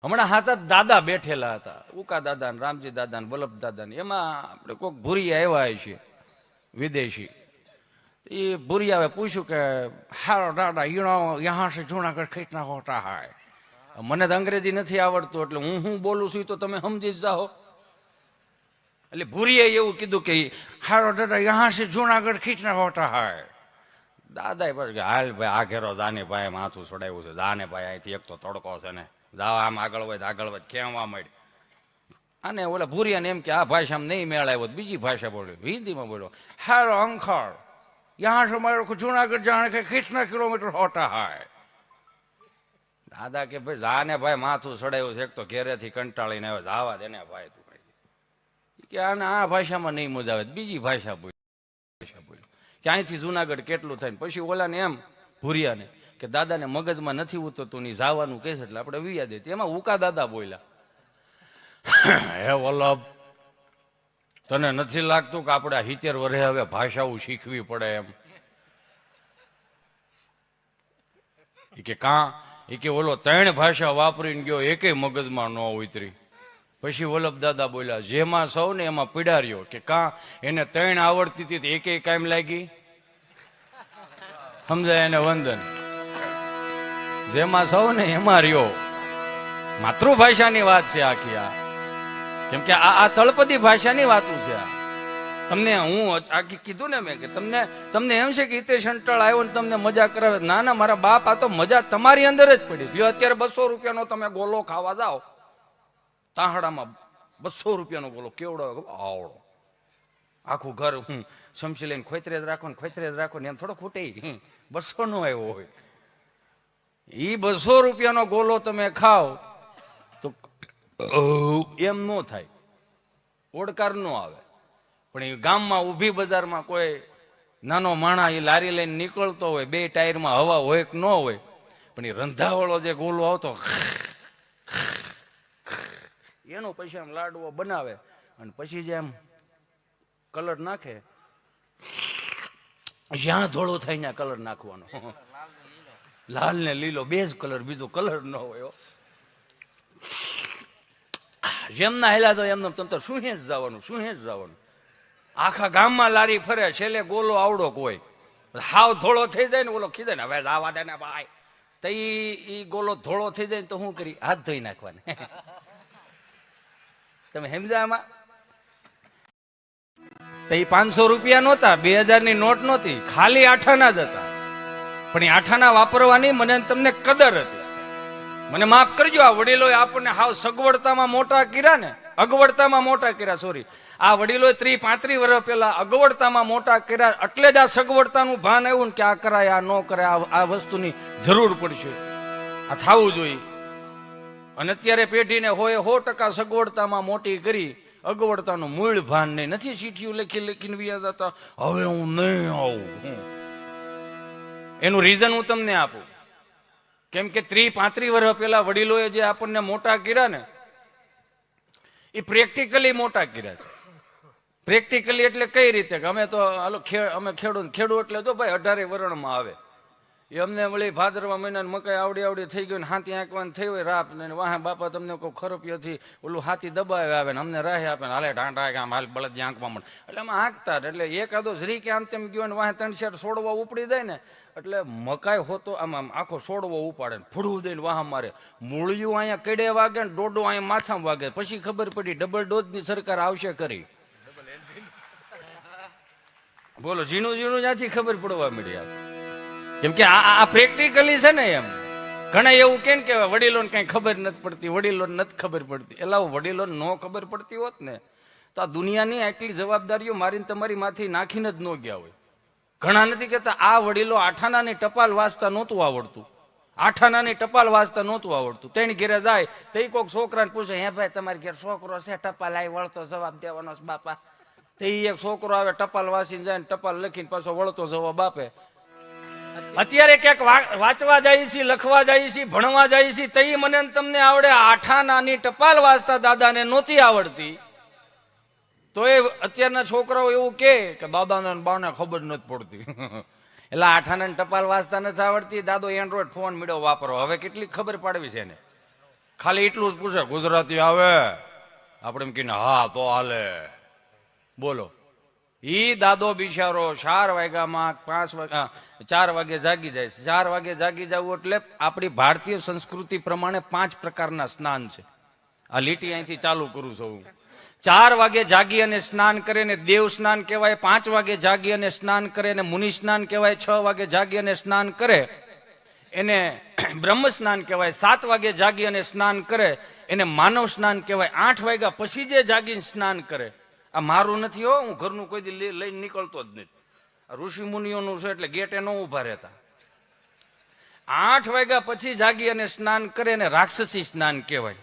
હમણાં હાથા દાદા બેઠેલા હતા, ઉકા દાદા ને રામજી દાદા ને વલ્લભ દાદા ને. એમાં આપણે કોઈક ભૂરિયા આવ્યા છે વિદેશી. એ ભૂરિયાએ પૂછ્યું કે હારો દાદા યહાં સે જુનાગઢ કિતના હોતા હૈ. મને તો અંગ્રેજી નથી આવડતું એટલે હું બોલું છું તો તમે સમજી જ જાઓ. એટલે ભૂરિયાએ એવું કીધું કે હારો દાદા યહાં સે જુનાગઢ કિતના હોતા હૈ. દાદા પછી કે હાલ ભાઈ આ ઘેરો દાને ભાઈ માથું છોડાવ્યું છે, દાને ભાઈ અહીંથી એક તો તડકો છે ને જાઓ આમ આગળ વધ કેવા માંડ. અને ઓલા ભૂરિયાને એમ કે આ ભાષામાં નહીં મેળ આવ્યો, બીજી ભાષા બોલ્યો, હિન્દીમાં બોલ્યો, હારો અંકલ યહાં સે મારો જુનાગઢ જાણે કે કિતના કિલોમીટર હોતા હૈ. દાદા કે ભાઈ જાને ભાઈ માથું ચડાવ્યું છે, એક તો ઘેરેથી કંટાળીને આવે, જાવા દે ને ભાઈ તું. કે આને આ ભાષામાં નહીં મજા આવે, બીજી ભાષા બોલ્યો કે અહીંથી જુનાગઢ કેટલું થાય. પછી ઓલાને એમ ભૂરિયાને કે દાદાને મગજમાં નથી ઉતરતું ની જવાનું કહે છે એટલે આપણે વિયા દે. એમાં ઉકા દાદા બોલ્યા, હે વલ્લભ તને નથી લાગતું કે આપણે 70 વર્ષે હવે ભાષાઓ શીખવી પડે એમ? કે કાં? એ કે ઓલો 3 ભાષા વાપરીને ગયો, એકેય મગજમાં ન ઉતરી. પછી વલ્લભ દાદા બોલ્યા, જેમાં સૌ ને એમાં પીડાર્યો. કે કાં? એને 3 આવડતી હતી એકેય કાયમ લાગી? સમજાય એને વંદન. જેમાં સૌ ને એમાં રહ્યો. માતૃભાષાની વાત છે આખી આ. કેમ કે આ તળપદી ભાષાની વાતું છે આ. તમને હું આખી કીધું ને મેં કે તમને એમ છે કે હિતેશ અંટાળ આવ્યો ને તમને મજા કરાવે. ના ના મારા બાપ, આ તો મજા તમારી અંદર જ પડી. જો અત્યારે 200 રૂપિયાનો તમે ગોલો ખાવા જાઓ તાહડામાં, 200 રૂપિયાનો ગોલો કેવડો આવડો, આખું ઘર હું સમસી લઈને ખોતરે જ રાખો ને એમ થોડો ખૂટે. 200 નો આવ્યો હોય એ 200 રૂપિયાનો ગોલો તમે ખાઓ તો એમ ન થાય, ઓડકાર ન આવે. પણ એ ગામમાં ઊભી બજારમાં કોઈ નાનો માણા એ લારી લઈને નીકળતો હોય, 2 ટાયરમાં હવા હોય કે ન હોય, પણ એ રંધાવાળો જે ગોલો આવતો એનો પછી આમ લાડવો બનાવે અને પછી જે આમ કલર નાખે, જ્યાં ધોળો થાય ત્યાં કલર નાખવાનો. લાલ ને લીલો 2 જ કલર, બીજો કલર ન હોય. જેમના હેલા તો એમને તમ શું જ જવાનું. આખા ગામમાં લારી ફરે, છેલ્લે ગોલો આવડો કોઈ હાવ ધોળો થઈ જાય ને ઓલો ખીદે ને હવે આવા દે ને ભાઈ, તો ઈ ગોલો ધોળો થઈ જાય ને તો શું કરી? હાથ ધોઈ નાખવાને. તમે સમજા આમાં? તો એ 500 રૂપિયા નહોતા, 2000 ની નોટ નહોતી, ખાલી આઠાના જ હતા. પણ એ આઠાના વાપરવાની મને તમને કદર હતી. મને માફ કરજો, આ વડીલોએ આપણને હાવ સગવડતામાં મોટા કર્યા ને, અગવડતામાં મોટા કર્યા. સોરી, આ વડીલોએ 30-35 વર્ષ પહેલા અગવડતામાં મોટા કર્યા. એટલે જ આ સગવડતાનું ભાન આવ્યું ને કે આ કરાય, આ ન કરાય, આ વસ્તુની જરૂર પડશે, આ થવું જોઈએ. અને અત્યારે પેઢીને હોય 100% સગવડતામાં મોટી કરી, અગવડતાનું મૂળ ભાન નહીં. નથી ચીઠીઓ લખીને વ્યા હતા, હવે હું નહીં આવું. એનું રીઝન હું તમને આપું. કેમ કે 30-35 વર્ષ પહેલા વડીલોએ જે આપણને મોટા કર્યા ને, એ પ્રેક્ટિકલી મોટા કર્યા છે. પ્રેક્ટિકલી એટલે કઈ રીતે કે અમે તો અમે ખેડૂત એટલે તો ભાઈ 18 વર્ણમાં આવે. એ અમને વળી ભાદરવા મહિનાને મકાઈ આવડી થઈ ગયું ને હાથી આંકવાનું થઈ હોય રાપ ને વાહ બાપા તમને કોઈ ખરોપિયોથી ઓલું હાથી દબાવે આવે ને અમને રાહે આપે ને હાલે ઢાંઢા કે આમ હાલ બળદ આંકવા મળે. એટલે અમે આંકતા એટલે એકાદો જરી કે આમ તેમ ગયો ને વાહ 3-4 છોડવા ઉપડી જાય ને એટલે મકાઈ હોતો આમ આખો છોડવો ઉપાડે ને ફૂડવું દઈને વાહ મારે. મૂળિયું અહીંયા કડે વાગે ને ડોડો અહીંયા માથામાં વાગે. પછી ખબર પડી ડબલ ડોઝની સરકાર આવશે કરી. બોલો, ઝીણું જ્યાંથી ખબર પડવા મળી આવે. કેમ કે આ પ્રેક્ટિકલી છે ને. એમ ઘણા એવું કેમ કે વડીલોને કઈ ખબર નથી પડતી, વડીલોને નથી ખબર પડતી. એટલે વડીલોને ન ખબર પડતી હોત ને તો આ દુનિયાની આટલી જવાબદારીઓ મારીને તમારી માથી નાખીને જ ન ગયા હોય. ઘણા નથી કહેતા આ વડીલો આઠાનાની ટપાલ વાંચતા નહોતું આવડતું, આઠાનાની ટપાલ વાંચતા નહોતું આવડતું. તેની ઘેરે જાય તો એ કોઈક છોકરાને પૂછે, હે ભાઈ તમારી ઘેર છોકરો છે ટપાલ આવી વળતો જવાબ દેવાનો બાપા? તો એ એક છોકરો આવે ટપાલ વાંચીને જાય ને ટપાલ લખીને પાછો વળતો જવાબ આપે. અત્યારે ક્યાંક વાંચવા જાય છે, લખવા જાય છે, ભણવા જાય છે, તો એ મને તમને આવડે. આઠાનાની ટપાલ વાંચતા દાદાને નહોતી આવડતી તો એ અત્યારના છોકરાઓ એવું કે દાદાને બાને ખબર નથી પડતી. એટલે આઠાનાની ટપાલ વાંચતા નથી આવડતી, દાદો એન્ડ્રોઈડ ફોન મળ્યો વાપરો. હવે કેટલી ખબર પાડવી છે એને? ખાલી એટલું જ પૂછે ગુજરાતી આવે, આપણે એમ કહીને હા તો હાલે. બોલો, ઈ દાદો બિચારો 4 વાગ્યામાં 4 વાગે જાગી જાય છે. 4 વાગે જાગી જવું એટલે આપણી ભારતીય સંસ્કૃતિ પ્રમાણે 5 પ્રકારના સ્નાન છે. આ લીટી અહીંથી ચાલુ કરું છું. 4 વાગે જાગી અને સ્નાન કરે ને દેવ સ્નાન કહેવાય. 5 વાગે જાગી અને સ્નાન કરે ને મુનિ સ્નાન કહેવાય. 6 વાગે જાગી અને સ્નાન કરે એને બ્રહ્મ સ્નાન કહેવાય. 7 વાગે જાગી અને સ્નાન કરે એને માનવ સ્નાન કહેવાય. 8 વાગ્યા પછી જે જાગીને સ્નાન કરે, આ મારું નથી હો, હું ઘરનું કોઈ દી લઈને નીકળતો જ નથી. ઋષિ મુનિઓનું છે એટલે ગેટે ન ઉભા રહેતા. 8 વાગ્યા પછી જાગી અને સ્નાન કરે ને રાક્ષસી સ્નાન કહેવાય.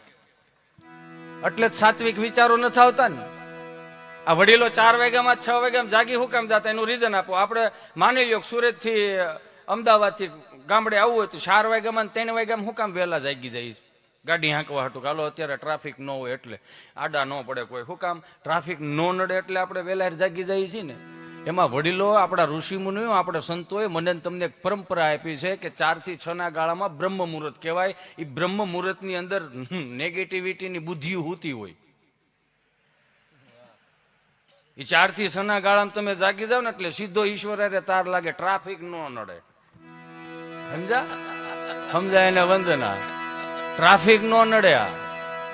એટલે જ સાત્વિક વિચારો નથી આવતા ને. આ વડીલો 4 વાગ્યામાં 6 વાગ્યામાં જાગી હું કામ જતા, એનું રીઝન આપો. આપણે માની લો સુરત થી અમદાવાદ થી ગામડે આવવું હોય તો 4 વાગ્યામાં 3 વાગ્યામાં હું કામ વહેલા જાગી જાય ગાડી હાંકવા હાટું. હાલો અત્યારે ટ્રાફિક ન હોય એટલે આડા ન પડે કોઈ. શું કામ? ટ્રાફિક ન નડે એટલે આપણે વહેલા જાગી જઈએ છીએ ને. એમાં વડીલો, આપણા ઋષિ મુનિઓ, આપણા સંતોએ મને તમને એક પરંપરા આપી છે કે 4 થી 6 ના ગાળામાં બ્રહ્મ મુહૂર્ત કહેવાય. એ બ્રહ્મ મુહૂર્તની અંદર નેગેટિવિટીની બુદ્ધિ હોતી હોય. એ 4 થી 6 ના ગાળામાં તમે જાગી જાવ ને એટલે સીધો ઈશ્વર તાર લાગે, ટ્રાફિક ન નડે. સમજાય ને વંદના? ટ્રાફિક નો નડ્યા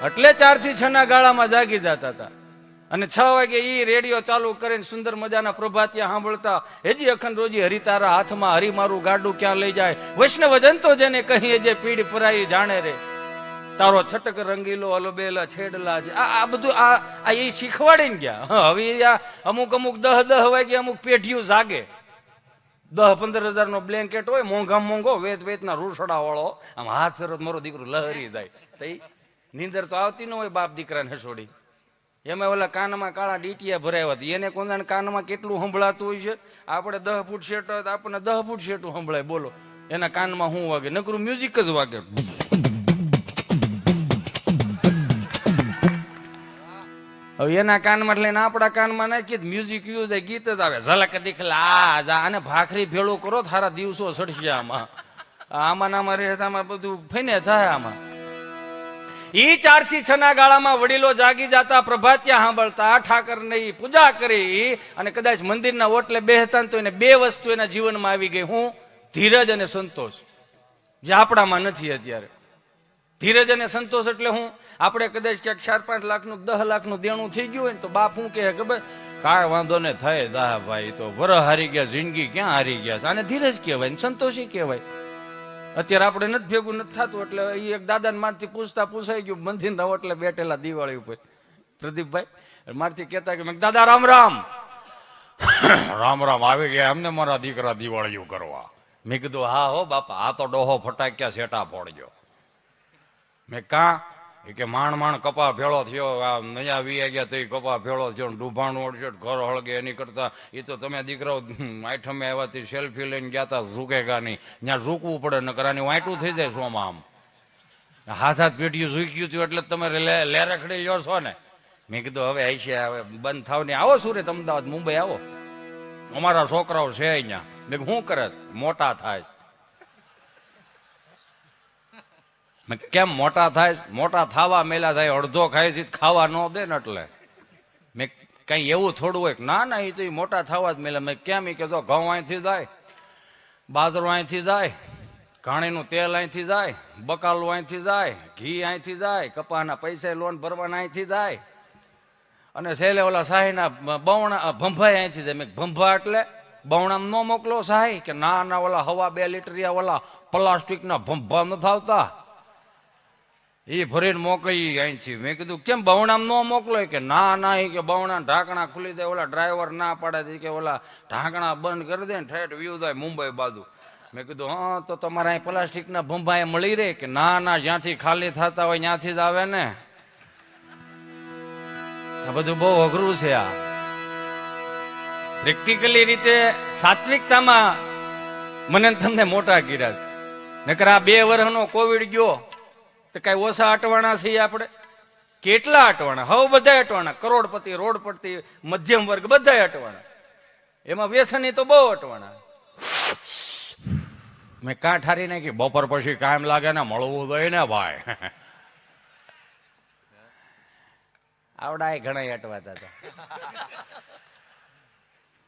એટલે 4 થી 6 ના ગાળામાં જાગી જતા હતા. અને 6 વાગે ઈ રેડિયો ચાલુ કરીને સુંદર મજાના પ્રભાતિયા સાંભળતા. હજી અખંડ રોજી હરિતારા હાથમાં, હરી મારું ગાડું ક્યાં લઈ જાય. વૈષ્ણવજન તો જેને કહીએ જે પીડ પરાઈ જાણે રે, તારો છટક રંગીલો અલબેલા છેડલા. આ બધું આ એ શીખવાડીને ગયા. હવે અમુક 10 વાગે અમુક પેઢીઓ જાગે. 10-15 હજાર નો બ્લેન્કેટ હોય, મોંઘા મોંઘો, વેચના રૂસડા વાળો, આમ હાથ ફેરો મારો દીકરો લહરી જાય. નીંદર તો આવતી ન હોય બાપ દીકરાને છોડી. એમાં ઓલા કાનમાં કાળા ડીટીયા ભરાયા હતા. એને કોના કાનમાં કેટલું સંભળાતું હોય છે. આપણે 10 ફૂટ શેટ હોય તો આપણને 10 ફૂટ શેટું સંભળાય. બોલો, એના કાનમાં શું વાગે? નકરું મ્યુઝિક જ વાગે. હવે એના કાનમાં લઈને આપણા કાનમાં નાખીએ મ્યુઝિક યુઝ ગીત જ આવે. ઝલક દીખલા આને ભાખરી ભેળું કરો, થારા દિવસો સડશે. આમાં આમાં રહેતામાં બધું ફઈને થાય. આમાં ઈ 4 થી 6 ના ગાળામાં વડીલો જાગી જતા, પ્રભાતિયા સાંભળતા, ઠાકર ની પૂજા કરી અને કદાચ મંદિરના ઓટલે બેહતા તો એને 2 વસ્તુ એના જીવનમાં આવી ગઈ. હું? ધીરજ અને સંતોષ, જે આપણામાં નથી અત્યારે. ધીરજ અને સંતોષ એટલે હું? આપણે કદાચ ક્યાંક 4-5 લાખનું 10 લાખનું દેણું થઈ ગયું હોય ને તો બાપ શું કહે ખબર? કાંઈ વાંધો ને થાય દા ભાઈ, તો વરહ હારી ગયા, જિંદગી ક્યાં હારી ગયા. આને ધીરજ કહેવાય, સંતોષી કહેવાય. અત્યારે આપણે નથી ભેગું નથી થતું એટલે એ એક દાદાને મારથી પૂછાઈ ગયું મંદિરના ઓટલે બેઠેલા દિવાળી ઉપર. પ્રદીપભાઈ મારથી કહેતા કે દાદા રામ રામ. રામ રામ આવી ગયા એમને મારા દીકરા દિવાળીઓ કરવા. મેં કીધું હા હો બાપા, આ તો ડોહો ફટાક્યા સેટા ફોડજો. મેં કાં? એ કે માંડ કપા ભેળો થયો, આ નયા વી ગયા તો એ કપા ભેળો થયો, ડૂભાણું ઓળશે, ઘર હળગે. એની કરતા એ તો તમે દીકરાઓ આઠમે આવ્યાથી સેલ્ફી લઈને ગયા હતા, ઝૂકેગા નહીં. ત્યાં ઝૂકવું પડે, નકર આની વાંટું થઈ જાય સોમાં. આમ હાથ પેટીયું ઝૂક્યું હતું એટલે તમે લેરખડી લ્યો છો ને. મેં કીધું હવે આઈશે, હવે બંધ થાવ ને આવો સુરત, અમદાવાદ, મુંબઈ આવો, અમારા છોકરાઓ છે અહીંયા. મેં શું કરે? મોટા થાય. કેમ મોટા થાય? મોટા થાવા મેલા થાય, અડધો ખાય છે ખાવા ન દે ને એટલે. મેં કઈ એવું થોડું હોય? ના ના, એ તો મોટા થવા જ મેલા. મેં કેમ? એ કે જો ઘઉં અહીંથી જાય, બાજરો અહીંથી જાય, ઘાણીનું તેલ અહીંથી જાય, બકાલું અહીંથી જાય, ઘી અહીંથી જાય, કપાના પૈસા લોન ભરવાના અહીંથી જાય, અને છેલ્લે ઓલા સાહીના બવણા ભંભાઈ અહીંથી જાય. મેં ભંભા એટલે બવણામ ન મોકલો સાહી? કે ના ના, ઓલા હવા 2 લીટરિયા ઓલા પ્લાસ્ટિકના ભંભા નથી આવતા, એ ભરીને મોકલી અહીંથી. મેં કીધું કેમ બવણામ ન મોકલો? કે ના ના, એ કે બવણા ઢાંકણા ખુલી જાય, ઓલા ડ્રાઈવર ના પાડે કે ઓલા ઢાંકણા બંધ કરી દે ને ઠેઠ વ્યૂ જાય મુંબઈ બાજુ. મેં કીધું હા, તો તમારે અહીં પ્લાસ્ટિકના ભંભા મળી રહે? કે ના ના, જ્યાંથી ખાલી થતા હોય ત્યાંથી જ આવે ને. આ બધું બહુ અઘરું છે. આ પ્રેક્ટિકલી રીતે સાત્વિકતામાં મને તમને મોટા કર્યા છે. નકર આ 2 વર્ષનો કોવિડ ગયો તો કઈ ઓછા અટવાણા છીએ આપણે? કેટલા અટવાણા! હવે બધા અટવાણા, કરોડપતિ, રોડપતિ, મધ્યમ વર્ગ બધા અટવાણા. એમાં વ્યસની તો બહુ અટવાણા. મેં કાં ઠારી નાખી, બપોર પછી કાયમ લાગે ને મળવું જોઈએ ને ભાઈ. આવડા ઘણા અટવાતા હતા.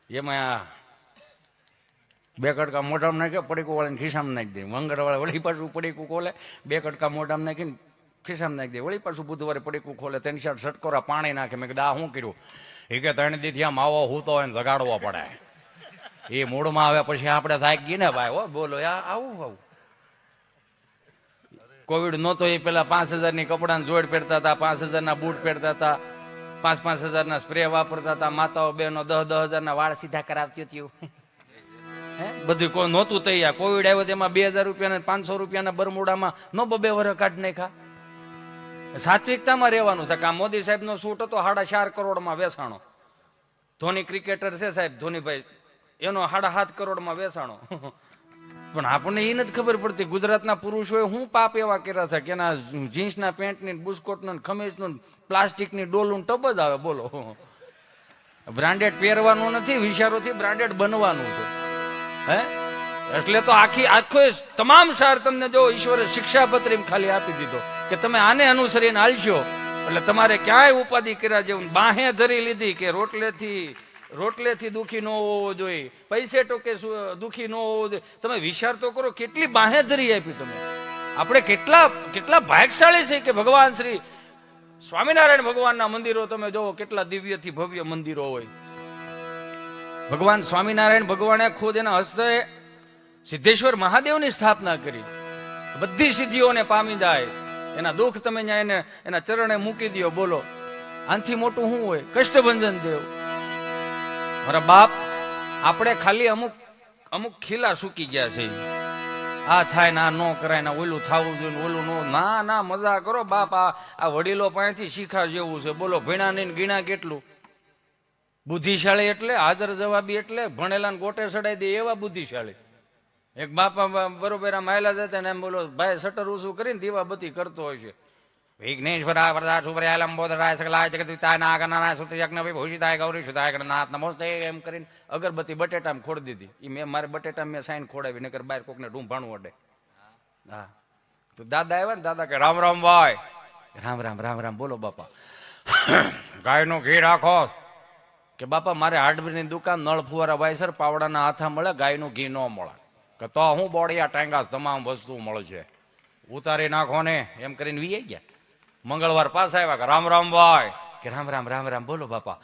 એમાં બે કટકા મોઢામાં નાખે, પડીકું વાળીને ખિસ્સામાં નાખી દે. મંગળવારે વળી પાછું પડીકું ખોલે, બે કટકા મોઢામાં નાખીને ખિસ્સામાં નાખી દે. વળી પાછું બુધવારે પડીકું ખોલે, તેની સાથે સટકોરા પાણી નાખે. મેં કીધું આ શું કર્યું? એ કે 3 દીથી આમ આવો હૂતો હોય ને જગાડવો પડે. એ મૂળમાં આવે પછી આપણે થાકી ગઈ ને ભાઈ. હો બોલો આવું કોવિડ નહોતો એ પેલા 5000ની કપડાની જોડ પહેરતા હતા, 5000ના બૂટ પહેરતા હતા, 5,000 સ્પ્રે વાપરતા હતા. માતાઓ બહેનો 10,000 વાળ સીધા કરાવતી હતી. બધું કોઈ નહોતું તૈયાર. કોવિડ આવ્યો તેમાં 2000 રૂપિયા 500 રૂપિયાના બરમુડામાં નો 2 વર્ષ કાઢી નાખ્યા. સાત્વિકતામાં રહેવાનું છે. કા મોદી સાહેબ નો સૂટ હતો 4.5 કરોડમાં વેચાણો. ધોની ક્રિકેટર છે સાહેબ, ધોનીભાઈ, એનો 7.5 કરોડમાં વેચાણો. પણ આપણને એ નથી ખબર પડતી ગુજરાતના પુરુષોએ શું પાપ એવા કર્યા છે કે એના જીન્સના પેન્ટની, બુસ્કોટનું, ખમીસનું, પ્લાસ્ટિકની ડોલું ટબ જ આવે. બોલો, બ્રાન્ડેડ પહેરવાનું નથી, વિચારોથી બ્રાન્ડેડ બનવાનું છે. હે એટલે તો આખો તમામ સાર તમને જો ઈશ્વરે શિક્ષાપત્રી ખાલી આપી દીધો કે તમે આને અનુસરીને હાલશો એટલે તમારે ક્યાંય ઉપાધિ કર્યા જેવું. બાહે ધરી લીધી કે રોટલેથી દુખી ન હોવો જોઈએ, પૈસે ટોકે દુખી ન હોવો જોઈએ. તમે વિચાર તો કરો કેટલી બાહેધરી આપી તમે. આપણે કેટલા ભાગ્યશાળી છે કે ભગવાન શ્રી સ્વામિનારાયણ ભગવાનના મંદિરો તમે જોવો કેટલા દિવ્યથી ભવ્ય મંદિરો હોય. ભગવાન સ્વામિનારાયણ ભગવાને ખુદ એના હસ્તે સિદ્ધેશ્વર મહાદેવની સ્થાપના કરી. બધી સિદ્ધિઓને પામી જાય. એના દુઃખ તમે એના ચરણે મૂકી દો. બોલો આનથી મોટું શું હોય? કષ્ટભંજન દેવ. મારા બાપ, આપણે ખાલી અમુક ખીલા સૂકી ગયા છે. આ થાય ના નો કરાય ના ઓલું થવું જોઈએ ઓલું નો. ના મજા કરો બાપ. આ વડીલો પાસેથી શીખા જેવું છે. બોલો ભીણા નહીં ગીણા કેટલું. બુદ્ધિશાળી એટલે હાજર જવાબી એટલે ભણેલા ગોટે ચડાઈ દે એવા બુદ્ધિશાળી. એક બાપા બરોબર આમ આયલા જતા ને એમ બોલો ભાઈ શટર ઊંચું કરીને દીવાબત્તી કરતો હોય છે. વિઘ્નેશ્વરાય વરદા સુપ્રયાય લંબોદરાય સકલાય જગદીતાય નાગનારાય સુતયજ્ઞ ભૂષિતાય ગૌરી સુતાય ગણનાથ નમસ્તે એમ કરીને અગરબત્તી બટેટામાં ખોડી દીધી. મેં મારે બટેટામાં મેં સાઈન ખોડાવી નકર બહાર કોકને ઢૂંભાણું અડે. હા તો દાદા આવ્યા ને, દાદા કે રામ રામ ભાઈ. રામ બોલો બાપા. ગાયનું ઘી રાખો કે બાપા મારે હાર્ડવેરની દુકાન, નળ ફુવારા વાયસર, પાવડાના હાથા મળે, ગાયનું ઘી ન મળે. કે તો હું બોડિયા ટાંગાસ તમામ વસ્તુ મળે છે, ઉતારી નાખો ને એમ કરીને વી ગયા. મંગળવાર પાસ આવ્યા કે રામ ભાઈ. કે રામ બોલો બાપા.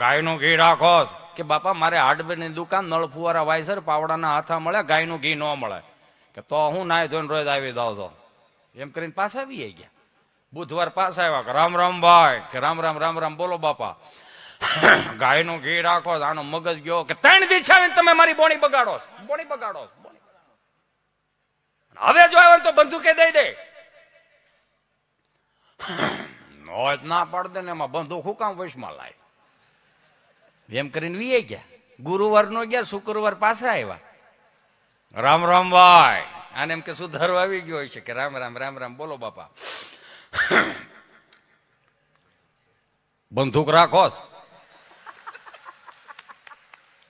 ગાયનું ઘી રાખો કે બાપા મારે હાર્ડવેરની દુકાન, નળ ફુવારા વાયસર, પાવડાના હાથા મળે, ગાયનું ઘી ન મળે. કે તો હું નાય ધોઈને રોજ આવી દઉં છો એમ કરીને પાછા આવી ગયા. બુધવાર પાસ આવ્યા કે રામ ભાઈ. કે રામ બોલો બાપા. ગાયનું ઘી રાખો. આનો મગજ ગયો કે 3 દી છાવીને તમે મારી બોણી બગાડો. હવે જો આવે તો બંદૂકે દઈ દે. ના પાડ દે ને એમાં બંદૂક હું કામ વશમાં લાય એમ કરીને વી ગયા. ગુરુવાર નો ગયા, શુક્રવાર પાછા આવ્યા. રામ ભાઈ. આને એમ કે સુધારો આવી ગયો હોય છે કે રામ બોલો બાપા. બંદૂક રાખો.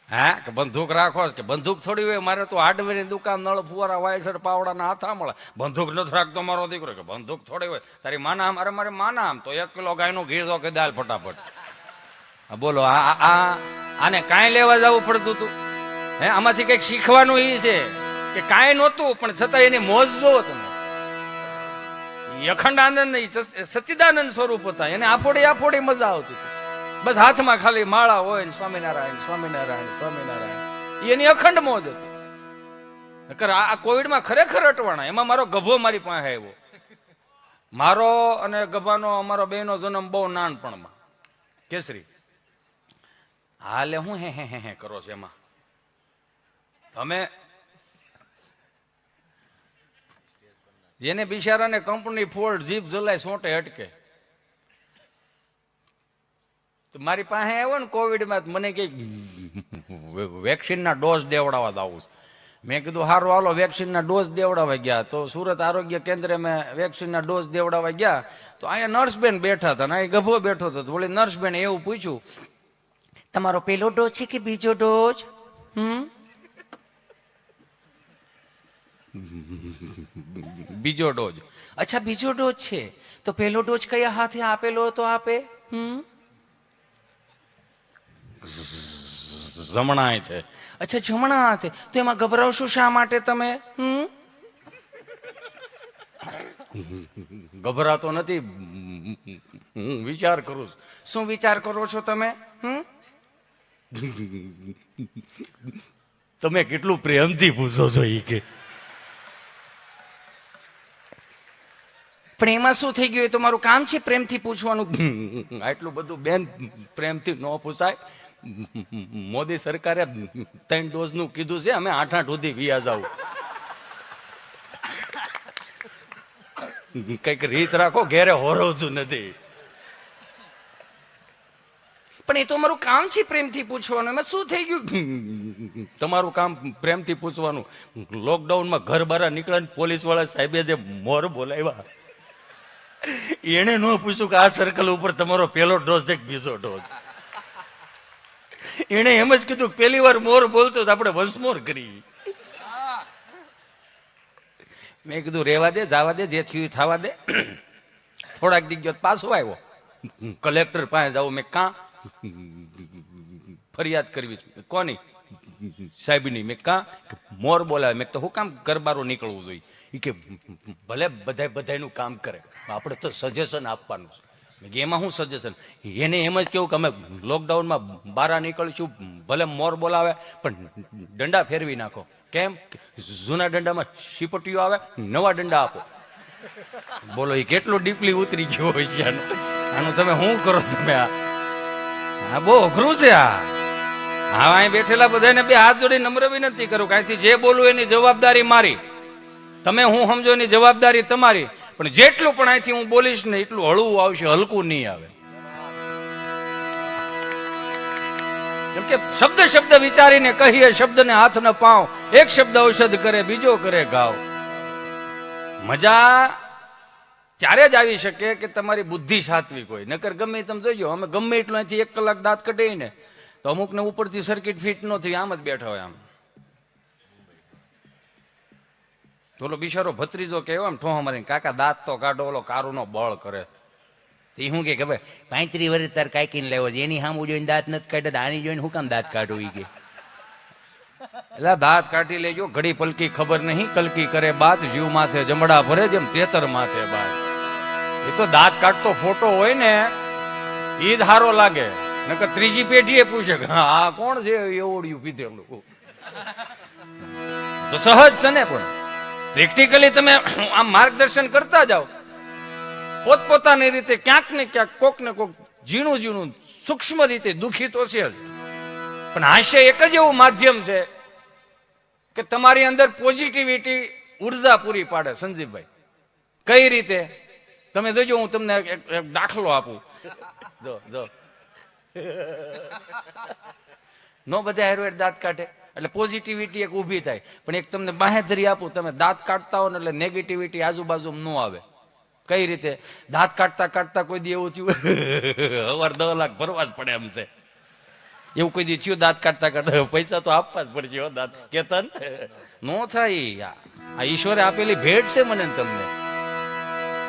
હા કે બંદૂક રાખો કે બંદૂક થોડી હોય. મારે તો હાર્ડવેરની દુકાન, નળ ફુવારા વાયસર, પાવડાના હાથા મળે. બંદૂક નથી રાખતો મારો દીકરો. કે બંદૂક થોડી હોય. તારી માના આમ. અરે મારે માના આમ તો 1 કિલો ગાયનું ઘી દો કે દાલ ફટાફટ. બોલો આને કાંઈ લેવા જવું પડતું હતું? હે આમાંથી કઈક શીખવાનું એ છે કે કાંઈ નહોતું પણ છતાં એની મોજ જોવો તમે. અખંડ આનંદ સચ્ચિદાનંદ સ્વરૂપ હતા. એને આફોડી મજા આવતી હતી. બસ હાથમાં ખાલી માળા હોય ને સ્વામિનારાયણ એની અખંડ મોજ હતી. આ કોવિડમાં ખરેખર અટવાણા. એમાં મારો ગભો મારી પાસે આવ્યો. મારો અને ગભાનો અમારો બેનો જન્મ બહુ નાનપણમાં કેસરી. હાલે હું હે કરો છો એમાં તમે. એને બિચારાને કંપની ફોલ્ડ જીપ જલાય સોટે અટકે. મારી પાસે આવ્યો ને કોવિડમાં મને કે વેક્સિનના ડોઝ દેવડાવવા આવું. મેં કીધું સારું હાલો વેક્સિનના ડોઝ દેવડાવવા ગયા. તો સુરત આરોગ્ય કેન્દ્રે મેં વેક્સિનના ડોઝ દેવડાવવા ગયા તો અહીંયા નર્સબેન બેઠા હતા ને અહીં ગભો બેઠો હતો. વળી નર્સબેન એવું પૂછ્યું, તમારો પેલો ડોઝ છે કે બીજો ડોઝ? બીજો ડોઝ. અચ્છા, બીજો ડોઝ છે. તો પહેલો ડોઝ કયા હાથે આપેલો તો આપે? જમણાય છે. અચ્છા, જમણા હાથે. તો એમાં ગભરાવશો શા માટે તમે? ગભરાતો નથી, હું વિચાર કરું છું. શું વિચાર કરો છો તમે? તમે કેટલું પ્રેમથી પૂછો છો એ કે. પણ એમાં શું થઈ ગયું? એ તો મારું કામ છે પ્રેમથી પૂછવાનું. આટલું બધું બેન પ્રેમથી ન પૂછાય. મોદી સરકારે 3 ડોઝ નું કીધું છે, અમે 8 સુધી વ્યાજ આવું. કઈક રીત રાખો, ઘેરે હોરવતું નથી. પણ એ તો મારું કામ છે પ્રેમથી પૂછવાનું. એમાં શું થઈ ગયું? તમારું કામ પ્રેમથી પૂછવાનું. લોકડાઉનમાં ઘર બહાર નીકળે પોલીસ વાળા સાહેબે જે મોર બોલાવ્યા, એને ન પૂછ્યું કે આ સર્કલ ઉપર તમારો પહેલો ડોઝ છે કે બીજો ડોઝ. એને એમ જ કીધું પહેલી વાર મોર બોલતો આપણે વંશમોર કરી. મેં કીધું રેવા દે, જવા દે, જે થયું થવા દે. થોડાક દી ગયો પાછો આવ્યો. કલેક્ટર પાસે જાવ. મેં કાં ફરિયાદ કરવી છે. કોની? સાહેબની. મેં કાં મોર બોલાવે. મેં તો હું કામ ગરબારો નીકળવું જોઈએ? એ કે ભલે બધાનું કામ કરે, આપણે તો સજેશન આપવાનું છે. એમાં હું સજેશન? એને એમ જ કેવું કે અમે લોકડાઉનમાં બહાર નીકળીશું, ભલે મોર બોલાવે પણ દંડા ફેરવી નાખો. કેમ? જૂના દંડામાં શીપટીઓ આવે, નવા દંડા આપો. બોલો, એ કેટલું ડીપલી ઉતરી ગયો હોય છે આનું. તમે શું કરો તમે? આ બહુ અઘરું છે. હા, અહીં બેઠેલા બધાને 2 હાથ જોડી નમ્ર વિનંતી કરું, કાંઈથી જે બોલું એની જવાબદારી મારી. તમે હું સમજો એની જવાબદારી તમારી. પણ જેટલું પણ અહીંથી હું બોલીશ ને એટલું હળવું આવશે, હલકું નહીં આવે. કેમ કે શબ્દ વિચારીને કહીએ, શબ્દને હાથ ન પાવ. એક શબ્દ ઔષધ કરે, બીજો કરે ઘાવ. મજા ત્યારે જ આવી શકે કે તમારી બુદ્ધિ સાત્વિક હોય. નકર ગમે તમે જોઈજો, અમે ગમે એટલું અહીંથી 1 કલાક દાંત કઢીએ ને તો અમુકને ઉપરથી સર્કિટ ફિટ ન થઈ, આમ જ બેઠા હોય. આમ ઓલો બિચારો ભત્રીજો કેવો આમ ઠોહા મારીને, કાકા દાંત તો કાઢો, ઓલો કારુનો બળ કરે. તે શું કે ભાઈ 35 વર્ષ તાર કાકીને લેવો છે, એની સામું જોઈને દાંત નથી કાઢ્યા, આની જોઈને હું કામ દાંત કાઢું? ઈ કે એટલે દાંત કાઢી લેજો. ઘડી પલકી ખબર નહીં, કલકી કરે બાત, જીવ માથે જમડા ભરે જેમ તેતર માથે બાત. એ તો દાંત કાઢતો ફોટો હોય ને ઈ જ હારો લાગે. નકર ત્રીજી પેઢીએ પૂછે કે આ કોણ છે એવડ્યું પીધેલું. તો સહજ છે ને. પણ પ્રેક્ટિકલી તમે આમ માર્ગદર્શન કરતા જાઓ પોતપોતાની રીતે. ક્યાંક ને ક્યાંક કોક ને કોક ઝીણું સૂક્ષ્મ રીતે દુઃખી તો છે જ. પણ હાસ્ય એક જ એવું માધ્યમ છે કે તમારી અંદર પોઝિટિવિટી ઉર્જા પૂરી પાડે. સંજીવભાઈ, કઈ રીતે? તમે જોજો, હું તમને એક દાખલો આપું. જો નો બધા હેરવેર દાંત કાઢે એટલે પોઝિટિવિટી એક ઊભી થાય. પણ એક તમને બાહેધરી આપું, તમે દાંત કાઢતા હો ને એટલે નેગેટિવિટી આજુબાજુ ન આવે. કઈ રીતે? દાંત કાઢતા કોઈ દી એવું થયું હવાર 10 લાખ ભરવા જ પડે એમ છે, એવું કોઈ દી થયું? દાંત કાઢતા પૈસા તો આપવા જ પડશે. દાંત કેતન નો થાય. આ ઈશ્વરે આપેલી ભેટ છે મને તમને.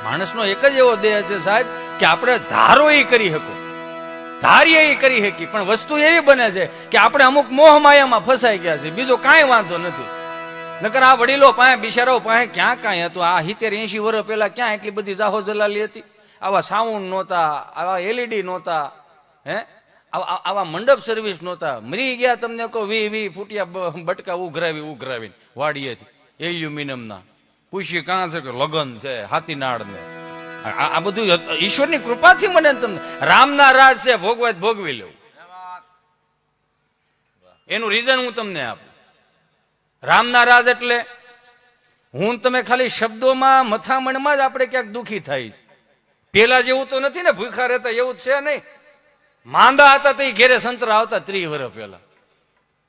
માણસનો એક જ એવો દેહ છે સાહેબ કે આપણે ધારો એ કરી શકો, ધારીએ એ કરી શકી. પણ વસ્તુ એવી બને છે કે આપણે અમુક મોહ માયામાં ફસાઈ ગયા છે, બીજો કાંઈ વાંધો નથી. નકર આ વડીલો પાસે, બિચારાઓ પાસે ક્યાં કાંઈ હતું? આ 70-80 વર્ષ પહેલા ક્યાં એટલી બધી જાહો જલાલી હતી? આવા સાઉન્ડ નહોતા, આવા LED નહોતા, આવા મંડપ સર્વિસ નહોતા. મરી ગયા તમને કહો 20 ફૂટિયા બટકા ઉઘરાવીને વાડીએથી એલ્યુમિનિયમના. પૂછી કાં છે કે લગન છે હાથીનાળ ને. આ બધું ઈશ્વરની કૃપાથી મને તમને. રામના રાજ છે, ભોગવા ભોગવી લેવું. એનું રીઝન હું તમને આપું. રામના રાજ એટલે હું તમે ખાલી શબ્દોમાં, મથામણમાં જ આપણે ક્યાંક દુઃખી થાય. પેલા જેવું તો નથી ને, ભૂખા રહેતા એવું છે નહીં. માંદા હતા તો એ ઘેરે સંતરા આવતા 30 વર્ષ પહેલા.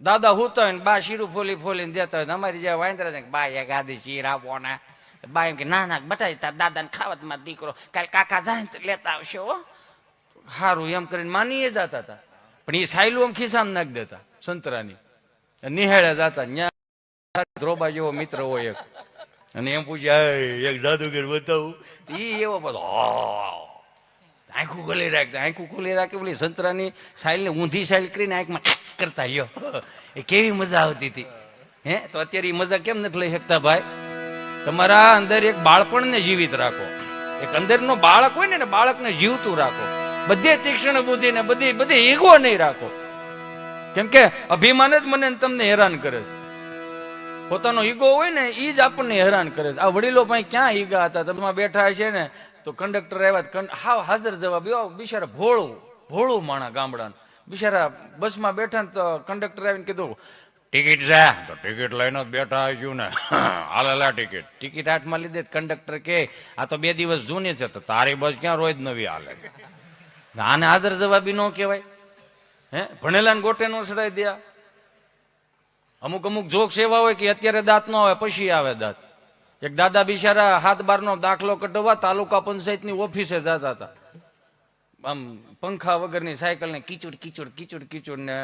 દાદા હુતા હોય ને બા શીરું ફોલીને દેતા હોય. અમારી જે વાંદરા છે બા એક આધી શીર આપો ને. બા એમ કે ના બટાઈ તાર દાદાને ખાવતમાં દીકરો કાલ કાકા જાય ને લેતા આવશે હો. સારું એમ કરીને માનીએ જતા હતા. પણ એ સાયલું આમ ખિસ્સામાં નાખી દેતા સંતરાની, નિહાળે જતા. ધ્રોબા જેવો મિત્ર હોય એક, અને એમ પૂછ્યા એક જાદુગર બતાવું, ઈ એવો બધો આંખું ખોલી રાખતા, આંખું ખોલી રાખે પેલી સંતરાની સાઈલને ઊંધી સાઈલ કરીને આંખમાં કરતા લ્યો, એ કેવી મજા આવતી હતી. હે તો અત્યારે એ મજા કેમ નથી લઈ શકતા ભાઈ? તમારા અંદર એક બાળપણને જીવિત રાખો, એક અંદરનો બાળક હોય ને બાળકને જીવતું રાખો. બધે તીક્ષ્ણ બુદ્ધિ ને બધી ઈગો નહીં રાખો, કેમ કે અભિમાન જ મને તમને હેરાન કરે છે. પોતાનો ઈગો હોય ને એ જ આપણને હેરાન કરે છે. આ વડીલો પાસે ક્યાં ઈગા હતા? તમે બેઠા છે ને તો કંડક્ટર આવ્યા, હાવ હાજર જવાબ, બિચારા ભોળું માણા ગામડાનું બિચારા બસમાં બેઠા ને તો કંડક્ટર આવીને કીધું ટિકિટ છે, તો ટિકિટ લઈને જ બેઠા આવીશું ને, હાલેલા ટિકિટ હાથમાં લીધે કંડક્ટર કે આ તો 2 દિવસ જૂની છે, તો તારી બસ ક્યાં રોજ નવી હાલે? આને હાજર જવાબી ન કહેવાય. હે ભણેલા ગોટે નો ચડાઈ દે. અમુક જોક્સ એવા હોય કે અત્યારે દાંત ન આવે પછી આવે દાંત. એક દાદા બિચારા 7/12 નો દાખલો કઢવા તાલુકા પંચાયતની ઓફિસે જતા હતા. આમ પંખા વગરની સાયકલ ને કીચડ ને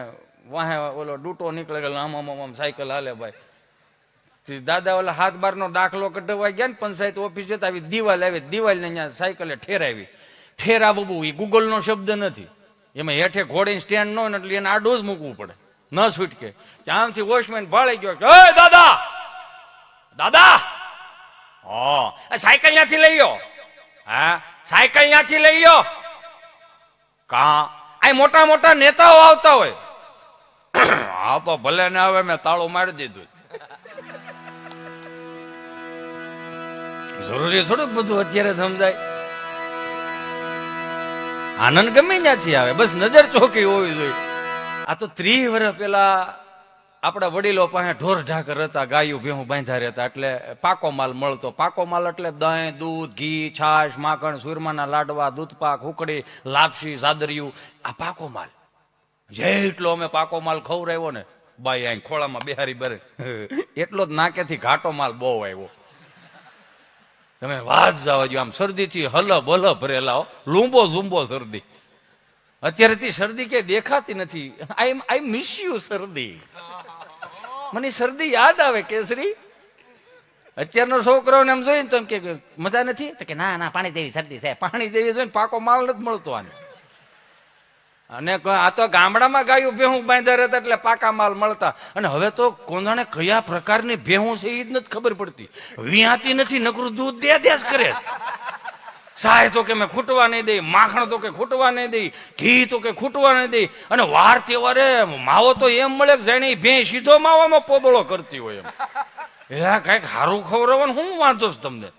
વાહે ઓલો ડૂટો નીકળે ગયેલો, આમ સાયકલ હાલે ભાઈ. દાદા ઓલા 7/12 નો દાખલો કઢવા ગયા ને પંચાયત ઓફિસ જતા, આવી દિવાલ આવી, દિવાલ ને અહીંયા સાયકલે ઠેરાવી. ઠેરાવવું એ ગૂગલ નો શબ્દ નથી, એમાં હેઠે ઘોડીને સ્ટેન્ડ ન હોય એટલે એને આડું જ મૂકવું પડે, ન છૂટકે. આમથી વોચમેન ભાળી ગયો, દાદા દાદા સાયકલ ત્યાંથી લઈ લો. હા સાયકલ ત્યાંથી લઈ લો. કા આ મોટા મોટા નેતાઓ આવતા હોય. હા તો ભલે ને આવે, મેં તાળું મારી દીધું. જરૂરી થોડુંક બધું અત્યારે સમજાય. આનંદ ગમે ત્યાંથી આવે, બસ નજર ચોકી હોવી જોઈએ. આ તો 30 વર્ષ પેલા આપણા વડીલો પાસે ઢોર ઢાકર હતા, ગાયું ભેહું બાંધા રહેતા, એટલે પાકો માલ મળતો. પાકો માલ એટલે દહીં, દૂધ, ઘી, છાશ, માખણ, સુરમાના લાડવા, દૂધપાક, ઉકડી, લાપસી, સાદરિયું, આ પાકો માલ. જેટલો અમે પાકો માલ ખવડાવ્યો ને બાઈ અહીં ખોળામાં બેહારી બરે, એટલો જ નાકેથી ઘાટો માલ બહુ આવ્યો. તમે વાત જવા જો, આમ શરદીથી હલબ ભરેલા, લૂંબો ઝૂંબો શરદી. અત્યારે તે શરદી ક્યાંય દેખાતી નથી. આઈ મિસ યુ શરદી. મને શરદી યાદ આવે કેસરી. અત્યારનો છોકરાઓને એમ જોઈને તો એમ કે મજા નથી, તો કે ના પાણી જેવી શરદી થાય. પાણી જેવી જોઈને પાકો માલ નથી મળતો આને. અને આ તો ગામડામાં ગાયું ભેહું બાંધા રહેતા એટલે પાકા માલ મળતા. અને હવે તો કોનાને કયા પ્રકારની ભેહું છે એ જ નથી ખબર પડતી. વિહાતી નથી, નકરું દૂધ દે જ કરે. સાય તો કે મેં ખૂટવા નહીં દઈ, માખણ તો કે ખૂટવા નહીં દઈ, ઘી તો કે ખૂટવા નહીં દઈ. અને વાર તહેવારે માવો તો એમ મળે કે જાણે ભે સીધો માવામાં પોદળો કરતી હોય એમ. કઈક સારું ખવડાવવાનું શું વાંધો છે તમને?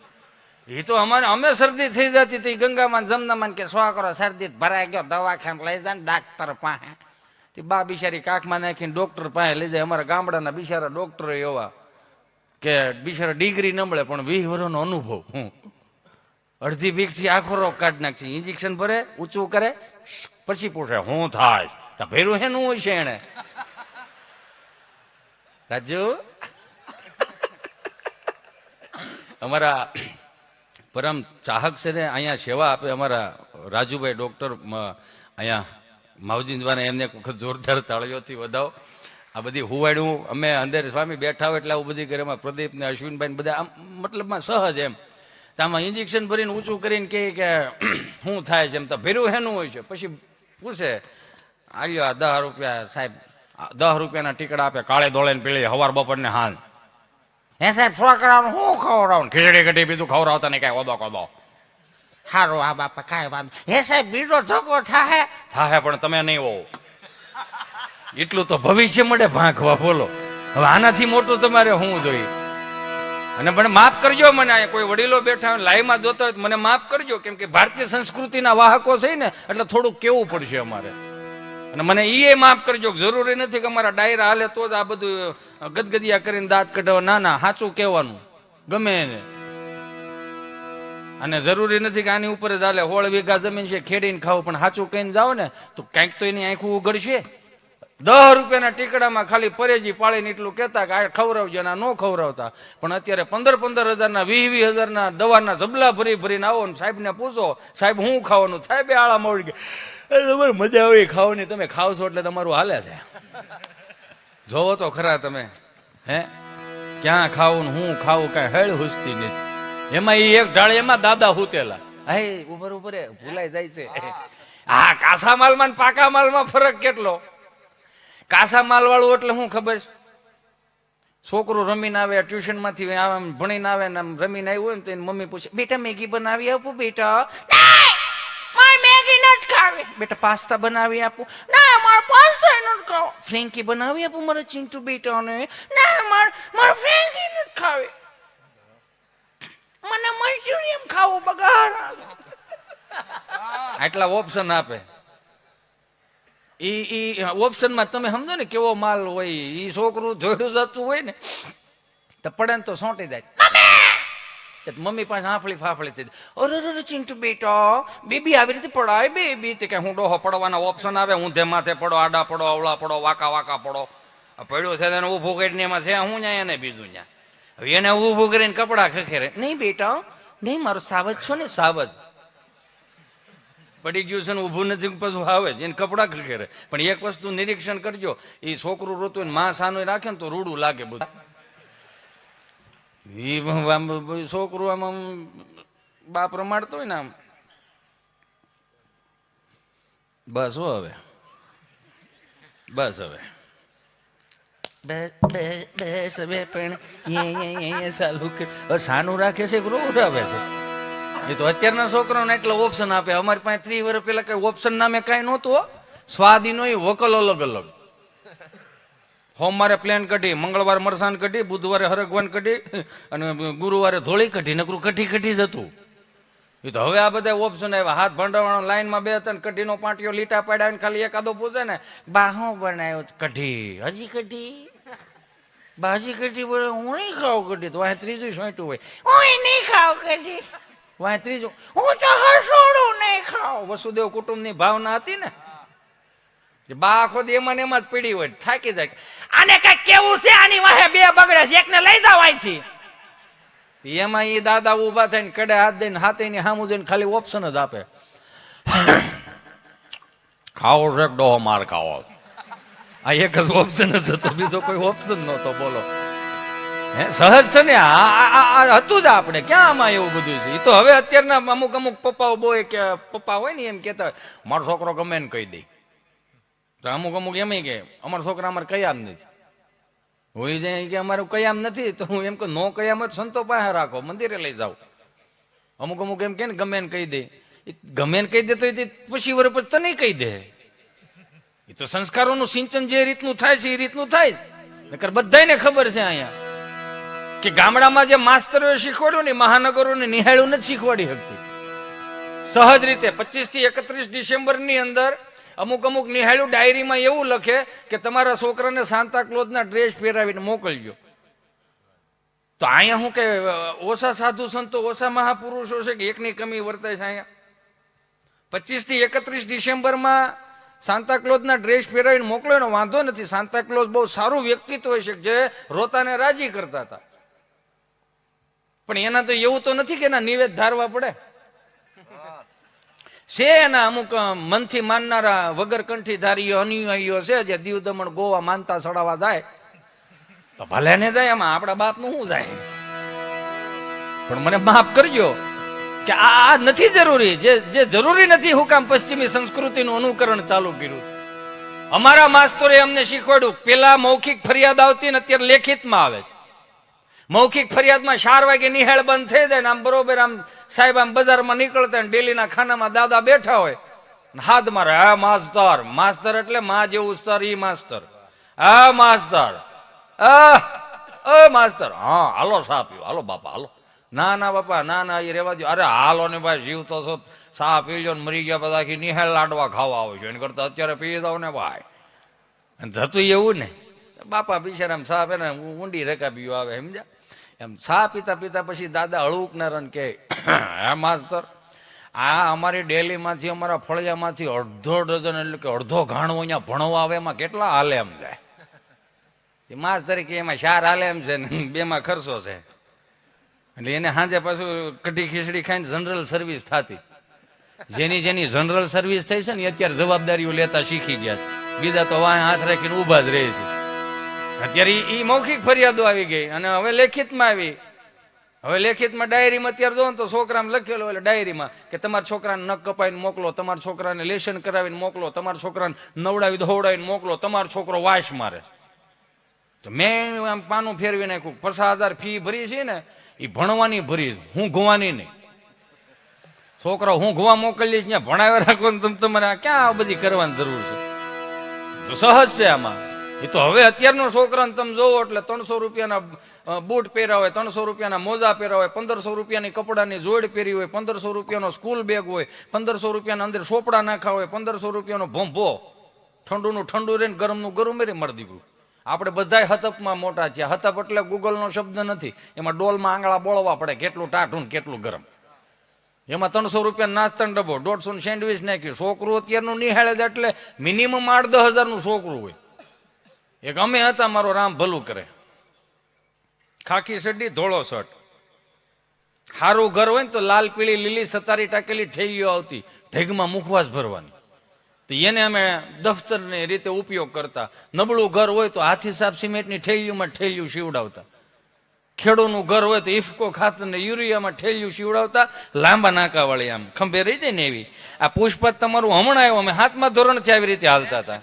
એ તો અમે શરદી થઈ જતી હતી, ગંગામાં જમનામાં કે છોકરો શરદી ભરાઈ ગયો, દવાખાને લઈ જાય ને ડાક્ટર પાસે. બા બિચારી કાખમાં નાખીને ડોક્ટર પાસે લઈ જાય. અમારા ગામડાના બિચારા ડોક્ટર એવા કે બિચારા ડિગ્રી ન મળે પણ 20 વર્ષનો અનુભવ. અડધી બીક થી આખો રોગ કાઢી નાખશે. ઇન્જેક્શન ભરે, ઊંચું કરે, પછી પૂછે હું થાય તો ભેરું હેનું હોય છે એને. રાજુ અમારા પરમ ચાહક છે ને, અહીંયા સેવા આપે અમારા રાજુભાઈ ડોક્ટર અહીંયા માવજી દ્વારા, એમને એક વખત જોરદાર તાળીઓથી વધાવો. આ બધી હુવાડ્યું અમે અંદર સ્વામી બેઠા હોય એટલે આવું બધી કરે. પ્રદીપ ને અશ્વિનભાઈ બધા આમ મતલબમાં સહજ એમ. આમાં ઇન્જેક્શન ભરીને ઊંચું કરીને કે શું થાય છે એમ, તો ભેરું હેનું હોય છે. પછી પૂછે આવ્યો 10 રૂપિયા સાહેબ, 10 રૂપિયાના ટીકડા આપે, કાળે ધોળે પીળી, હવાર બપોર ને હાલ. હે સાહેબ છોકરાઓને શું ખવડાવું? ખીચડી કઢી બીજું ખવડાવતા નહીં, કઈ ઓદો કોદો. સારું આ બાપા કાંઈ વાંધો. હે સાહેબ બીજો ધક્કો થાય પણ તમે નહીં હોવ. એટલું તો ભવિષ્ય મળે ભાંખવા. બોલો હવે આનાથી મોટું તમારે શું જોઈએ? અને પણ માફ કરજો મને, કોઈ વડીલો બેઠા લાઈવમાં જોતા હોય મને માફ કરજો, કેમ કે ભારતીય સંસ્કૃતિના વાહકો છે ને એટલે થોડુંક કેવું પડશે અમારે. અને મને એ માફ કરજો, જરૂરી નથી કે અમારા ડાયરા હાલે તો જ આ બધું ગદગદિયા કરીને દાંત કઢાવવા. ના સાચું કહેવાનું ગમે એને. અને જરૂરી નથી કે આની ઉપર જ હાલે. 16 વીઘા જમીન છે, ખેડીને ખાવું, પણ સાચું કહીને જાઓ ને તો કંઈક તો એની આંખું ઉઘડશે. 10 રૂપિયાના ટીકડામાં ખાલી પરેજી પાળીને એટલું કહેતા કે આ ખવડાવજો, ના ન ખવડાવતા. પણ અત્યારે 15-15 હજારના 20-20 હજારના દવાના જબલા ભરીને આવો ને સાહેબને પૂછો, સાહેબ હું ખાવાનું? સાહેબે આળા મળી ગયા, તમારે મજા આવી ખાવાની, તમે ખાવશો એટલે તમારું હાલે છે. જોવો તો ખરા તમે. હે ક્યાં ખાવું ને હું ખાવું કઈ હેળ હુસતી નથી. એમાં ઈ એક ઢાળ એમાં દાદા હુતેલા. હે ઉપર ઉપર ભૂલાઈ જાય છે. હા, કાસા માલમાં ને પાકા માલમાં ફરક કેટલો. કાસા માલ વાળું એટલે શું ખબર છે? છોકરું રમીને આવે, ટ્યુશન માંથી આવે, ભણીને આવે ને રમીને આવ્યું હોય ને તો એની મમ્મી પૂછે, બેટા મેગી બનાવી આપું બેટા? મારે મેગી નથી ખાવી. બેટા પાસ્તા બનાવી આપું? ના, મારે પાસ્તા નથી ખાવો. ફ્રેન્કી બનાવી આપું મારે ચિંટુ બેટાને? ના, મારે ફ્રેન્કી નથી ખાવી. મને મંચુરિયન ખાવું બગાડ. આટલા ઓપ્શન આપે. ઈ ઓપ્શન માં તમે સમજો ને કેવો માલ હોય. ઈ છોકરું જોડું જતું હોય ને તો પડે ને તો સોંટી જાય. મમ્મી પાસે હાંફળી ફાફળી થઈ જાય. અરે ચિંટુ બેટા, બેબી આવી રીતે પડાય બેબી? તે કે હું ડોહો પડવાના ઓપ્શન આવે, ઊંધે માથે પડો, આડા પડો, અવળા પડો, વાકા વાકા પડો. પડ્યો છે એને ઊભું કરીને એમાં છે હું ન્યા એને બીજું ન્યા. હવે એને ઊભું કરીને કપડા ખખેરે. નહીં બેટા નહીં, મારો સાવજ છો ને સાવજ. પડી ગયું છે ને ઊભું નથી પછી આવે જ એને કપડા ખખેરે. પણ એક વસ્તુ નિરીક્ષણ કરજો, એ છોકરું રોતું ને માં સાનું રાખે ને તો રૂડું લાગે બધું. છોકરું આમ બાપ રમાડતો હોય ને આમ બસ હો હવે બસ હવે બસ હવે પણ સાનું રાખે છે રોવડાવે છે. એ તો અત્યારના છોકરાઓને એટલો ઓપ્શન આપે. અમારી પાસે 30 વર્ષ પેલા કઈ ઓપ્શન નામે કઈ નહોતું. સ્વાદીનો વકલ અલગ અલગ. સોમવારે પ્લેન કઢી, મંગળવારે મરસાન કઢી, બુધવારે હરગવાન કઢી અને ગુરુવારે ધોળી કઢી. નકરું કઠી કઠી જ હતું. એ તો હવે આ બધા ઓપ્શન આવ્યા. હાથ ભંડાવાળો લાઈનમાં બે ત્રણ કઢીનો પાટિયો લીટા પાડ્યા ખાલી એકાદો પૂછે ને બા હું બનાવ્યો કઢી? હજી કઢી? બાજી કઢી બોલે હું નહીં ખાવ કઢી. તો વાંહે ત્રીજું સોંટ્યું હોય, હું નહીં ખાવ કઢી. વાંહે ત્રીજું, હું તો હસોડું નહીં ખાવ. વસુદેવ કુટુંબની ભાવના હતી ને. બા આખો દી એમાં ને એમાં જ પડી હોય, થાકી જાય. આને કઈ કેવું છે, આની વાહે બે બગડે છે, એકને લઈ જાવ અહીંથી. એમાં એ દાદા ઉભા થઈને કડે હાથ દઈને હાથે ની સામું જોઈને ખાલી ઓપ્શન જ આપે, ખાવો છે ડોહો માર ખાવો. આ એક જ ઓપ્શન જ હતો, બીજો કોઈ ઓપ્શન નહોતો. બોલો હે સહજ છે ને. આ હતું જ આપણે ક્યાં આમાં એવું બધું છે. એ તો હવે અત્યારના અમુક અમુક પપ્પાઓ બહુ કે પપ્પા હોય ને એમ કેતા હોય મારો છોકરો ગમે ને કહી દે. તો અમુક અમુક એમ કે અમારા છોકરા અમારે કયામ નથી હોય જાય કે અમારું કયામ નથી. તો હું એમ કે નો કયામ જ સંતો પાસે રાખો, મંદિરે લઈ જાઓ. અમુક અમુક એમ કે ને ગમે ને કહી દે. ગમે ને કહી દે તો પછી વર્ષ પછી તને કહી દે. એ તો સંસ્કારોનું સિંચન જે રીતનું થાય છે એ રીતનું થાય જ. નકર બધાને ખબર છે અહીંયા કે ગામડામાં જે માસ્તરોએ શીખવાડ્યું ને મહાનગરોને નિહાળ્યું નથી શીખવાડી શકતી. સહજ રીતે 25 થી 31 ડિસેમ્બર ની અંદર અમુક અમુક નિહાળ્યું ડાયરીમાં એવું લખે કે તમારા છોકરાને સાન્તા ક્લોઝના ડ્રેસ પહેરાવીને મોકલજો. તો અહીંયા શું કે ઓછા સાધુ સંતો ઓછા મહાપુરુષો છે કે એકની કમી વર્તાય છે અહીંયા. 25 થી 31 ડિસેમ્બરમાં સાન્તા ક્લોઝના ડ્રેસ પહેરાવીને મોકલો એનો વાંધો નથી. સાન્તા ક્લોઝ બહુ સારું વ્યક્તિત્વ હોય છે જે રોતાને રાજી કરતા હતા. પણ એના તો એવું તો નથી કે એના નિવેદ ધારવા પડે છે. એના અમુક મનથી માનનારા વગર કંઠીધારીઓ અનુયાયીઓ છે જે દીવ દમણ ગોવા માનતા ચડાવવા જાય તો ભલે ને જાય, એમાં આપણા બાપનું શું જાય. પણ મને માફ કરજો કે આ નથી જરૂરી. જે જરૂરી નથી હું કામ પશ્ચિમી સંસ્કૃતિનું અનુકરણ ચાલુ કર્યું. અમારા માસ્તરે અમને શીખવાડ્યું પેલા મૌખિક ફરિયાદ આવતી ને અત્યારે લેખિતમાં આવે છે. મૌખિક ફરિયાદમાં 4 વાગે નિહાળ બંધ થઈ જાય ને આમ બરોબર આમ સાહેબ આમ બજારમાં નીકળતા ડેલીના ખાનામાં દાદા બેઠા હોય હાથ મારે, હા માસ્તર. માસ્તર એટલે માં જેવું સ્તર ઈ માસ્તર. હા માસ્તર, માસ્તર, હા હાલો સા પીવો, હાલો બાપા હાલો. ના ના બાપા ના ના એ રેવા દો. અરે હાલો ને ભાઈ જીવ તો છો, સા પીજો ને મરી ગયા બધા નિહાળ લાડવા ખાવા આવો છો, એને કરતા અત્યારે પી દો ને ભાઈ. થતું એવું ને બાપા બિચારામ સા પે ને ઊંડી રકાબીઓ આવે સમજ્યા. એમ સા પીતા પીતા પછી દાદા હળુકનાર કે હે માસ્તર આ અમારી ડેલીમાંથી અમારા ફળિયામાંથી અડધો ડઝન એટલે કે અડધો ઘાણો અહીંયા ભણવા આવે એમાં કેટલા હાલે એમ છે. માસ તરીકે એમાં 4 હાલે એમ છે ને 2માં ખર્ચો છે. એટલે એને સાંજે પાછું કઢી ખીચડી ખાઈને જનરલ સર્વિસ થતી. જેની જનરલ સર્વિસ થઈ છે ને અત્યારે જવાબદારીઓ લેતા શીખી ગયા છે. બીજા તો વાહ હાથ રાખીને ઉભા જ રહે છે. અત્યારે ઈ મૌખિક ફરિયાદો આવી ગઈ અને હવે લેખિતમાં આવી. હવે લેખિતમાં ડાયરીમાં અત્યારે જો ને તો છોકરામાં લખેલો એટલે ડાયરીમાં કે તમારા છોકરાને નખ કપાઈને મોકલો, તમારા છોકરાને લેશન કરાવીને મોકલો, તમારા છોકરાને નવડાવી ધોવડાવીને મોકલો, તમારો છોકરો વાસ મારે. તો મેં આમ પાનું ફેરવી નાખ્યું. 50,000 ફી ભરી છે ને એ ભણવાની ભરી, હું ગોવાની નહીં. છોકરા હું ગોવા મોકલીશ ત્યાં ભણાવ્યા રાખો ને તમારે ક્યાં આ બધી કરવાની જરૂર છે? તો સહજ છે આમાં. એ તો હવે અત્યારનો છોકરાને તમે જોવો એટલે 300 રૂપિયાના બૂટ પહેર્યા હોય, 300 રૂપિયાના મોજા પહેર્યા હોય, 1500 રૂપિયાની કપડાની જોડ પહેરી હોય, 1500 રૂપિયાનો સ્કૂલ બેગ હોય, 1500 રૂપિયાના અંદર સોપડા નાખા હોય, 1500 રૂપિયાનો ભંભો, ઠંડુનું ઠંડુ રહીને ગરમનું ગરમ રે મળી દીકરું. આપણે બધાય હતપમાં મોટા છે. હતપ એટલે ગૂગલનો શબ્દ નથી. એમાં ડોલમાં આંગળા બોળવા પડે કેટલું ટાઢું કેટલું ગરમ. એમાં 300 રૂપિયા નાસ્તાનો ડબ્બો, 150 સેન્ડવીચ નાખ્યું. છોકરું અત્યારનું નિહાળે છે એટલે મિનિમમ 8-10 હજારનું છોકરું હોય. એક અમે હતા, મારો રામ ભલું કરે, ખાખી સડી ધોળો શર્ટ, સારું ઘર હોય ને તો લાલ પીળી લીલી સતારી ટાકેલી ઠેલીઓ આવતી ઢેગમાં મુખવાસ ભરવાની. તો એને અમે દફતરની રીતે ઉપયોગ કરતા. નબળું ઘર હોય તો હાથી સાપ સિમેન્ટની ઠેલીઓમાં ઠેલિયું સીવડાવતા. ખેડૂતનું ઘર હોય તો ઇફકો ખાતર ને યુરિયામાં ઠેલિયું સીવડાવતા. લાંબા નાકા વાળી આમ ખંભે રહી જાય ને એવી. આ પુષ્પત તમારું હમણાં આવ્યું, અમે 7મા ધોરણથી આવી રીતે હાલતા હતા.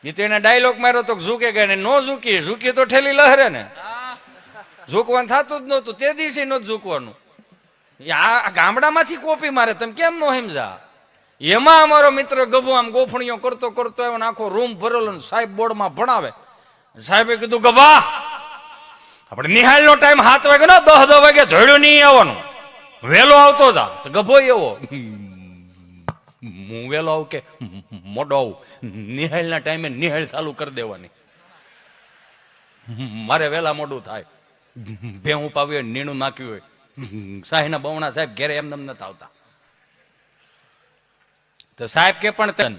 એ તો એને ડાયલોગ માર્યો તો ઝૂકે ગઈ ને નો ઝૂકી તો ઠેલી લહેરે ને. ઝૂકવાનું થતું જ નહોતું, તે દિવસે નહોતું ઝૂકવાનું. આ ગામડામાંથી કોપી મારે, તમે કેમ નો સમજા? એમાં અમારો મિત્ર ગભો આમ ગોફણીઓ કરતો કરતો આવ્યો, આખો રૂમ ભરેલો, સાહેબ બોર્ડમાં ભણાવે. સાહેબે કીધું ગભા આપણે નિહાળનો ટાઈમ 7 વાગે ને 10 વાગે ધોડ્યો નહીં આવવાનું, વહેલો આવતો જા. તો ગભો એવો, હું વહેલો આવું કે મોડો આવું? નિહાળના ટાઈમે નિહાળ ચાલુ કરી દેવાની. મારે વહેલા મોડું થાય. ભેહું પાવી હોય, નીણું નાખ્યું હોય, સાહીના બવણા સાહેબ ઘેરે એમને નથી આવતા. તો સાહેબ કે પણ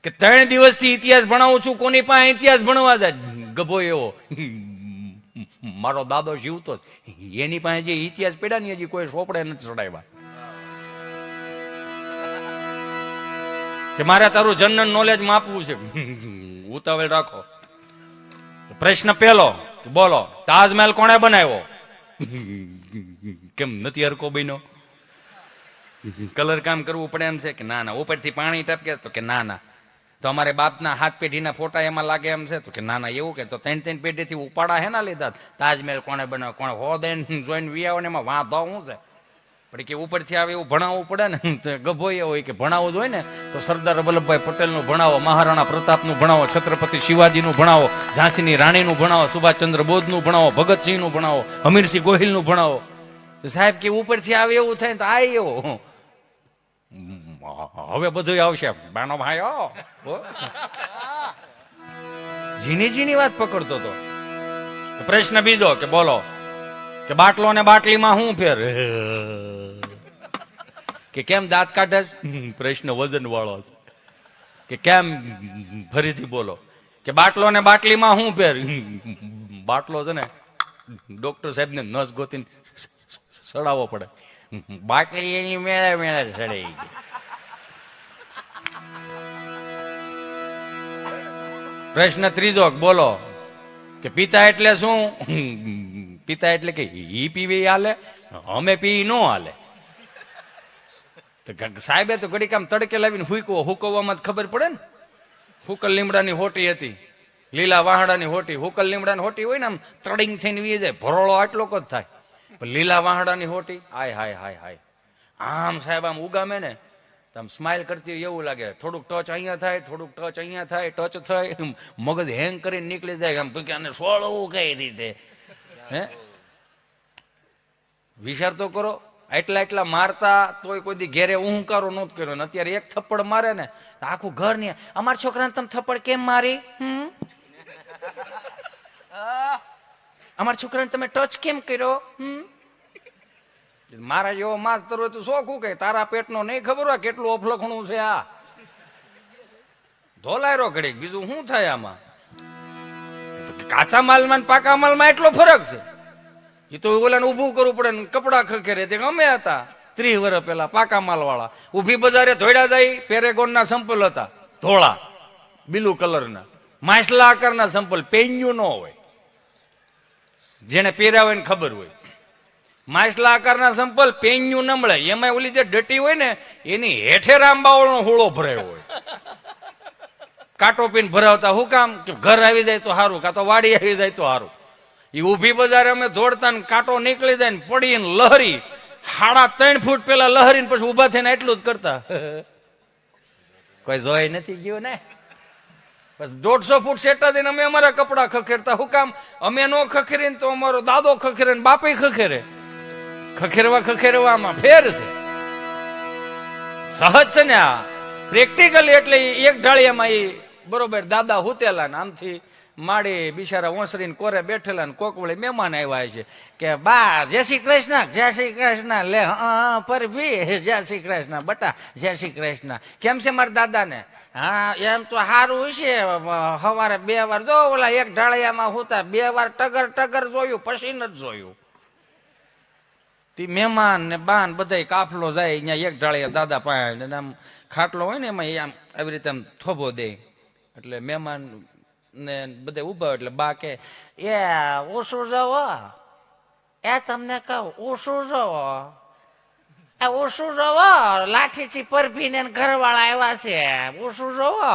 કે 3 દિવસથી ઇતિહાસ ભણાવું છું, કોની પાસે ઇતિહાસ ભણવા જાય? ગભો એવો, મારો દાદો જીવતો એની પાસે જે ઇતિહાસ પડ્યા ને હજી કોઈ સોપડે નથી ચડાવ્યા. કે મારે તારું જનરલ નોલેજ માપવું છે, ઉતાવળ રાખો. પ્રશ્ન પહેલો, બોલો તાજમહેલ કોણે બનાવ્યો? કેમ નથી હરકો બન્યો? કલર કામ કરવું પડે એમ છે કે ના ના? ઉપરથી પાણી ટપકે તો કે ના ના. તો અમારે બાપના હાથ પેઢીના ફોટા એમાં લાગે એમ છે તો કે ના ના. એવું કે તો 3 પેઢીથી ઉપાડા હે ના લીધા. તાજમહેલ કોણે બનાવ્યો? કોણે હોદેન જોઈને વિયાવો ને એમાં વાંધો શું છે? પણ કે ઉપરથી આવે એવું ભણાવવું પડે ને. તો ગભો એ હોય કે ભણાવવું જોઈએ ને તો સરદાર વલ્લભભાઈ પટેલનું ભણાવો, મહારાણા પ્રતાપનું ભણાવો, છત્રપતિ શિવાજીનું ભણાવો, ઝાંસીની રાણીનું ભણાવો, સુભાષચંદ્ર બોઝનું ભણાવો, ભગતસિંહનું ભણાવો, હમીરસિંહ ગોહિલનું ભણાવો. તો સાહેબ કે ઉપરથી આવે એવું થાય તો આ એવો. હવે બધું આવશે બાનો ભાઈ. ઝીણી ઝીણી વાત પકડતો હતો. પ્રશ્ન બીજો કે બોલો કે બાટલો ને બાટલીમાં શું ફેર? કે કેમ દાંત કાઢે? પ્રશ્ન વજન વાળો કે કેમ? ફરીથી બોલો કે બાટલો ને બાટલીમાં શું ફેર? બાટલો છે ને ડોક્ટર સાહેબ ને નસ ગોતીને સડાવવો પડે, બાટલી એની મેળે મેળે સડાઈ ગઈ. પ્રશ્ન ત્રીજો બોલો કે પિતા એટલે શું? પિતા એટલે કે ઈ પીવે હાલે, અમે પી નો હાલે. સાહેબે તો ઘડીક આમ તડકે લાવીને હુકવવામાં ખબર પડે ને. હુકલ લીમડાની હોટી હતી, લીલા વાહડાની હોટી. હુકલ લીમડાની હોટી હોય ને આમ તડિંગ થઈને વી જાય, ભરોળો આટલો જ થાય. પણ લીલા વાહડાની હોટી હાય હાય હાય હાય. આમ સાહેબ આમ ઉગામે ને આમ સ્માઇલ કરતી હોય એવું લાગે. થોડુંક ટચ અહીંયા થાય, થોડુંક ટચ અહીંયા થાય, ટચ થાય, મગજ હેંગ કરીને નીકળી જાય. આમ કે આને સોળવું કઈ રીતે? હે વિચાર તો કરો. એટલા મારતા તોય કોઈ દી ઘેરે ઊંકારો નહોતો કર્યો ને અત્યારે એક થપ્પડ મારે ને આખું ઘર ની અમારા છોકરાને તમે થપ્પડ કેમ મારી? અમારા છોકરાને તમે ટચ કેમ કર્યો? મારા જેવો માસ્તર હોય તો શોખું કે તારા પેટનો નહીં ખબર હોય કેટલું અફલખણું છે. આ ધોલાયરો ઘડીક, બીજું શું થાય આમાં? કાચા માલમાં પાકા માલમાં એટલો ફરક છે. એ તો ઓલાને ઉભું કરવું પડે ને કપડા ખખેરે. તે અમે હતા 30 વર્ષ પહેલા પાકા માલ વાળા, ઉભી બજારે ધોડ્યા જાય. પેરેગોન ના સંપલ હતા ધોળા બ્લુ કલરના, માછલા આકારના સંપલ પેન્યુ ન હોય, જેને પહેર્યા હોય ને ખબર હોય. માછલા આકારના સંપલ પેન્યુ ન મળે. એમાં ઓલી જે ડટી હોય ને એની હેઠે રામબાવળનો હોળો ભરાયો હોય. કાંટો પીને ભરાવતા હું કામ કે ઘર આવી જાય તો સારું, કાં તો વાડી આવી જાય તો સારું. એ ઊભી બજારે અમે દોડતા ને કાંટો નીકળી જાય ને પડીને લહરી 3.5 ફૂટ પેલા લહરીને પછી ઉભા થઈને એટલું જ કરતા. કોઈ જોઈ નથી ગયું ને. 150 ફૂટ સેટા દઈને અમે અમારા કપડા ખખેરતા. હું કામ? અમે નો ખખેરીને તો અમારો દાદો ખખેરે ને બાપે ખખેરે. ખખેરવામાં ફેર છે. સહજ છે ને આ પ્રેક્ટિકલ. એટલે એક ઢાળિયામાં એ બરોબર દાદા હુતેલા ને આમથી માડી બિચારા ઓસરીને કોરે બેઠેલા ને કોક વળી મહેમાન આવ્યા છે કે બા જય શ્રી કૃષ્ણ, જય શ્રી કૃષ્ણ. લે પર ભી જય શ્રી કૃષ્ણ બટા, જય શ્રી કૃષ્ણ. કેમ છે મારા દાદાને? હા એમ તો સારું છે. સવારે 2 વાર જો ઓલા એક ઢાળિયામાં હુતા 2 વાર ટગર જોયું, પછી નથી જોયું. મહેમાન ને બાન બધા કાફલો જાય અહીંયા એક ઢાળિયા દાદા પાસે. આમ ખાટલો હોય ને એમાં આમ આવી રીતે આમ થોભો દે. એટલે મહેમાન ને બધા ઉભા એટલે બા કે એ ઓછું જવો, એ તમને કહું ઓછું જવો, એ ઓછું જવો. લાઠીથી પરભીને ઘરવાળા આવ્યા છે, ઓછું જવો.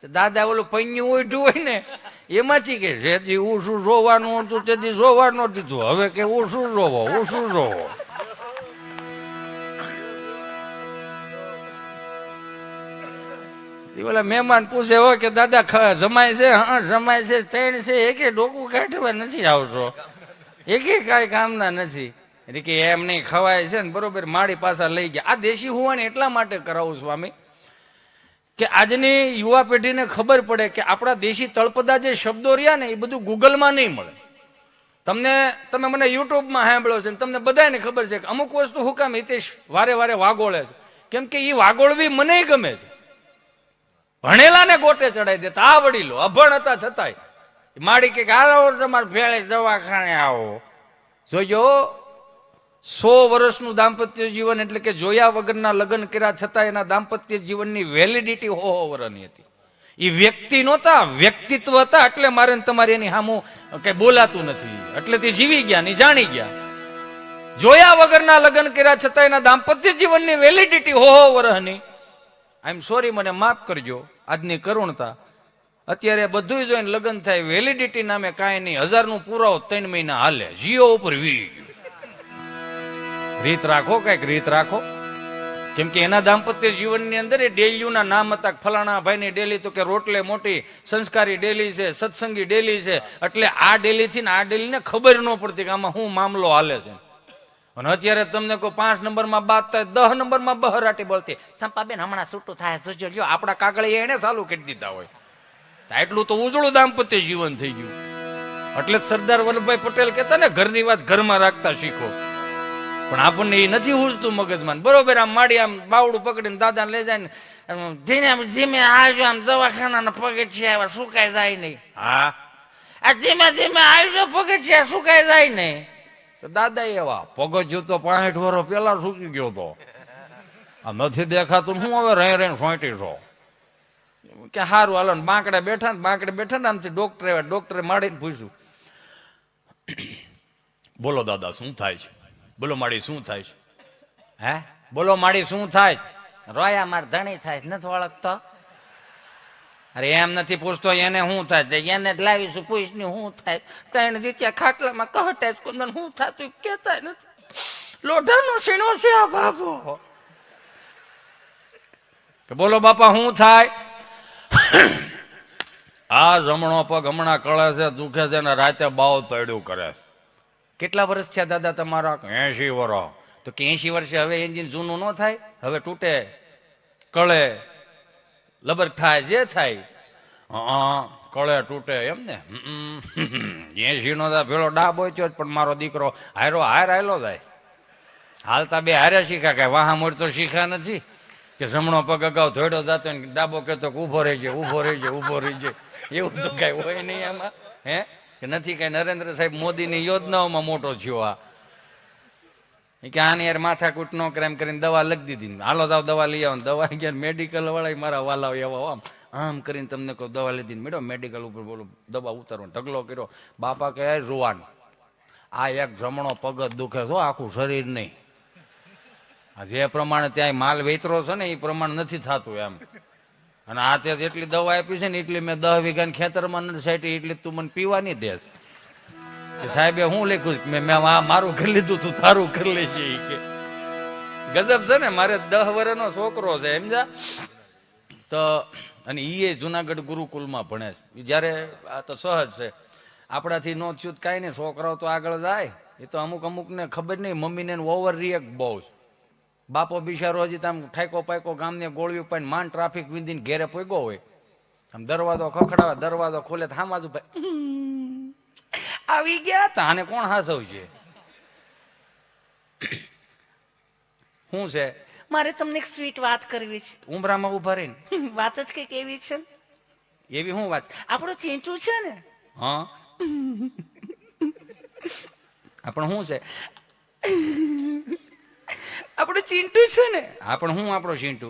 દાદા ઓલું પૈયું ઓઢું હોય ને એમાંથી કે જેથી ઓછું જોવાનું હતું તેથી જોવા ન દીધું, હવે કે ઓછું જોવો, ઓછું જોવો. ઓલા મહેમાન પૂછે હો કે દાદા જમાય છે? હા જમાય છે. 3 છે. એકે ડોકું કાઢવા નથી આવતો, એકે કાંઈ કામના નથી. કે એમ નહીં ખવાય છે ને બરોબર. મારી પાછા લઈ ગયા. આ દેશી હોવાને એટલા માટે કરાવું સ્વામી કે આજની યુવા પેઢીને ખબર પડે કે આપણા દેશી તળપદા જે શબ્દો રહ્યા ને એ બધું ગૂગલમાં નહીં મળે. તમે મને યુટ્યુબમાં સાંભળો છે, તમને બધાને ખબર છે કે અમુક વસ્તુ હું કામ હિતેશ વારે વારે વાગોળે છે, કેમ કે એ વાગોળવી મને ગમે છે. ભણેલા ને ગોટે ચડાવી દેતા આ વડીલો અભણ હતા છતાંય માડી કે આવો તમારે ભેળે દવાખાને આવો. જોજો 100 વર્ષનું દાંપત્ય જીવન એટલે કે જોયા વગરના લગ્ન કર્યા છતાં એના દાંપત્ય જીવનની વેલિડિટી 100 વર્ષની હતી. એ વ્યક્તિ નહોતા, વ્યક્તિત્વ હતા. એટલે મારે તમારે એની સામું કઈ બોલાતું નથી. એટલે તે જીવી ગયા ને જાણી ગયા. જોયા વગરના લગ્ન કર્યા છતાં એના દાંપત્ય જીવનની વેલિડિટી 100 વર્ષની. આઈ એમ સોરી, મને માફ કરજો આજની કરુણતા. અત્યારે બધું જોઈને લગ્ન થાય, વેલિડિટી નામે કાંઈ નહીં. 1000નું પુરાવો 3 મહિના હાલે, જીઓ ઉપર વી ગયું. રીત રાખો, કઈક રીત રાખો. કેમ કે એના દાંપત્ય જીવનની અંદર એ ડેલીઓના નામ હતા. ફલાણા ભાઈની ડેલી તો કે રોટલે મોટી સંસ્કારી ડેલી છે, સત્સંગી ડેલી છે. એટલે આ ડેલી થી આ ડેલી ને ખબર ન પડતી કે આમાં શું મામલો હાલે છે. અને અત્યારે તમને કોઈ 5 નંબરમાં બાદ થાય, 10 નંબરમાં બહરાટી બોલતી સંપાબેન હમણાં છૂટું થાય જોજો લ્યો. આપણા કાગળિયા એને ચાલુ કરી દીધા હોય. એટલું તો ઉજળું દાંપત્ય જીવન થઈ ગયું. એટલે જ સરદાર વલ્લભભાઈ પટેલ કહેતા ને ઘરની વાત ઘરમાં રાખતા શીખો. પણ આપણને એ નથી ઉજતું મગજમાં. બરોબર આમ માડી આમ બાવડું પકડીને દાદા લઈ જાય ને ધીમે ધીમે આવજો, આમ દવાખાના પગથિયા સુકાઈ જાય નહીં. હા આ ધીમે ધીમે આવજો, પગથિયા સુકાઈ જાય નહીં. દાદા એવા પગથિયું તો 65 વર્ષ પેલા સુકી ગયો તો, આ નથી દેખાતું. હું હવે રહી સોંટી છો કે સારું હાલો. બાંકડે બેઠા ને આમથી ડોક્ટરે માડીને પૂછ્યું, બોલો દાદા શું થાય છે? બોલો માડી શું થાય છે? હે બોલો માડી શું થાય? રોયા માર ધણી થાય નથી ઓળખતો. અરે એમ નથી પૂછતો એને શું થાય, એને જ લાવીશું પૂછને શું થાય. 3 દીત્યા ખાટલામાં કહટે કુંદન શું થતું કેતા નથી. લોઢાનો સીણો છે આ બાબો. કે બોલો બાપા શું થાય? આ જમણો પગ હમણાં કળે છે, દુખે છે ને રાતે બાવ તળ્યું કરે છે. કેટલા વર્ષ થયા દાદા તમારા? 80 વર્ષ. તો કે 80 વર્ષે હવે એન્જિન જૂનું ન થાય? હવે તૂટે, કળે, લબર થાય, જે થાય. કળે તૂટે એમ ને. 80 નો ભેળો ડાબ હોય છે, પણ મારો દીકરો હાયલો જાય. હાલતા બે હારે શીખા, કઈ વાહા મોડ તો શીખા નથી. કે જમણો પગ અગાઉ ધોડો જતો ને ડાબો કહેતો ઉભો રહી જાય, ઉભો રહી જાય, ઉભો રહી જાય. એવું તો કઈ હોય નહીં એમાં. હે કે નથી કઈ નરેન્દ્ર સાહેબ મોદીની યોજનાઓમાં મોટો થયો આ કે આની યાર માથાકૂટ ન કરે એમ કરીને દવા લખી દીધી. હાલો જાવ દવા લઈ આવો. દવા ગયા મેડિકલ વાળા મારા વાલાઓ એવા આમ આમ કરીને તમને કહું દવા લીધી મેડમ મેડિકલ ઉપર બોલો દવા ઉતારવાનો ઢગલો કર્યો. બાપા કહે રૂવાન આ એક જમણો પગ જ દુખે છો, આખું શરીર નહીં. આ જે પ્રમાણે ત્યાં માલ વેચરો છે ને એ પ્રમાણે નથી થતું એમ. અને આ તે જેટલી દવા આપી છે ને એટલી મેં 10 વીઘાની ખેતરમાં નથી સાઈટી, એટલી તું મને પીવાની દે. સાહેબે હું લખ્યું મેં મારું કરી લીધું, તું તારું કરી લેજે કે. ગજબ છે ને. મારે 10 વર્ષનો છોકરો છે સમજા. તો અને એ જુનાગઢ ગુરુકુલમાં ભણે છે. જયારે આ તો સહજ છે, આપણાથી નો થયું કાંઈ નહીં, છોકરાઓ તો આગળ જાય. એ તો અમુક ને ખબર નહીં, મમ્મીને ઓવર રિએક્ટ બહુ છે. બાપો બિચારો હજી આમ ઠાયકો પાયકો ગામને ગોળ્યું પાઈને માંડ ટ્રાફિક વિંધીને ઘેરે પોગ્યો હોય, આમ દરવાજો ખખડાવે, દરવાજો ખોલે તો હામાજુ ભાઈ આવી ગયા તા. આને કોણ હાસવશે? શું છે? મારે તમને એક સ્વીટ વાત કરવી છે. ઉમરામાં ઉભા રહીને વાત જ કઈક એવી છે. એવી શું વાત? આપણો ચીંટુ છે ને, હા આપણ શું છે? આપણો ચીંટુ છે ને, આપણ હું આપણો ચીંટુ?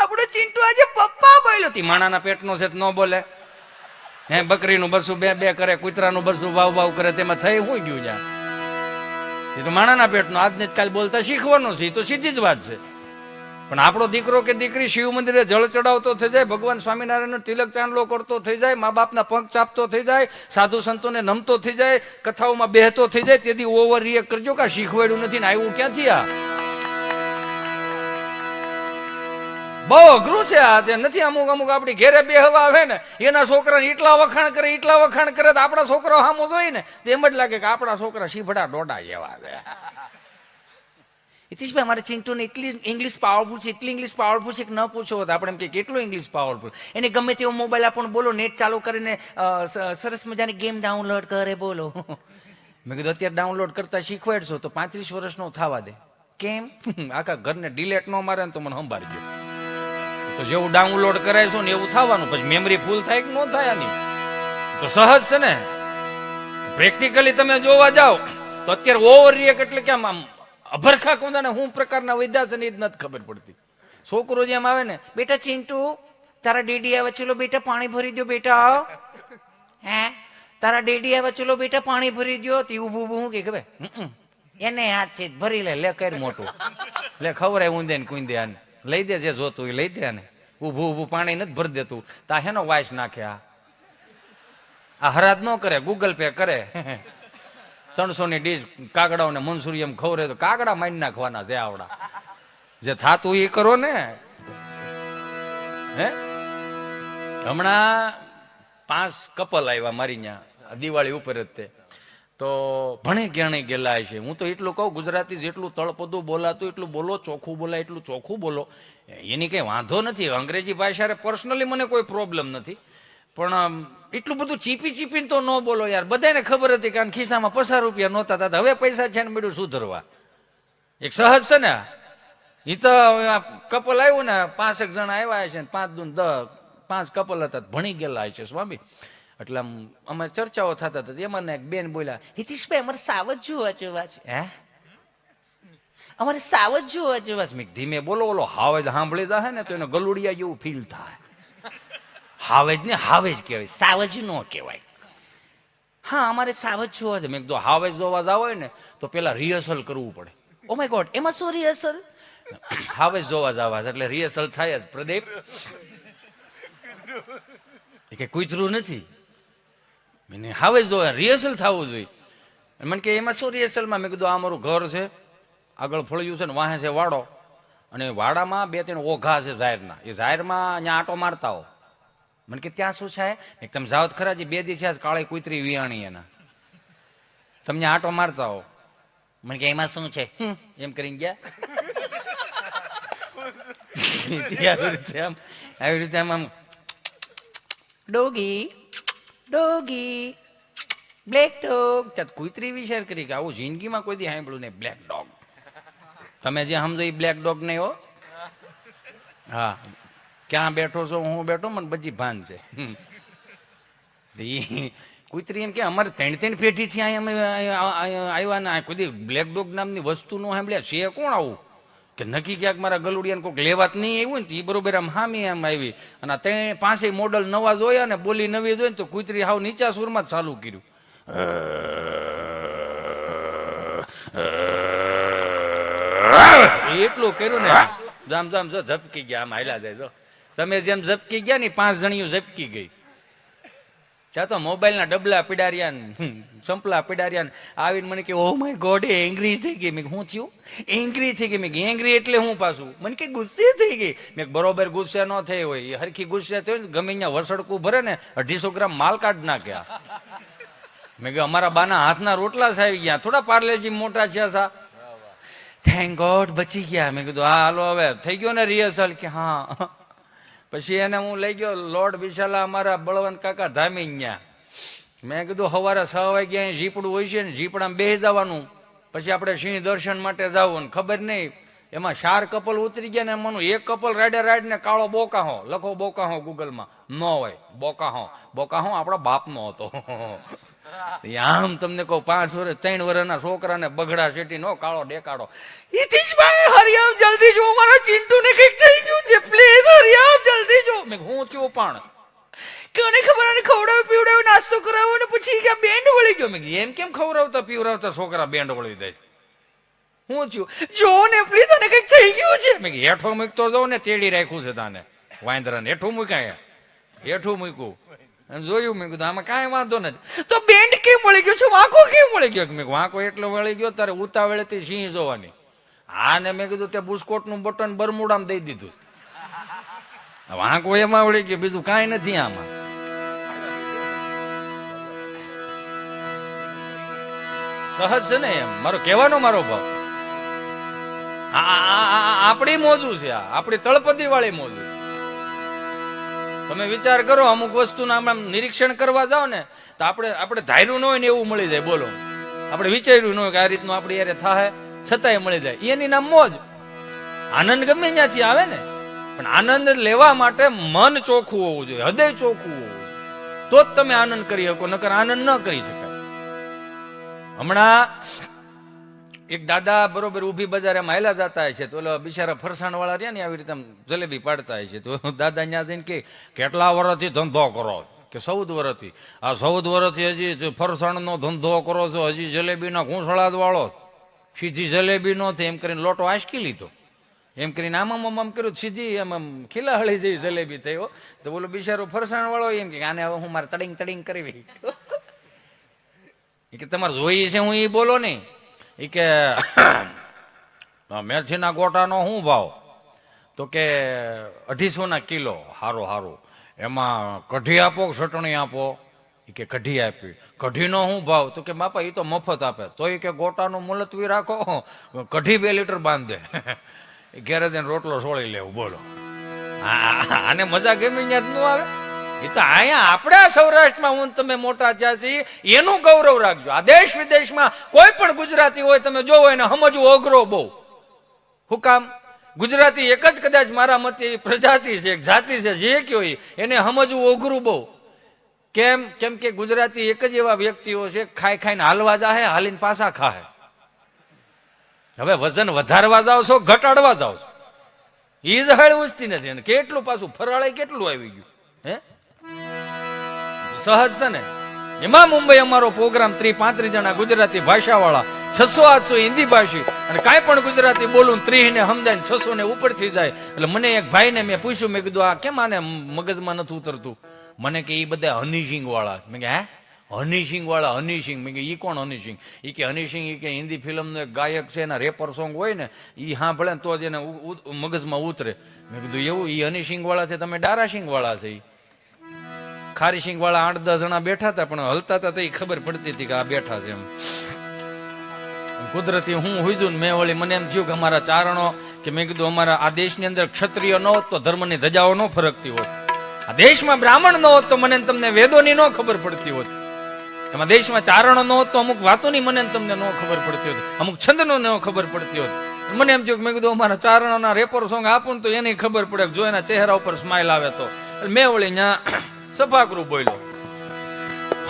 આપણો ચીંટુ આજે પપ્પા બોલ્યો. તી માણાના પેટનો છે ન બોલે? હે બકરીનું બરસું બે કરે, કૂતરાનું બરસું વાવ કરે, તેમાં થઈ શું ગયું? જ્યાં એ તો માણાના પેટનો, આજને જ કાલ બોલતા શીખવાનો છે. એ તો સીધી જ વાત છે. પણ આપણો દીકરો કે દીકરી શિવ મંદિરે જળ ચડાવતો થઈ જાય, ભગવાન સ્વામિનારાયણનો તિલક ચાંદલો કરતો થઈ જાય, મા બાપના પગ ચાપતો થઈ જાય, સાધુ સંતોને નમતો થઈ જાય, કથાઓમાં બેહતો થઈ જાય, તેથી ઓવર રિએક્ટ કરજો કે શીખવાડ્યું નથી ને આવ્યું ક્યાંથી? આ બહુ અઘરું છે. આ તે નથી. અમુક આપણી ઘેરે બેહવા આવે ને, એના છોકરાને એટલા વખાણ કરે તો આપણા છોકરાઓ સામો જોઈ ને તેમ જ લાગે કે આપણા છોકરા શીભડા ડોડા જેવા છે. હિતેશભાઈ, અમારે ચિંટુને એટલી ઇંગ્લિશ પાવરફુલ છે, એટલી ઇંગ્લિશ પાવરફુલ છે કે ન પૂછો. આપણે એમ કે કેટલું ઇંગ્લિશ પાવરફુલ. એને ગમે તેવો મોબાઈલ આપણને બોલો, નેટ ચાલુ કરીને સરસ મજાની ગેમ ડાઉનલોડ કરે બોલો. મેં કીધું અત્યારે ડાઉનલોડ કરતા શીખવાડશો તો 35 વર્ષનો થવા દે. કેમ? આખા ઘરને ડિલેટ ન મારે ને તો મને સંભાળજો. તો જેવું ડાઉનલોડ કરાયશું ને એવું થવાનું. પછી મેમરી ફૂલ થાય કે ન થાય? આની તો સહજ છે ને. પ્રેક્ટિકલી તમે જોવા જાઓ તો અત્યારે ઓવર રિએક્ટ એટલે કેમ આમ અભરખા કોંદાને શું પ્રકારના વૈદ્યા છે ને એ જ નથી ખબર પડતી. છોકરો જેમ આવે ને, બેટા ચિંટુ, તારા ડેડી આવે, ચલો બેટા પાણી ભરી દો બેટા. હે, તારા ડેડી આવે, ચલો બેટા પાણી ભરી દો. તે ઉભું શું કે ખબર? એને હાથ છે ભરી લે કર મોટું લે ખવરાય ઊંધે ને કુંદે આને લઈ દે, જે જોતું એ લઈ દે. આને ઊભું પાણી નથી ભરી દેતું તા હેનો વાઇસ નાખે. આ હરાજ ન કરે, ગૂગલ પે કરે. 300 ની ડીશ કાગડાઓને મનસુરી એમ ખવરે તો કાગડા મારી નાખવાના છે. આવડા જે થાતું એ કરો ને. હે, હમણાં 5 કપલ આવ્યા મારી ત્યાં દિવાળી ઉપર જ. તે તો ભણી ગણી ગયેલા છે. હું તો એટલું કહું, ગુજરાતી જેટલું તળપદું બોલાતું એટલું બોલો, ચોખ્ખું બોલાય એટલું ચોખ્ખું બોલો. એની કઈ વાંધો નથી. અંગ્રેજી ભાષા પર્સનલી મને કોઈ પ્રોબ્લેમ નથી, પણ એટલું બધું ચીપીને તો ન બોલો યાર. બધાને ખબર હતી કારણ ખિસ્સામાં 50 રૂપિયા નહોતા થતા, હવે પૈસા છે ને બધું સુધરવા. એક સહજ છે ને. એ તો કપલ આવ્યું ને, 5 જણા આવ્યા છે ને 5 દૂન 10, 5 કપલ હતા, ભણી ગયેલા છે સ્વામી. એટલે અમે ચર્ચાઓ થતા હતા. એમાં એક બેન બોલ્યા, હિતેશભાઈ, અમારે સાવજ જોવા જેવા છે. હે, અમારે સાવજ જોવા જેવા છે. મેં ધીમે બોલો, ઓલો હાવેજ સાંભળી જાય ને તો એને ગલુડિયા જેવું ફીલ થાય. હાવેજ ને હાવેજ કહેવાય, સાવજ નો કહેવાય. હા અમારે સાવજ જોવા છે. મેં કીધું હાવેજ જોવા જાવ હોય ને તો પેલા રિહર્સલ કરવું પડે. ઓ માય ગોડ, એમાં શું રિહર્સલ? હાવેજ જોવા જવા એટલે રિહર્સલ થાય જ. પ્રદીપ કે કૂતરું નથી, મને હાવેજ જોવા રિહર્સલ થવું જોઈએ. મને કે એમાં શું રિહર્સલમાં? મેં કીધું આ અમારું ઘર છે, આગળ ફળિયું છે ને વાહે છે વાડો, અને વાડામાં 2-3 ઓઘા છે જાહેરના. એ જાહેરમાં અહીંયા આંટો મારતા હો. મને કે ત્યાં શું છે? તમે જાઓ જ ખરા, જે 2 દિવસ થયા કાળી કૂતરી વિયાણી એના, તમને આંટો મારતા હો. મને કે એમાં શું છે? એમ કરીને ગયા. આવી રીતે આમ ડોગી ડોગી બ્લેક ડોગ. ત્યાં કુતરી વિચાર કરી કે આવું જિંદગીમાં કોઈ દી સાંભળ્યું નહીં. બ્લેક ડોગ તમે જે સમજો એ બ્લેક ડોગ નહીં હો. હા, ક્યાં બેઠો છો? હું બેઠો, મને બધી ભાન છે. કુતરી એમ કે અમારે 3 પેઢી થી અહીંયા આવ્યા ને કોઈ દી બ્લેક ડોગ નામની વસ્તુ નો સાંભળ્યા છે? કોણ આવું કે નક્કી ક્યાંક મારા ગલુડિયાને કોઈક લેવાત નહીં આવ્યું ને એ બરોબર આમ હામી આમ આવી અને તે પાંચેય મોડલ નવા જોયા ને બોલી નવી જોઈ ને તો કૂતરી હાવ નીચા સુરમાં જ ચાલુ કર્યું. એટલું કર્યું ને જામ જામ જો ઝપકી ગયા આમ હાલ્યા જાય જો તમે જેમ ઝપકી ગયા ને 5 જણીઓ ઝપકી ગઈ. ત્યાં તો મોબાઈલના ડબલા પીડાર્યા ને સંપલા પીડાર્યા ને આવીને મને કે ઓ માય ગોડ એંગ્રી થઈ ગઈ. મેં શું થયું? એંગ્રી થઈ ગઈ. મેં એંગ્રી એટલે હું પાછું? મને કે ગુસ્સે થઈ ગઈ. મેં બરોબર ગુસ્સે ન થઈ હોય એ હરખી ગુસ્સે થયો ને ગમે ત્યાં વસડકું ભરે ને 250 ગ્રામ માલ કાઢ નાખ્યા. મેં કે અમારા બાના હાથના રોટલા આવી ગયા થોડા પાર્લેજી મોટા છે સા. થેન્ક ગોડ બચી ગયા. મેં કીધું હા હાલો હવે થઈ ગયો ને રિહર્સલ કે હા. પછી એને હું લઈ ગયો લોર્ડ વિશાલા અમારા બળવંત કાકા ધામી ન્યા. મેં કીધું સવારે 6 વાગ્યા ઝીપડું હોય છે ને ઝીપડામાં બેસી જવાનું પછી આપણે સિંહ દર્શન માટે જવું ને ખબર નહીં એમાં 4 કપલ ઉતરી ગયા ને એમાંનું એક કપલ રાઈડ ને કાળો બોકાહો લખો બોકાહો ગૂગલમાં ન હોય બોકાહો આપણા બાપનો હતો. આમ તમને કહું 5 વર્ષ 3 વર્ષના છોકરાને બગડા શેટી નો કાળો દેખાડો. હિતેશભાઈ હરિયાવ જલ્દી જો મારા ચિંટુને કઈક થઈ ગયું છે પ્લીઝ હરિયાવ જલ્દી જો. મેં હું થયું પણ કોને ખબર આને ખવડાવ પીવડાવ નાસ્તો કરાવો ને પછી કે બેન્ડ વળી ગયો. મેં એમ કેમ ખવડાવતા પીવડાવતા છોકરા બેન્ડ વળી દે? હું થયું જો ને પ્લીઝ આને કઈક થઈ ગયું છે. મેં હેઠો મૂકતો જાઉં ને તેડી રાખ્યું છે તાને વાંદરાને હેઠું મૂકાય હેઠું મૂક્યું જોયું. મેં કીધું આમાં કાંઈ વાંધો નથી. તો બેન્ડ કેમ વળી ગયો છે? વાંકો કેમ વળી ગયો? મેં વાંકો એટલો વળી ગયો તારે ઉતાવળેથી સિંહ જોવાની. હા ને મેં કીધું તે બુસ્કોટનું બટન બરમુડામાં દઈ દીધું. વાંકો એમાં વળી ગયો બીજું કાંઈ નથી આમાં. સહજ છે ને એમ મારો કહેવાનો મારો ભાવ. આપણી મોજું છે આ આપણી તળપદી વાળી મોજું. તમે વિચાર કરો અમુક વસ્તુના આમ નિરીક્ષણ કરવા જાઓ ને તો આપણે ધાર્યું ન હોય ને એવું મળી જાય. બોલો આપણે વિચાર્યું ન હોય કે આ રીતનું આપણે યારે થાય છતાંય મળી જાય. એની નામ મોજ. આનંદ ગમે ત્યાંથી આવે ને પણ આનંદ લેવા માટે મન ચોખ્ખું હોવું જોઈએ હૃદય ચોખ્ખું હોવું જોઈએ તો જ તમે આનંદ કરી શકો નકર આનંદ ન કરી શકાય. હમણાં એક દાદા બરોબર ઊભી બજારે હાલ્યા જતા છે તો બિચારા ફરસાણ વાળા રહ્યા ને આવી રીતે જલેબી પાડતા છે તો દાદા ત્યાં જઈને કે કેટલા વર્ષથી ધંધો કરો? કે 14 વર્ષથી. આ 14 વર્ષથી હજી ફરસાણનો ધંધો કરો છો હજી જલેબીના ઘૂંસળા જ વાળો સીધી જલેબી નો થઈ એમ કરીને લોટો આંચકી લીધો એમ કરીને આમ કર્યું સીધી એમ ખીલાહળી જેવી જલેબી થયો. તો બોલો બિચારો ફરસાણ વાળો એમ કે આને હવે હું મારે તડિંગ કરવી કે તમારે જોઈએ છે હું એ બોલો નહીં. એ કે મેથીના ગોટાનો શું ભાવ? તો કે 250 કિલો. હારું એમાં કઢી આપો ચટણી આપો? એ કે કઢી આપી. કઢીનો શું ભાવ? તો કે બાપા એ તો મફત આપે. તો એ કે ગોટાનું મુલતવી રાખો કઢી 2 લીટર બાંધે ઘેરે જઈને રોટલો સોળી લેવું. બોલો આને મજા ગમી ત્યાં જ ન આવે? એ તો અહીંયા આપણા સૌરાષ્ટ્રમાં હું તમે મોટા થયા છીએ એનું ગૌરવ રાખજો. આ દેશ વિદેશમાં કોઈ પણ ગુજરાતી હોય તમે જોવો એને સમજવું અઘરો બહુ. શું કામ? ગુજરાતી એક જ કદાચ મારા મતે પ્રજાતિ છે જાતિ છે જે કયો એને સમજવું અઘરું બહુ. કેમ કે ગુજરાતી એક જ એવા વ્યક્તિઓ છે ખાઈને હાલવા જાહે હાલીને પાછા ખાહે. હવે વજન વધારવા જાવ છો ઘટાડવા જાવ છો એ જ હાળ ઉચતી નથી. અને કેટલું પાછું ફરાળે કેટલું આવી ગયું હે સહજ છે ને. એમાં મુંબઈ અમારો પ્રોગ્રામ 30-35 જણા ગુજરાતી ભાષા વાળા 600-800 હિન્દી ભાષી અને કાંઈ પણ ગુજરાતી બોલું 30 ને સમજાય 600 ને ઉપરથી જાય. એટલે મને એક ભાઈને મેં પૂછ્યું મેં કીધું આ કેમ આને મગજમાં નથી ઉતરતું? મને કે એ બધા હનીસિંગ વાળા. મેં કે હે હનીસિંગ વાળા? હનીસિંગ? મેં કે ઈ કોણ હનીસિંગ? એ કે હનીસિંગ એ કે હિન્દી ફિલ્મનો એક ગાયક છે એના રેપર સોંગ હોય ને એ સાંભળે ને તો જ એને મગજમાં ઉતરે. મેં કીધું એવું? એ હનીસિંગ વાળા છે તમે ડારાસિંગ વાળા છે? ખારીસિંગ વાળા 8-10 જણા બેઠા હતા પણ હલતા હતા તો એ ખબર પડતી હતી કે આ બેઠા છે એમ. કુદરતી હું હુજું મેં વળી મને એમ થયું કે અમારા ચારણો કે મેં કીધું અમારા આ દેશની અંદર ક્ષત્રિય ન હોત તો ધર્મની ધજાઓ ન ફરકતી હોત. આ દેશમાં બ્રાહ્મણ ન હોત તો મને તમને વેદોની ન ખબર પડતી હોત. એમાં દેશમાં ચારણો ન હોત તો અમુક વાતોની મને તમને ન ખબર પડતી હોત અમુક છંદનો ન ખબર પડતી હોત. મને એમ થયું કે મેં કીધું અમારા ચારણોના રેપર સોંગ આપું ને તો એની ખબર પડે જો એના ચહેરા ઉપર સ્માઇલ આવે તો. મેં વળી ત્યાં સફાકરું બોલ્યો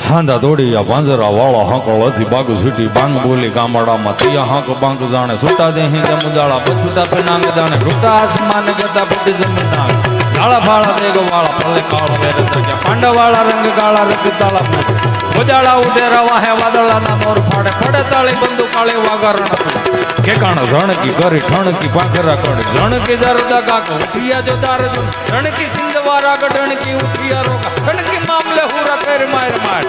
હાંધા દોડિયા પાંજરા વાળા હાંકળ હતી બાગુ સીટી બાંગ બોલી ગામડામાં તિયા હાંક બાંગ જાણે સુટા દેહી જમ જાળા પછુટા પેનાંગ જાણે રૂટા આસમાન ગતા પટી જમીન કાળા ફાળા દેગ વાળા પલે કાળ વેર જગ્યા પાંડા વાળા રંગ કાળા રંગ તાળા ઉજાળા ઉડેરા વાહે વાદળાના મોર ફાડે પડે તાળી બંદુ કાળે વાગારણ કેકાણ રણકી કરી ઠણકી પાંખરા કડ રણકી દરદા કાકો ઉઠિયા જો દાર જો રણકી સિંધવારા ગઢણકી ઉઠિયા રોકા રણકી મામલે હુરા કર માર માર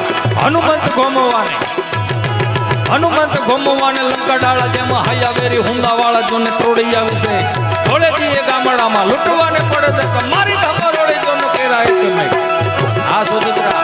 હનુમંત ગોમવાને લંકા ડાળા જેમાં હૈયા વેરી હુંદા વાળા જોને તોડી આવી છે ધોળેથી એ ગામડામાં લૂંટવાને પડે તો મારી ધમા રોડે જોને કેરાય તમે આ સોજિત્રા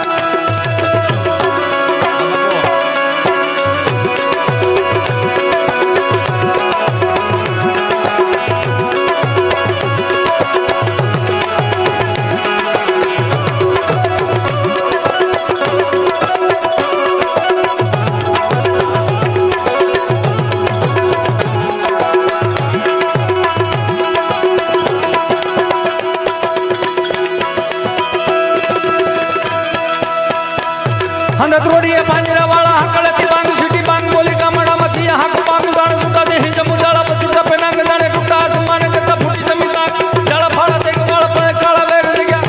ત્રોડીએ પાંજરા વાળા હકળતી બાંગ સીટી બાંગ બોલી ગામડામાં થયા હાક બાંગ દાણ સુટા દેહી જમુ જાળા પચુટા પેનાંગ દાણે ટૂટા આસમાને કરતા ફૂટી જમી તાક જાળા ફાળા તેગ વાળા પણ કાળા વેર ગયા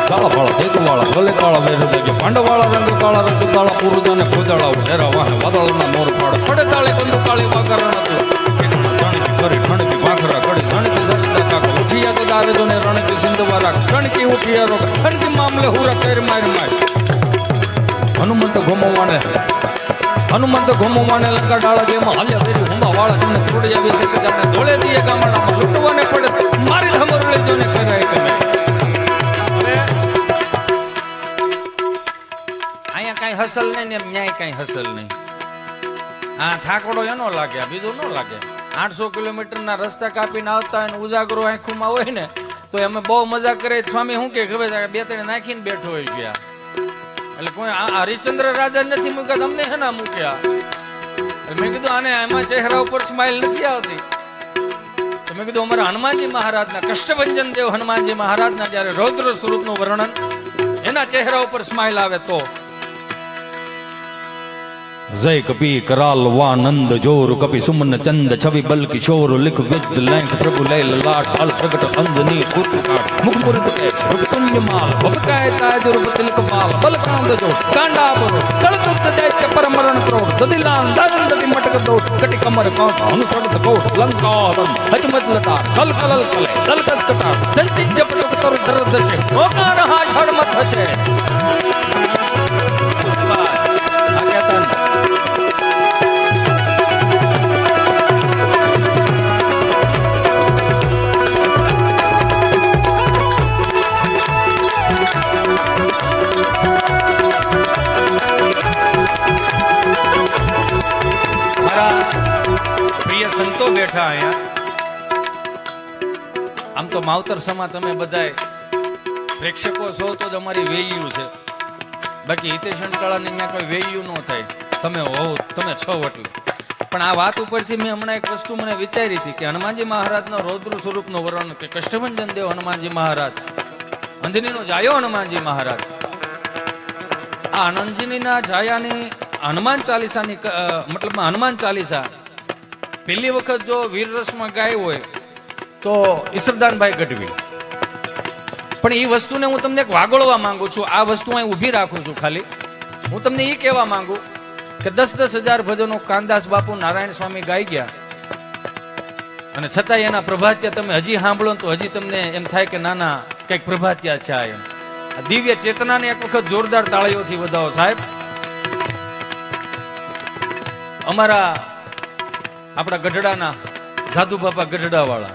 કાળા ફાળા તેગ વાળા ભલે કાળા વેર ગયા પાંડ વાળા રંગ કાળા રંગ તાળા પૂરદાને ખોજાળા ઉઢેરા વાહે વાદળના મોર પાડ પડે તાળે બંદુ કાળી વાકરણ હતું જાણકી કરી ઠણકી ભાખરા કડી જાણકી જડતા કાકો ઉઠિયા તો દારે જોને રણકી સિંધવારા ઠણકી ઉઠિયા રોક ઠણકી મામલે હુરા કેર માર માર હનુમંત ગોમવાને લંકા ડાળા જેમાં હાલ્યા વેરી હુંદા વાળા જેને તોડી આવી છે કે જાણે ધોળે દીએ ગામડામાં લૂંટવાને પડે મારી ધમર લઈ જોને કરાય તમે અહીંયા કાંઈ હસલ નહીં ને ન્યાય કાંઈ હસલ નહીં આ થાકડો એનો લાગે બીજું ન લાગે 800 કિલોમીટરના રસ્તા કાપીને આવતા હોય ને ઉજાગરો આંખોમાં હોય ને તો અમે બહુ મજા કરે સ્વામી શું કે ખબર બે ત્રણ નાખીને બેઠો હોય ગયા એટલે કોઈ હરિશ્ચંદ્ર રાજા નથી મૂક્યા તમને હે ના મૂક્યા મેં કીધું આને એમાં ચહેરા ઉપર સ્માઇલ નથી આવતી તો મેં કીધું અમારા હનુમાનજી મહારાજના કષ્ટભંજન દેવ હનુમાનજી મહારાજના જયારે રૌદ્ર સ્વરૂપનું વર્ણન એના ચહેરા ઉપર સ્માઇલ આવે તો जय कपी कराल वानंद जोर कपि सुमन चंद छवि बल किशोर लिख विद लैंक प्रभु लय ललाट अल प्रगट अंजनी कुटकाट मुख मुरत के तुल्य माल भवकाय ताजुर बतिलक माल बल कांद जो कांडा बरो कल तुत दैत्य परमरण क्रोध ददिलान दादन दति मटक दोट कटि कमर कोट अनुसरत कोट लंका दन हजमत लता कल कलल कले दल कस कटा दंति जपट कर दर्द से ओका रहा छड़ मत हचे आज्ञातन પ્રિય સંતો બેઠા અહીંયા આમ તો માવતર સમા તમે બધાય પ્રેક્ષકો છો તો જ અમારી વેલ્યુ છે બાકી હિતેશ અંટાળાને અહીંયા કોઈ વેલ્યુ ન થાય તમે હોવ તમે છો એટલે પણ આ વાત ઉપરથી મેં હમણાં એક વસ્તુ મને વિચારી હતી કે હનુમાનજી મહારાજનો રૌદ્ર સ્વરૂપનું વર્ણન કે કષ્ટભંજન દેવ હનુમાનજી મહારાજ અંજનીનો જાયો હનુમાનજી મહારાજ આ અંજનીના જાયાની હનુમાન ચાલીસાની મતલબમાં હનુમાન ચાલીસા પહેલી વખત જો વીર રસમાં ગાય હોય તો ઈશ્વરદાનભાઈ ગઢવી પણ એ વસ્તુને હું તમને એક વાગોળવા માંગુ છું આ વસ્તુ અહીં ઊભી રાખું છું ખાલી હું તમને એ કહેવા માંગુ કે 10,000 ભજનો કાનદાસ બાપુ નારાયણ સ્વામી ગાઈ ગયા અને છતાંય એના પ્રભાત્યા તમે હજી સાંભળો તો હજી તમને એમ થાય કે નાના કઈક પ્રભાત્યા છે એમ દિવ્ય ચેતનાને એક વખત જોરદાર તાળીઓથી વધાવો સાહેબ અમારા આપણા ગઢડાના સાધુ બાપા ગઢડા વાળા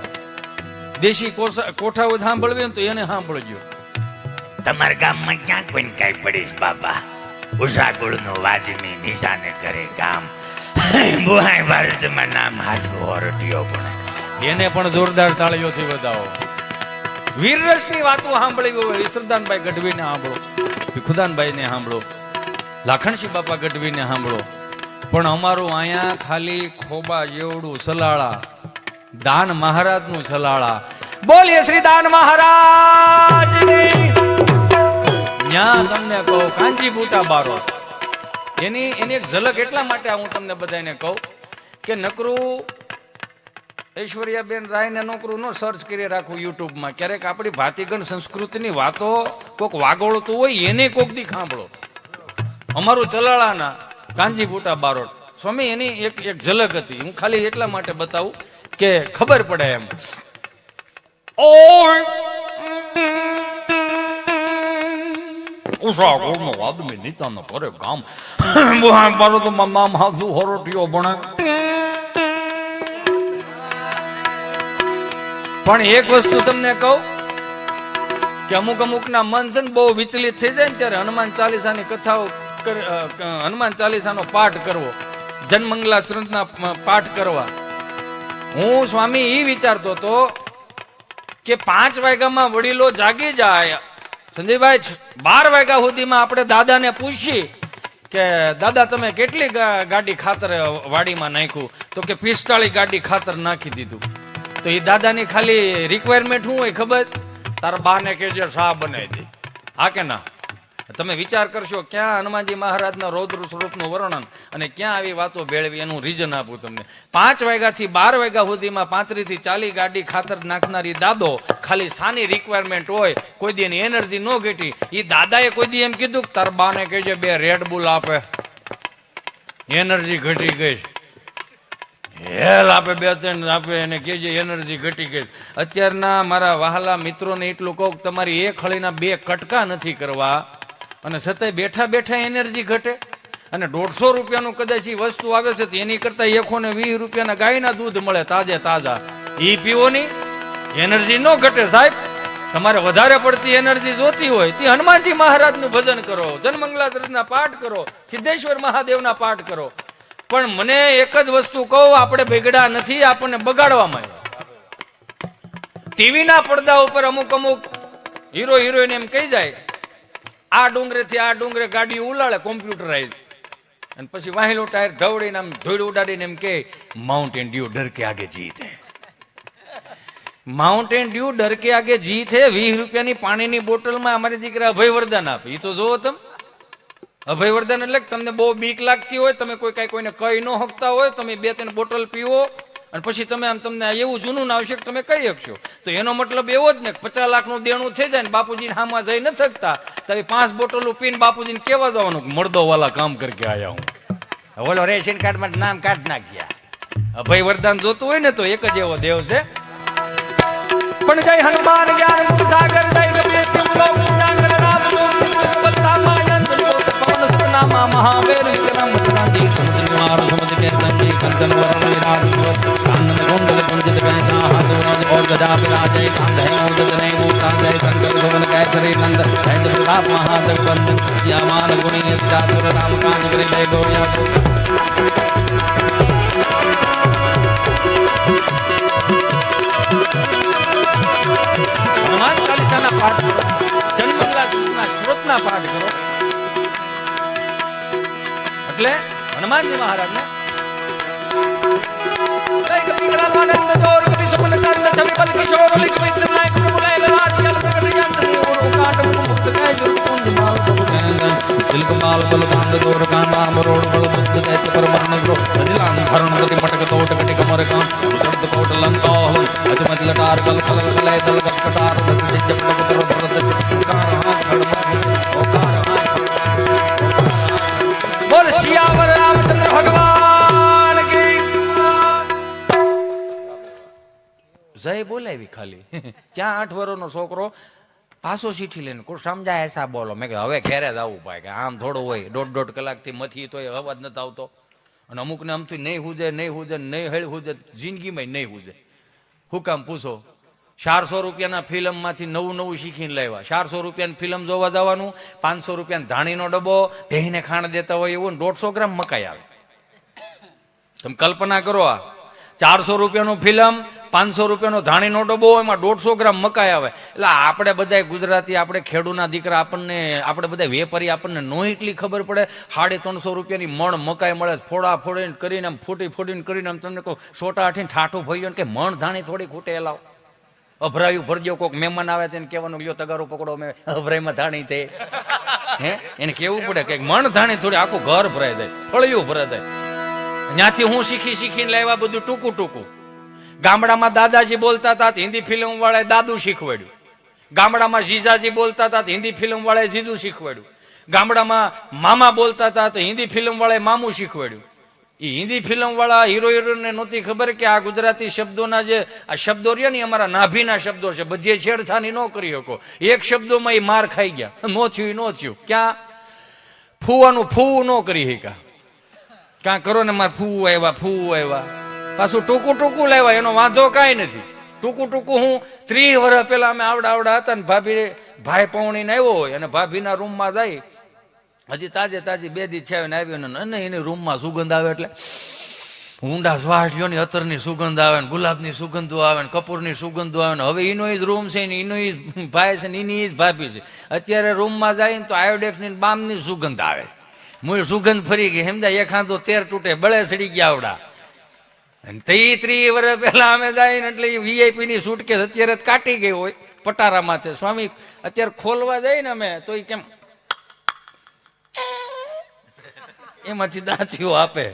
દેશી કોઠા સાંભળવી તો એને સાંભળજો તમારા ગામમાં ક્યાં કોઈને કાંઈ પડીશ બાપા ઉષાગુળ નું વાજમી નિશાને કરે કામ બુહાઈ ભારતમાં નામ હાથું હોરટીઓ પણ એને પણ જોરદાર તાળીઓથી વધાવો વીરરસની વાતો સાંભળી હોય ઈશ્વરદાનભાઈ ગઢવીને સાંભળો ભીખુદાનભાઈને સાંભળો લાખણસિંહ બાપા ગઢવીને સાંભળો પણ અમારું અહીંયા ખાલી ખોબા જેવડું સલાળા દાન મહારાજનું સલાળા બોલીએ શ્રી દાન મહારાજ ત્યાં તમને કહું કાંજીબુટા બારો એની એક ઝલક એટલા માટે હું તમને બધાને કહું કે નકરું ઐશ્વર્યાબેન રાયને નોકરું નો સર્ચ કરી રાખું યુટ્યુબમાં. ક્યારેક આપણી ભાતીગણ સંસ્કૃતિની વાતો કોક વાગોળતું હોય એને કોક દી સાંભળો. અમારું ચલાળાના કાંજીબુટા બારોટ સ્વામી એની એક ઝલક હતી. હું ખાલી એટલા માટે બતાવું કે ખબર પડે એમ. ઉષા ગોળનો આદમી નીતાનો કરે ગામ મારો તો નામ હાથું હરોટીઓ ભણે. પણ એક વસ્તુ તમને કહું કે અમુક ના મન છે ને બહુ વિચલિત થઈ જાય ને ત્યારે હનુમાન ચાલીસાની કથાઓ હનુમાન ચાલીસાનો પાઠ કરવો, જનમંગલા શ્રંથના પાઠ કરવા. હું સ્વામી એ વિચારતો હતો કે 5 વાગ્યામાં વડીલો જાગી જાય. સંજયભાઈ 12 વાગ્યા સુધીમાં આપણે દાદાને પૂછીએ કે દાદા તમે કેટલી ગાડી ખાતર વાડીમાં નાખ્યું? તો કે 45 ગાડી ખાતર નાખી દીધું. તો એ દાદાની ખાલી રિક્વાયરમેન્ટ શું હોય ખબર? તારા બાને કેજે શા બનાવી દે. હા કે ના? તમે વિચાર કરશો ક્યાં હનુમાનજી મહારાજના રૌદ્ર સ્વરૂપનું વર્ણન અને ક્યાં આવી વાતો ભેળવી. એનું રીઝન આપું તમને. 5 વાગ્યાથી 12 વાગ્યા સુધીમાં 35 થી 40 ગાડી ખાતર નાખનારી દાદો ખાલી સાની રિક્વાયરમેન્ટ હોય, કોઈ દી એની એનર્જી ન ઘટી. એ દાદાએ કોઈ દી એમ કીધું કે તાર બાને કહેજે 2 રેડ બુલ આપે, એનર્જી ઘટી ગઈ. હેલ આપે 2-3 આપે એને કહેજે એનર્જી ઘટી ગઈ. અત્યારના મારા વહાલા મિત્રોને એટલું કહું તમારી એક હળીના 2 કટકા નથી કરવા અને છતાંય બેઠા બેઠા એનર્જી ઘટે. અને 150 રૂપિયાનું કદાચ એ વસ્તુ આવે છે તો એની કરતા 120 રૂપિયાના ગાયના દૂધ મળે તાજે તાજા, એ પીવો ની એનર્જી ન ઘટે. સાહેબ તમારે વધારે પડતી એનર્જી જોતી હોય તો હનુમાનજી મહારાજનું ભજન કરો, જનમંગલા પાઠ કરો, સિદ્ધેશ્વર મહાદેવના પાઠ કરો. પણ મને એક જ વસ્તુ કહું, આપણે બગડા નથી, આપણને બગાડવામાં આવ્યા. ટીવીના પડદા ઉપર અમુક હીરો હિરોઈન એમ કહી જાય આ ડુંગરે થી આ ડુંગરે ગાડી ઉલાળે કોમ્પ્યુટરાઇઝ, અને પછી વાહેલો ટાયર ઢવડીને આમ ધૂળ ઉડાડીને એમ કે માઉન્ટેન ડ્યુ ડર કે આગે જીત હે. માઉન્ટેન ડ્યુ ડર કે આગે જીત હે 20 રૂપિયાની પાણીની બોટલમાં અમારી દીકરા અભયવર્ધન આપે. એ તો જોવો તમે, અભયવર્ધન એટલે તમને બહુ બીક લાગતી હોય, તમે કોઈને કહી ન શકતા હોય, તમે 2-3 બોટલ પીવો અને પછી તમે આમ તમને એવું જૂનું ના આવશે કે તમે કહી શકશો. તો એનો મતલબ એવો જ ને 50 લાખનું દેણું થઈ જાય ને બાપુજી હામાં જઈ ન શકતા તો 5 બોટલો પીને બાપુજીને કેવા જવાનું મર્દો વાલા કામ કરકે આયા હું. ઓલો રેશન કાર્ડમાં નામ કાઢ નાખ્યા. અભયવર્ધન જોતું હોય ને તો એક જ એવો દેવ છે. પણ જય હનુમાન જ્ઞાન સાગર જય ગમે તુમ લોક ઉજાગર રામ મૂર્તિ બલતા માયંત પવન સુનામા મહાવીર વિક્રમ ચંડી સમજવાર સમજ કે ચંડી કંચન વરણ વિરાજ કાનન कुंडल कुंजित कहना हाथ और गदा विराजे कांधे मूर्धज ने मूर्तांधे संकर भवन कैसरी नंद हैंद प्रताप महादेव बंद यामान गुणी चातुर राम काज करे जय गोया. હનુમાન ચાલીસાના પાઠ કરો, જન્મંગલા સ્ત્રોતના પાઠ કરો. એટલે હનુમાનજી મહારાજને બોલ શિયાવર રામચંદ્ર ભગવાન કી જય બોલાવી. ખાલી ક્યાં 8 વર્ષનો છોકરો પાછો ચીઠી લઈને કોઈ સમજાય એસા બોલો. મેં કે હવે ઘેરે જ આવવું ભાઈ, કે આમ થોડું હોય 1.5 કલાકથી મથી તો અવાજ નથી આવતો. અને અમુકને આમથી નહીં હુજે નહીં હેળ હુજે, જિંદગીમાં નહીં હુજે. હું કામ પૂછો? 400 રૂપિયાના ફિલ્મમાંથી નવું શીખીને લાવ્યા. 400 રૂપિયાની ફિલ્મ જોવા જવાનું, 500 રૂપિયાનો ધાણીનો ડબ્બો ઢેહીને ખાણ દેતા હોય એવું 150 ગ્રામ મકાઈ આવે. તમે કલ્પના કરો, આ 400 રૂપિયાનું ફિલ્મ, 500 રૂપિયાનો ધાણીનો ડબ્બો, એમાં 150 ગ્રામ મકાઈ આવે. એટલે આપણે બધા ગુજરાતી, આપણે ખેડૂના દીકરા, આપણે બધા વેપારી, આપણને નો એટલી ખબર પડે. 350 રૂપિયાની મણ મકાઈ મળે, ફોડા ફોડીને કરીને આમ ફોડીને કરીને આમ તમને કહું સોટા આઠીને ઠાઠું ભર્યો કે મણ ધાણી થોડી ખૂટે લાવ. અભરાયું ભરજો, કોઈક મહેમાન આવે તેને કહેવાનું લ્યો તગારો પકડો, મેં અભરાઈમાં ધાણી થઈ. હે એને કેવું પડે કે મણ ધાણી થોડી આખું ઘર ભરાઈ જાય, ફળિયું ભરાઈ જાય. ત્યાંથી હું શીખીને લાવ્યા બધું ટૂંકું ટૂંકું. ગામડામાં દાદાજી બોલતા હતા, હિન્દી ફિલ્મ વાળાએ દાદુ શીખવાડ્યું. ગામડામાં જીજાજી બોલતા હતા, હિન્દી ફિલ્મ વાળાએ જીજુ શીખવાડ્યું. ગામડામાં મામા બોલતા હતા તો હિન્દી ફિલ્મ વાળાએ મામું શીખવાડ્યું. એ હિન્દી ફિલ્મ વાળા હીરો હિરોઈનને નહોતી ખબર કે આ ગુજરાતી શબ્દોના જે આ શબ્દો રહ્યા ને અમારા નાભીના શબ્દો છે, બધી છેડછાની ન કરી શકો. એક શબ્દોમાં એ માર ખાઈ ગયા, નો થયું. ક્યાં ફૂવાનું ફૂવું ન કરી શક્યા. ક્યાં કરો ને મારે ફૂવું આવ્યા. પાછું ટૂંકું લાવ્યા, એનો વાંધો કાંઈ નથી. ટૂંકું હું 30 વર્ષ પેલા અમે આવડા હતા ને ભાઈ પૌણીને આવ્યો હોય અને ભાભીના રૂમમાં જાય, હજી તાજી 2 દી છે ને આવ્યો ને એની રૂમમાં સુગંધ આવે એટલે ઊંડા શ્વાસ લ્યો ને, અત્તરની સુગંધ આવે ને, ગુલાબની સુગંધો આવે ને, કપૂરની સુગંધો આવે ને. હવે એનો જ રૂમ છે ને એનો જ ભાઈ છે ને એની જ ભાભી છે. અત્યારે રૂમમાં જાય ને તો આયોડેક્સની બામની સુગંધ આવે. મૂળ સુગંધ ફરી ગઈ સમજાય. એક હાથો 13 તૂટે બળે સડી ગયા આવડા. 30 વર્ષ પહેલા અમે જાય ને એટલે વીઆઈપી ની સુટકેસ અત્યારે કાઢી ગઈ હોય પટારામાં છે. સ્વામી અત્યારે ખોલવા જાય ને અમે તો કેમ એમાંથી દાંતીઓ આપે,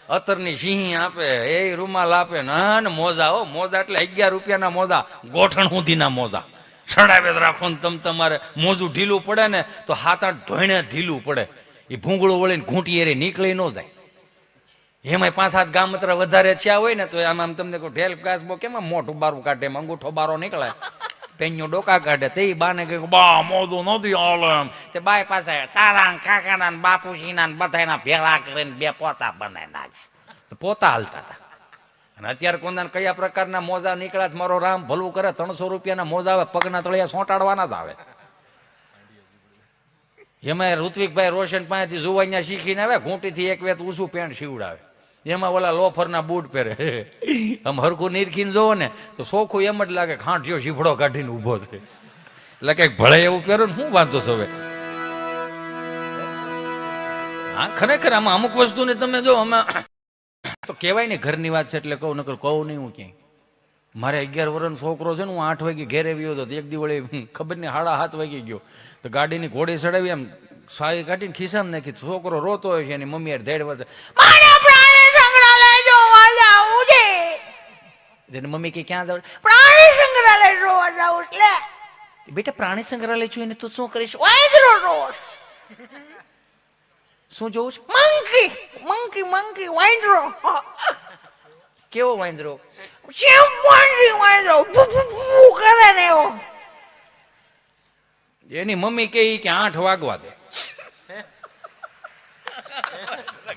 અત્તરની સિંહ આપે, એ રૂમાલ આપે ને મોજા. મોજા એટલે 11 રૂપિયાના મોજા, ગોઠણ સુધીના મોજા સડાવે રાખો ને તમારે મોજું ઢીલું પડે ને તો 7-8 ધોઈને ઢીલું પડે. એ ભૂંગળું વળીને ઘૂંટી એરી નીકળી ન જાય. એમાં 5-7 ગામત્ર વધારે થયા હોય ને તો આમ તમને ઢેલ કાચબો કેમ મોટું બારું કાઢે, એમ અંગૂઠો બારો નીકળે, પેન્યું ડોકા કાઢે. તે બાને કહ્યું બા મોદું નથી હાલે એમ. તે બાય પાસે તારા કાકાના બાપુજીના બધાના ભેળા કરીને 2 પોતા બનાવી નાખે. પોતા હાલતા હતા. અને અત્યારે કોના કયા પ્રકારના મોજા નીકળ્યા, મારો રામ ભલું કરે. 300 રૂપિયાના મોજા આવે, પગના તળિયા સોંટાડવાના જ આવે. એમાં ઋત્વિકભાઈ રોશન પાસેથી જુવાનિયા શીખીને આવે, ઘૂંટીથી 1 વેત ઊંચું પેન્ટ સીવડાવે. એમાં ઓલા લોફરના બૂટ પહેરે. આમ હરખું નીરખીને જોવો ને તો સોખું એમ જ લાગે ખાંઠિયો શીફડો કાઢીને ઉભો છે. એટલે કઈક ભળે એવું પહેરો ને શું વાંધો છે હવે? હા ખરેખર આમાં અમુક વસ્તુને તમે જો અમે તો કહેવાય ને ઘરની વાત છે એટલે કહું, નકર કહું નહીં હું ક્યાંય. મારે 11 વર્ષનો છોકરો છે ને, હું 8 વાગે ઘેરે આવ્યો હતો. એક દિવસ ખબર નહીં 7:30 વાગે ગયો તો ગાડીની ઘોડી ચડાવી એમ સાઈ કાઢીને ખિસ્સામાં નાખી. છોકરો રોતો હોય છે, એની મમ્મી ધેડવા મમ્મી કે ક્યાં જાવ? પ્રાણી સંગ્રહાલય જોવા જાવ. એટલે બેટા પ્રાણી સંગ્રહાલય છું એને તું શું કરીશ? શું જોવું છે? મંકી વાંદરો. કેવો વાંદરો? એની મમ્મી કે 8 વાગવા દે.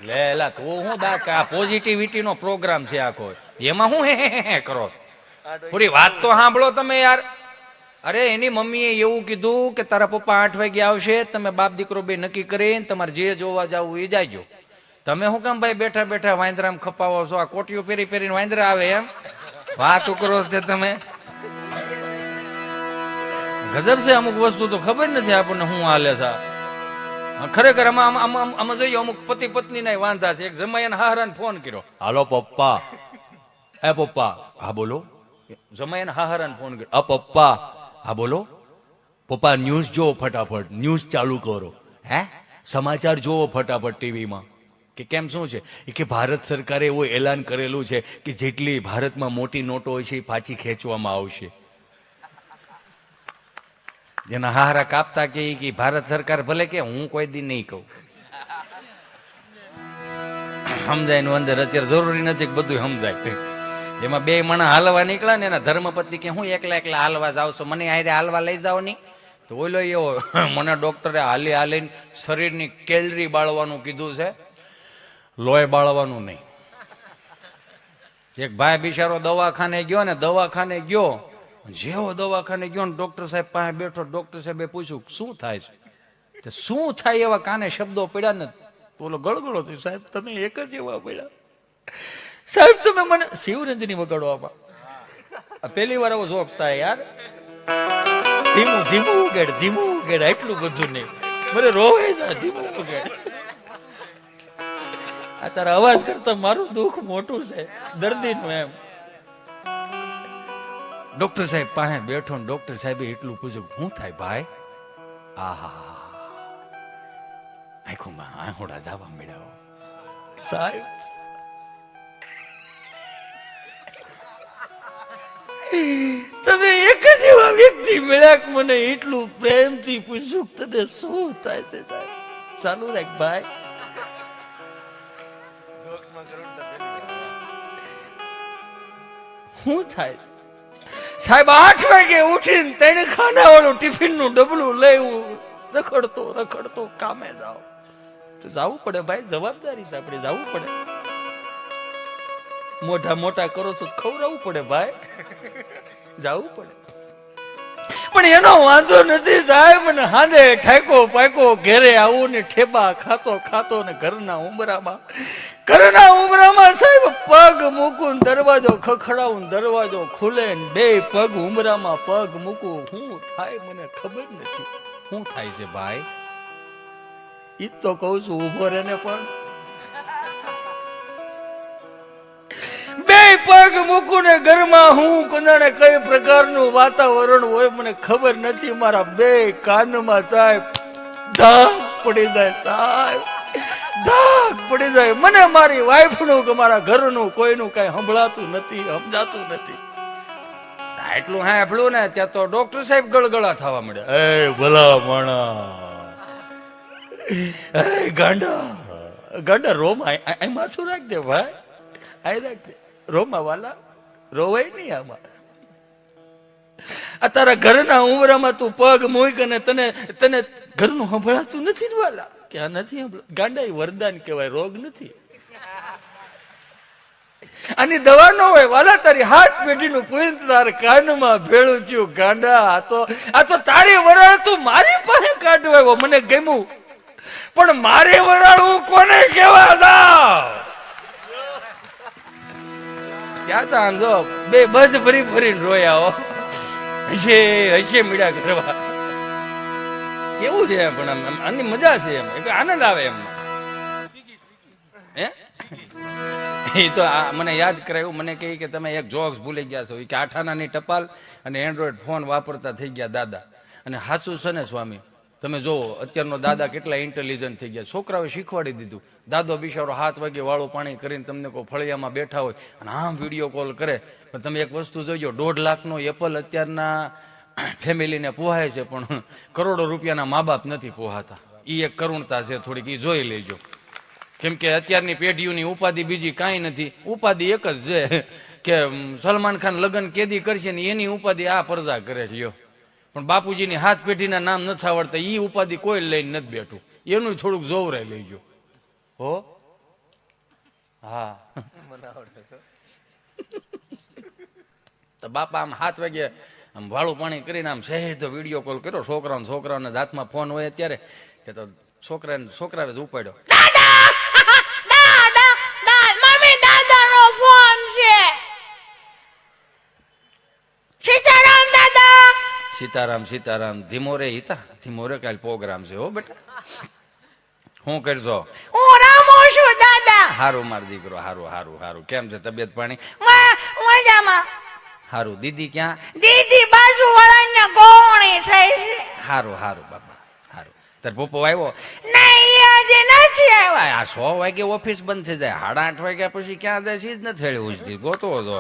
લેલા તું હું દા પોઝિટિવિટી નો પ્રોગ્રામ છે આખો, એમાં હું હે કરો? પૂરી વાત તો સાંભળો તમે યાર. અરે એની મમ્મીએ એવું કીધું કે તારા પપ્પા 8 વાગે આવશે, તમે બાપ દીકરો બે નક્કી કરીને તમારે જે જોવા જવું એ જાયજો. તમે શું કામ ભાઈ બેઠા બેઠા વાંદરામ ખપાવો છો? આ કોટીઓ પહેરીને વાંદરા આવે એમ વાત કરો છો તમે? ગજબ છે. અમુક વસ્તુ તો ખબર નથી આપણને શું હાલે છે. ખરેખર આમાં જોઈએ અમુક પતિ પત્ની ના વાંધા છે. એક જમાઈને હાહરાને ફોન કર્યો, હાલો પપ્પા. એ પપ્પા. હા બોલો. જમાઈને હાહરાને ફોન કર્યો, આ પપ્પા. હા બોલો. પપ્પા ન્યૂઝ જોવો ફટાફટ, ન્યૂઝ ચાલુ કરો. હે સમાચાર જોવો ફટાફટ ટીવીમાં. કે કેમ શું છે? કે ભારત સરકારે એવું એલાન કરેલું છે કે જેટલી ભારતમાં મોટી નોટો હોય છે એ પાછી ખેંચવામાં આવશે. જેના હારા કાપતા કે ભારત સરકાર ભલે કે હું કોઈ દી નહીં કહું. સમજાય નું અંદર અત્યારે જરૂરી નથી બધું સમજાય. એમાં 2 માણસ હાલવા નીકળ્યા ને એના ધર્મપત્ની કે હું એકલા હાલવા જાવ છો, મને હારે હાલવા લઈ જાવ નહીં. તો ઓલો એવો મને ડોક્ટરે હાલીને શરીરની કેલરી બાળવાનું કીધું છે, લોહી બાળવાનું નહીં. એક ભાઈ બિચારો દવાખાને ગયો જેવો દવાખાને ગયો ને ડોક્ટર સાહેબ પાસે બેઠો. ડોક્ટર સાહેબે પૂછ્યું શું થાય છે? શું થાય એવા કાને શબ્દો પડ્યા ને બોલો ગળગળો થયો. સાહેબ તમે એક જ એવા પડ્યા. સાહેબ તમે મને શિવરંજની વગાડવામાં. પહેલી વાર આવો જોક થાય યાર. ધીમું ઉગેડ એટલું બધું નહીં, મને રોવે છે. ધીમું ઉગેડ. આ તારા અવાજ કરતા મારું દુઃખ મોટું છે, દર્દીનું. એમ ડોક્ટર સાહેબ પાસે બેઠો ને ડોક્ટર સાહેબે એટલું પૂછ્યું, શું થાય ભાઈ? આહા, આંખોમાં આંખોડા જાવા મળ્યા. સાહેબ, તમે એક જ એવા વ્યક્તિ મળ્યા કે મને એટલું પ્રેમથી પૂછ્યું તને શું થાય છે સાહેબ? ચાલુ રાખ ભાઈ. શું થાય સાહેબ? 8 વાગે ઉઠીને 3 ખાના વાળું ટિફિન નું ડબલું લેવું, રખડતો કામે જાવ તો જવું પડે ભાઈ, જવાબદારી છે આપણે, જવું પડે. મોટા કરો છો ખવડાવવું પડે ભાઈ, જવું પડે. પણ એનો વાંધો નથી સાહેબ. ને હાંડે ઠાકો પાકો ઘેરે આવું ને ઠેબા ખાતો ને ઘરના ઉંબરામાં સાહેબ પગ મૂકું, દરવાજો ખખડાવું, દરવાજો ખુલે ને 2 પગ ઉંબરામાં પગ મૂકું. શું થાય મને ખબર નથી. શું થાય છે ભાઈ? ઈ તો કઉ છું, ઉભો રહે ને. પણ 2 પગ મૂકું ને ઘરમાં હું કોને કઈ પ્રકારનું વાતાવરણ હોય મને ખબર નથી. મારા 2 કાનમાં સાહેબ ધાક પડી જાય સાહેબ, ધાક પડી જાય. મને મારી વાઈફ નું કે મારા ઘરનું કોઈનું કઈ સંભળાતું નથી, સમજાતું નથી. એટલું હા આપણું ને ત્યાં તો ડોક્ટર સાહેબ ગળગળા થવા મળ્યા. એ ભલા માણા, ગાંડા રોમ આ માથું રાખ દે ભાઈ, આ રાખ દે. રોમા વાલા રોવાય નહીં આમાં. આ તારા ઘરના ઉંબરામાં તું પગ મૂક અને તને ઘરનું સંભળાતું નથી વાલા? કે આ નથી ગાંડા? વરદાન કહેવાય, રોગ નથી. આની દવા ન હોય વાલા. તારી હાથ પેઢીનું પૂંછ તાર કાનમાં ભેળું થયું ગાંડા. આ તો તારી વરાળ તું મારી પાસે કાઢવાયો, મને ગમ્યું. પણ મારી વરાળ હું કોને કહેવા દઉં? ક્યાં તા આમ જો 2 બજ ફરીને રોયા. હશે મીડા કરવા. કેવું છે પણ આની મજા છે, એમ આનંદ આવે એમ. હે એ તો મને યાદ કરાયું. મને કહે કે તમે એક જોક્સ ભૂલી ગયા છો કે 8 આનાની ટપાલ અને એન્ડ્રોઈડ ફોન વાપરતા થઈ ગયા દાદા. અને સાચું છે ને સ્વામી, તમે જોવો અત્યારનો દાદા કેટલા ઇન્ટેલિજન્ટ થઈ ગયા. છોકરાઓએ શીખવાડી દીધું. દાદો બિચારો 7 વાગે વાળું પાણી કરીને તમને કોઈ ફળિયામાં બેઠા હોય અને આમ વિડીયો કોલ કરે. પણ તમે એક વસ્તુ જોઈજો, 1.5 લાખનો એપલ અત્યારના ફેમિલીને પોહાય છે, પણ કરોડો રૂપિયાના મા બાપ નથી પોહાતા. એ એક કરુણતા છે થોડીક, એ જોઈ લેજો. કેમ કે અત્યારની પેઢીઓની ઉપાધિ બીજી કાંઈ નથી. ઉપાધિ એક જ છે કે સલમાન ખાન લગ્ન કેદી કરશે ને એની ઉપાધિ આ પરજા કરે છે. પણ બાપુજીની 7 પેઢીના નામ નથી આવડતા, ઈ ઉપાધિ કોઈ લઈને નથી બેઠું. એનું થોડુંક જોવરાઈ લેજો હો. હા, તો બાપા આમ 7 વાગે આમ વાળું પાણી કરીને આમ સહેજ તો વિડીયો કોલ કર્યો. છોકરાઓના હાથમાં ફોન હોય અત્યારે કે તો છોકરાએ જ ઉપાડ્યો. સીતારામ ધીમો રે કાલ પ્રોગ્રામ છે હો બેટા. હું કરજો? હું રામો છું દાદા. હારું માર દીકરો, હારું. કેમ છે તબિયત પાણી? મજામાં. હારું. દીદી ક્યાં? દીદી બાજુ વાળાને ગોણી થઈ છે. હારું બાપા, હારું. તાર પપ્પો આવ્યો? નહીં, આજે નથી આવ્યા. આ 100 વાગે ઓફિસ બંધ થઈ જાય, 8:30 વાગ્યા પછી ક્યાં જાય છે જ નથી હેળ્યું. ગોતો હતો.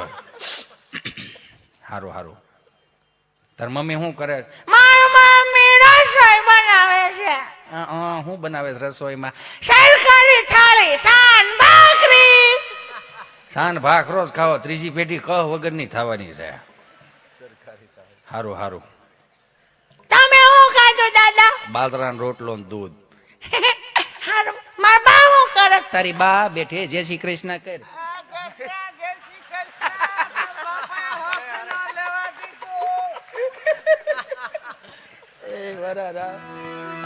હારું. તાર મમ્મી શું કરે છે? મારી મમ્મી રસોઈ બનાવે છે. શું બનાવે છે રસોઈમાં? સરકારી થાળી, સાન ભાખ રોજ ખાવો. 3જી પેઢી કહ વગરની થવાની છે. હારું. તમે શું ખાધું દાદા? બાજરાનો રોટલો ને દૂધ. હારું. મારા બા શું કરે? તારી બા બેઠી. જય શ્રી કૃષ્ણ કર.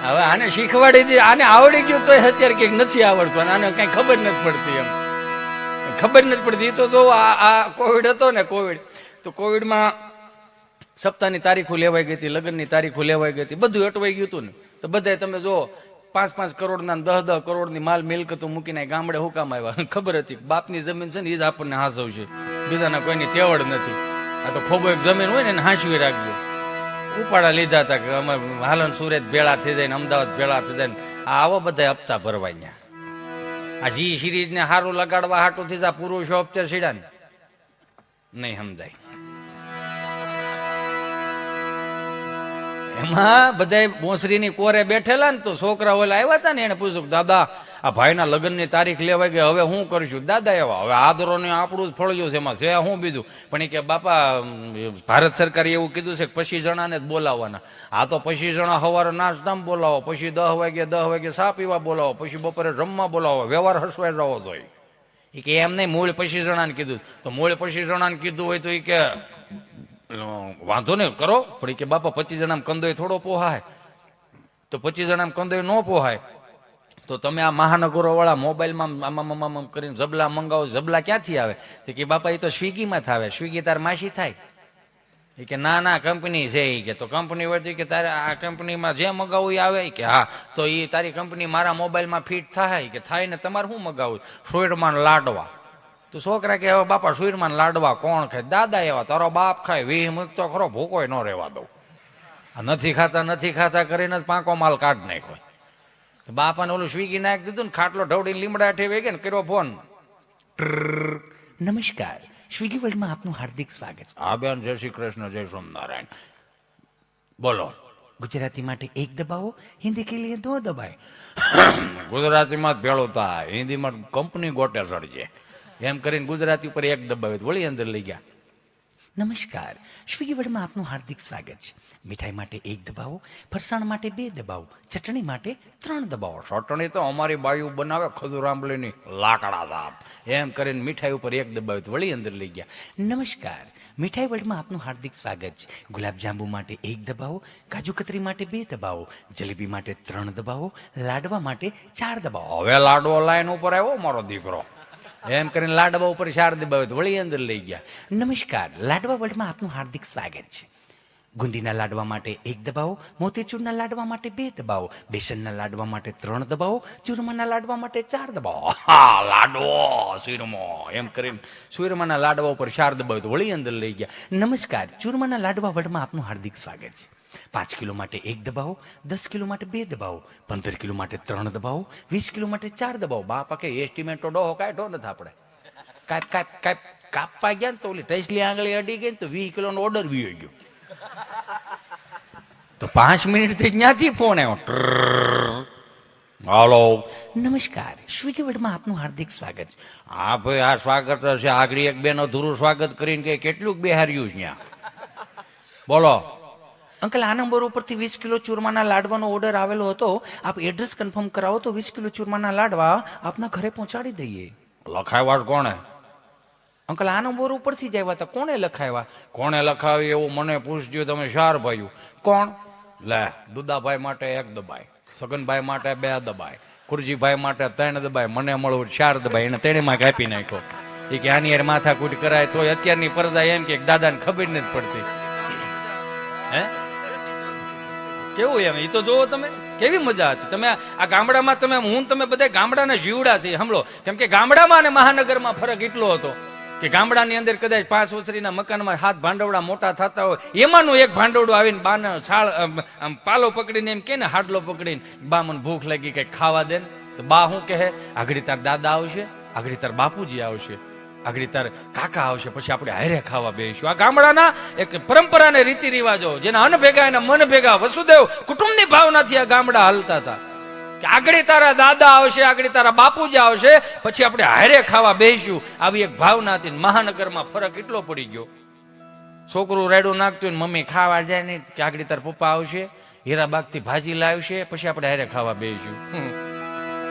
હવે આને શીખવાડી દી. આને આવડી ગયું તો અત્યારે કઈક નથી આવડતું, આને કઈ ખબર નથી પડતી. એમ ખબર નથી પડતી. તો જો આ કોવિડ હતો ને, કોવિડમાં સપ્તાહની તારીખો લેવાઈ ગઈ હતી, લગ્નની તારીખો લેવાઈ ગઈ હતી, બધું અટવાઈ ગયું હતું ને. તો બધા તમે જો 5-5 કરોડના 10-10 કરોડની માલ મિલકતો મૂકીને ગામડે હુકામ આવ્યા. ખબર હતી બાપની જમીન છે ને એ જ આપણને હાથવશે, બીજાના કોઈની તેવડ નથી. આ તો ખોબો એક જમીન હોય ને એને હાંસવી રાખજો. ઉપાડા લીધા હતા કે અમે હાલન સુરત ભેળા થઈ જાય ને અમદાવાદ ભેળા થઈ જાય ને આવો બધા હપ્તા ભરવાય. આ જી સિરીઝ ને સારું લગાડવા હાટું થી આ પુરુષો હપ્તે સીડા ને નહીં સમજાય. એમાં બધા બોસરીની કોરે બેઠેલા ને તો છોકરા ઓલા આવ્યા હતા ને એને પૂછ્યું દાદા આ ભાઈના લગ્નની તારીખ લેવાય ગઈ હવે હું કરશું. દાદા એવા હવે આદરો ને આપણું જ ફળજો છે એમાં છે હું બીજું. પણ એ કે બાપા ભારત સરકારે એવું કીધું છે કે 25 જણાને જ બોલાવવાના. આ તો 25 જણા સવારે નાસ્તામાં બોલાવો, પછી 10 વાગે ચા પીવા બોલાવો, પછી બપોરે જમવા બોલાવો, વ્યવહાર હસવાઈ જવો જોઈએ. એ કે એમ નહીં, મૂળ 25 જણાને કીધું તો મૂળ 25 જણાને કીધું હોય તો એ કે વાંધો નહીં કરો. પણ એ કે બાપા 25 જણામાં કંદોય થોડો પોહાય. તો 25 જણામાં કંદોય ન પોહાય તો તમે આ મહાનગરો વાળા મોબાઈલમાં આમાં કરીને જબલા મંગાવો. જબલા ક્યાંથી આવે? તો કે બાપા એ તો સ્વિગીમાં આવે. સ્વિગી તાર માસી થાય? એ કે ના કંપની છે. એ કે તો કંપની હોય કે તારે આ કંપનીમાં જે મગાવું એ આવે? કે હા. તો એ તારી કંપની મારા મોબાઈલમાં ફિટ થાય? કે થાય ને તમારે શું મગાવું? સુરમાન લાડવા. તો છોકરા કે હવે બાપા સુરમાન લાડવા કોણ ખાય? દાદા એવા તારો બાપ ખાય. વીહ મૂકતો ખરો, ભૂકોય ન રહેવા દઉં. આ નથી ખાતા કરીને જ પાંકો માલ કાઢ નાખ્યો. તો બાપાને ઓલું સ્વિગી નાખી દીધું ને ખાટલો ઢવડીને લીમડા ઠેવે ગયા ને કર્યો ફોન. નમસ્કાર, સ્વિગી વર્લ્ડમાં આપનું હાર્દિક સ્વાગત છે. હા બેન, જય શ્રી કૃષ્ણ, જય સોમનારાયણ. બોલો. ગુજરાતી માટે 1 દબાવો, હિન્દી કે લીએ 2 દબાય. ગુજરાતીમાં જ ભેળો થાય, હિન્દીમાં કંપની ગોટે સડજે એમ કરીને ગુજરાતી ઉપર 1 દબાવે વળી અંદર લઈ ગયા. નમસ્કાર, સ્વિગી વર્લ્ડમાં આપનું હાર્દિક સ્વાગત છે. મીઠાઈ માટે 1 દબાવો, ફરસાણ માટે 2 દબાવો, ચટણી માટે 3 દબાવો. ચટણી તો અમારી બાયુ બનાવે ખજૂર આંબલીની લાકડા સાપ એમ કરીને મીઠાઈ ઉપર 1 દબાવે વળી અંદર લઈ ગયા. નમસ્કાર, મીઠાઈ વર્લ્ડમાં આપનું હાર્દિક સ્વાગત છે. ગુલાબજાંબુ માટે 1 દબાવો, કાજુ કતરી માટે 2 દબાવો, જલેબી માટે 3 દબાવો, લાડવા માટે 4 દબાવો. હવે લાડવો લાઈન ઉપર આવ્યો મારો દીકરો એમ કરીને લાડવા ઉપર 4 દબાવે વળી અંદર લઈ ગયા. નમસ્કાર, લાડવા વર્લ્ડમાં આપનું હાર્દિક સ્વાગત છે. ગુંદીના લાડવા માટે 1 દબાવો, મોતીચૂરના લાડવા માટે 2 દબાવો, બેસનના લાડવા માટે 3 દબાવો, ચૂરમાના લાડવા માટે 4 દબાવો. હા, લાડવો સુરમો એમ કરીને સુરમાના લાડવા ઉપર 4 દબાવે વળી અંદર લઈ ગયા. નમસ્કાર, ચૂરમાના લાડવા વર્લ્ડમાં આપનું હાર્દક સ્વાગત છે. 5 કિલો માટે 1 દબાવો, 10 કિલો માટે 2 દબાવો, 15 કિલો માટે 3 દબાવો, 20 કિલો માટે 4 દબાવો. બાપા કે એસ્ટિમેટો ડોહો કાઢો નથી આપણે. કાપવા ગયા ને તો ઓલી ટેસ્ટલી આંગળી અડી ગઈ ને તો 20 કિલોનો ઓર્ડર વી ગયો. તો 5 મિનિટ થી ક્યાંથી ફોન આવ્યો? હાલો, નમસ્કાર, સ્વિગી વર્લ્ડમાં આપનું હાર્દિક સ્વાગત છે. હા ભાઈ, આ સ્વાગત છે. આગળ એક બેન અધૂરું સ્વાગત કરીને કે કેટલું બેહાર્યું છે ત્યાં. બોલો. અંકલ, આ નંબર ઉપરથી 20 કિલો ચૂરમાના લાડવાનો ઓર્ડર આવેલો હતો. આપ એડ્રેસ કન્ફર્મ કરાવો તો 20 કિલો ચૂરમાના લાડવા આપના ઘરે પહોંચાડી દઈએ. લખાવ્યા કોણે? અંકલ, આ નંબર ઉપરથી જ આવ્યા હતા. કોણે લખાવ્યા? કોણે લખાવી એવું મને પૂછજો તમે. 4 ભાઈઓ. કોણ? લે, દુદાભાઈ માટે 1 દબાય, સગનભાઈ માટે 2 દબાય, કુરજીભાઈ માટે 3 દબાય, મને મળવું 4 દબાય. એને તેણીમાં કાપી નાખ્યો. એ કે આની યાર માથાકૂટ કરાય તો અત્યારની પરદા એમ કે દાદાને ખબર નથી પડતી. હે કેવું એમ? એ તો જોવો તમે કેવી મજા હતી. તમે આ ગામડામાં તમે બધા ગામડાના જીવડા છે સમલો. કેમ કે ગામડામાં અને મહાનગરમાં ફરક એટલો હતો કે ગામડાની અંદર કદાચ 5 ઓસરીના મકાનમાં 7 ભાંડવડા મોટા થતા હોય, એમાંનું એક ભાંડવડું આવીને બાને છાળ પાલો પકડીને એમ કે ને હાડલો પકડીને બા મને ભૂખ લાગી કઈ ખાવા દે ને, તો બા શું કહે? આગળ તાર દાદા આવશે, આગળ તાર બાપુજી આવશે, આગળ તાર કાકા આવશે, પછી આપણે હારે ખાવા બેસીશું. આ ગામડાના એક પરંપરા ને રીતિ રિવાજો, જેના અન્ન ભેગા એના મન ભેગા, વસુદેવ કુટુંબની ભાવનાથી આ ગામડા હાલતા હતા. આગળ તારા દાદા આવશે, આગળ તારા બાપુજી આવશે, પછી આપણે હારે ખાવા બેસીશું. આવી એક ભાવના હતી. મહાનગરમાં ફરક એટલો પડી ગયો. છોકરું રેડું નાખતું ને મમ્મી ખાવા જાય નહીં કે આગળ તાર પપ્પા આવશે, હીરાબાગ થી ભાજી લાવશે, પછી આપણે હારે ખાવા બેસીશું.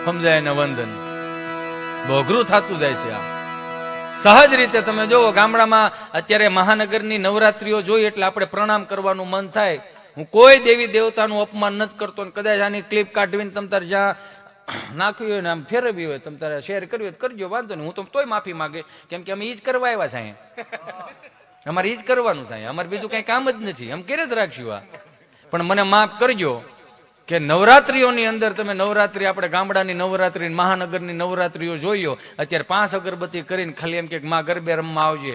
સમજાય ને? વંદન બહુ અઘરું થતું જાય છે. આ સહજ રીતે તમે જોવો ગામડામાં અત્યારે મહાનગરની નવરાત્રીઓ જોઈ એટલે આપણે પ્રણામ કરવાનું મન થાય. હું કોઈ દેવી દેવતાનું અપમાન નથી કરતો. કદાચ આની ક્લિપ કાઢવીને તમ તારે જ્યાં નાખવી હોય ને આમ ફેરવી હોય, તમ તારે શેર કરવી હોય કરજો, વાંધો નહીં. હું તો તોય માફી માંગે, કેમ કે અમે ઈ જ કરવા આવ્યા છે. અમારે ઈ જ કરવાનું થાય. અમારે બીજું કઈ કામ જ નથી. અમે કરે જ રાખશું આ. પણ મને માફ કરજો કે નવરાત્રીઓની અંદર તમે નવરાત્રી, આપણે ગામડાની નવરાત્રી, મહાનગરની નવરાત્રીઓ જોઈયો. અત્યારે 5 અગરબત્તી કરીને ખાલી એમ કે માં ગરબે રમવા આવજે,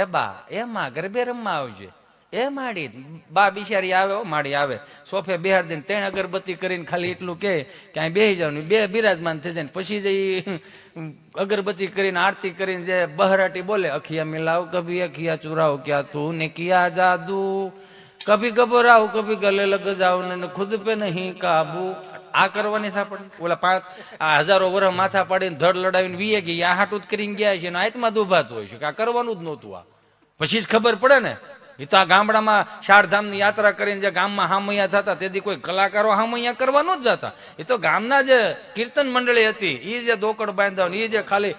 એ બા એમાં ગરબે રમવા આવજે. એ માડી બા બિચારી આવે, માડી આવે, સોફે બેહાર દઈને 3 અગરબત્તી કરીને ખાલી એટલું કે અહીં બેસી જવાનું, 2 બિરાજમાન થઈ જાય. પછી જઈ અગરબત્તી કરીને આરતી કરીને જે બહરાટી બોલે, અખિયા મિલાવ કભી અખિયા ચુરાવ ક્યાં તું ને કિયા જાદુ, કભી ઘબરાવ કભી ગલે લગ જાવ ને ખુદ પે નહીં કાબુ. આ કરવાની છે આપણે. ઓલા 1000 વર્ષ માથા પાડીને ધડ લડાવીને વીએ ગયા, આ હાટું જ કરીને ગયા છે, આત્મા દુભાતું હોય છે કે આ કરવાનું જ નહોતું. આ પછી જ ખબર પડે ને. એ તો આ ગામડામાં 4 ધામની યાત્રા કરીને જે ગામમાં હામૈયા થતા, તેથી કોઈ કલાકારો હામૈયા કરવાનું જ જતા. એ તો ગામના જે કીર્તન મંડળી હતી, એ જે દોકડ બાંધા, એ જે ખાલી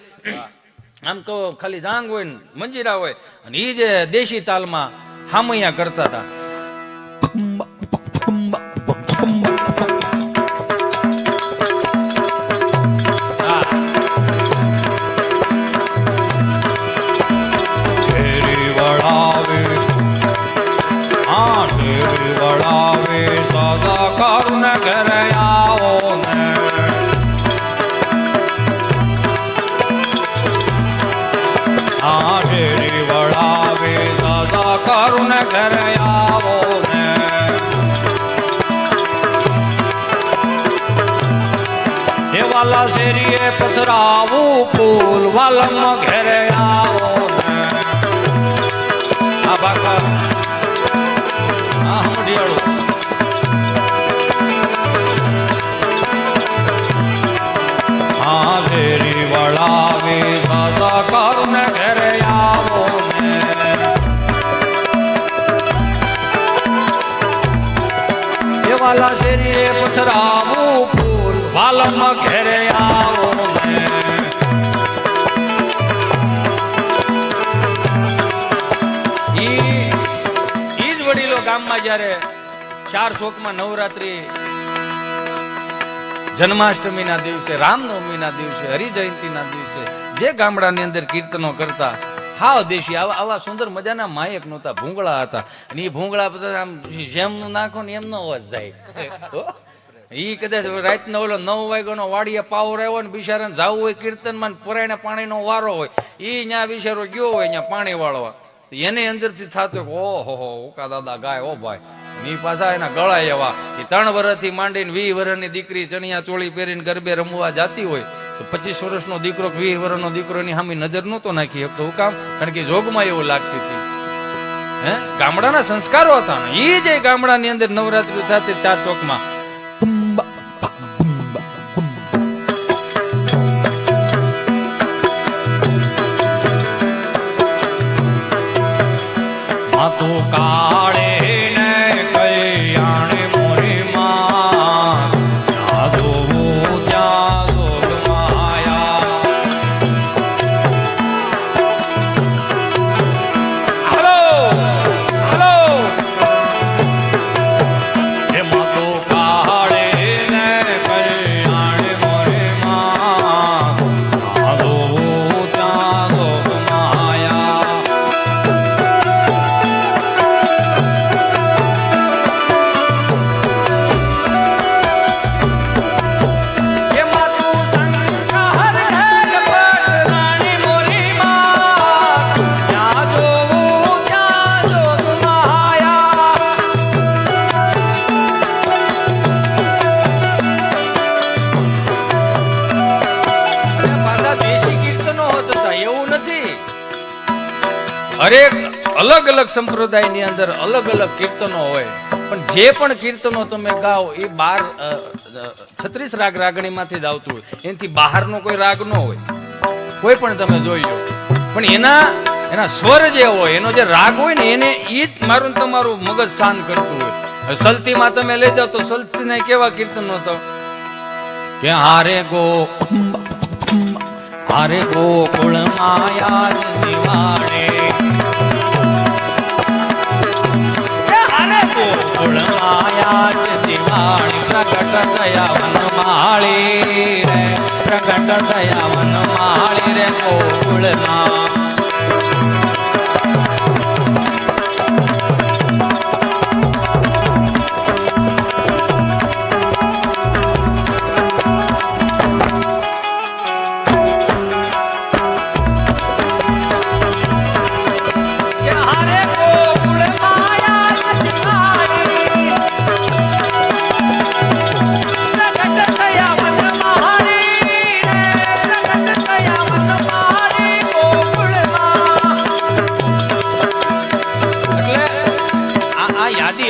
આમ કહો ખાલી જાંગ હોય ને મંજીરા હોય, અને એ જે દેશી તાલમાં હામૈયા કરતા હતા. વળાવે સદા કરુણ ઘરે આવો ને, ઢેરી વળાવે સદા કરુણ ઘરે આવો ને, એ વાલા શેરીએ પથરાવું ફૂલ વાલમ ઘરે આવો ને. આ બાકા ઢેરી વળાવે સદા કરુણ ઘરે આવો ને, એ વાલા શેરીએ પથરાવું ફૂલ વાલમ ઘરે આવો ને. ઈ જ વડીલો ગામમાં જયારે 4 શોકમાં નવરાત્રી, જન્માષ્ટમીના દિવસે, રામનવમીના દિવસે, હરિજયંતીના દિવસે જે ગામડાની અંદર કીર્તનો કરતા, હાવ દેશી આવા સુંદર મજાના માયક નહોતા, ભૂંગળા હતા. અને એ ભૂંગળા બધા આમ જેમનું નાખો ને એમનો અવાજ જાય. ઈ કદાચ રાતનો ઓલો 9 વાગ્યાનો વાડીએ પાવર આવ્યો ને બિચારાને જાવું હોય કીર્તનમાં, પરાયને પાણીનો વારો હોય, ઈ ન્યા બિચારો ગયો હોય ત્યાં પાણી વાળવા, એને અંદરથી થતું ઓહો ઓકા દાદા ગાય ઓ ભાઈ. ઈ પાછા એના ગળા એવા, એ 3 વર્ષથી માંડીને 20 વર્ષની દીકરી ચણિયા ચોળી પહેરીને ગરબે રમવા જાતી હોય, તો 25 વર્ષનો દીકરો 20 વર્ષનો દીકરો એની સામે નજર નહોતો નાખી શકતો. હું કામ? કારણ કે જોગમાં એવું લાગતી હતી. હે, ગામડાના સંસ્કારો હતા ને. એ જે ગામડાની અંદર નવરાત્રી થતી 4 ચોકમાં, માતું કાળે હરેક અલગ અલગ સંપ્રદાયની અંદર અલગ અલગ કીર્તનો હોય, પણ જે પણ કીર્તનો તમે ગાઓ એ 36 રાગ રાગણીમાંથી જ આવતું હોય, એનાથી બહારનો કોઈ રાગ ન હોય. કોઈ પણ તમે જોઈ લો, પણ એના સ્વર જે હોય, એનો જે રાગ હોય ને, એને ઈ જ મારું તમારું મગજ શાંત કરતું હોય. સલતીમાં તમે લઈ જાઓ તો સલતીના કેવા કીર્તનો હતો કે હારે ગોકુળ માયા દિવાણે, ગોકુળ માયા દિવાણી, પ્રગટ થયા વનમાળી રે, પ્રગટ થયા વનમાળી રે ગોકુળના.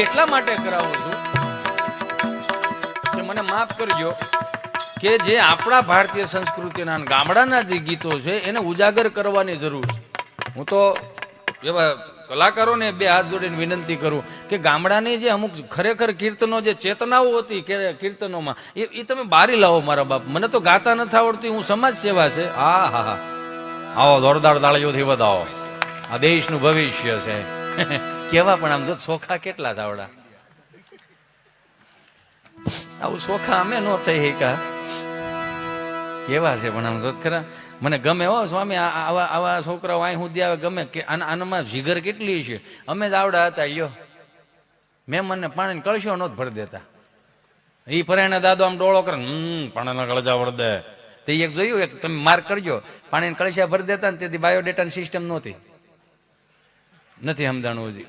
એટલા માટે કરાવું છું કે મને માફ કરજો કે જે આપણા ભારતીય સંસ્કૃતિના અને ગામડાના જે ગીતો છે એને ઉજાગર કરવાની જરૂર છે. હું તો એવા કલાકારોને બે હાથ જોડીને વિનંતી કરું કે ગામડાની જે અમુક ખરેખર કીર્તનો જે ચેતનાઓ હતી કે કીર્તનોમાં એ તમે બારી લાવો મારા બાપ. મને તો ગાતા નથી આવડતું, હું સમાજ સેવા છે. હા હા હા, આવો જોરદાર તાળીઓથી વધાવો. આ દેશનું ભવિષ્ય છે. કેવા પણ આમ જો સોખા કેટલા તાવડા, આવું સોખા અમે નો થઈ શક્યા. કેવા છે પણ આમ જોત ખરા. મને ગમે હો સ્વામી, આવા આવા છોકરાઓ અહીં સુધી આવે ગમે કે આનામાં જીગર કેટલી છે. અમે જ આવડા હતા યો મહેમાનને પાણીને કળશો નહોત ભરી દેતા. એ પરાયણા દાદો આમ ડોળો કરે પાણીના કળજા ભરી દે. તે એક જોયું, એક તમે માર્ક કરજો, પાણીને કળશા ભરી દેતા ને તેથી બાયોડેટાની સિસ્ટમ નહોતી, નથી સમજાણું હજી.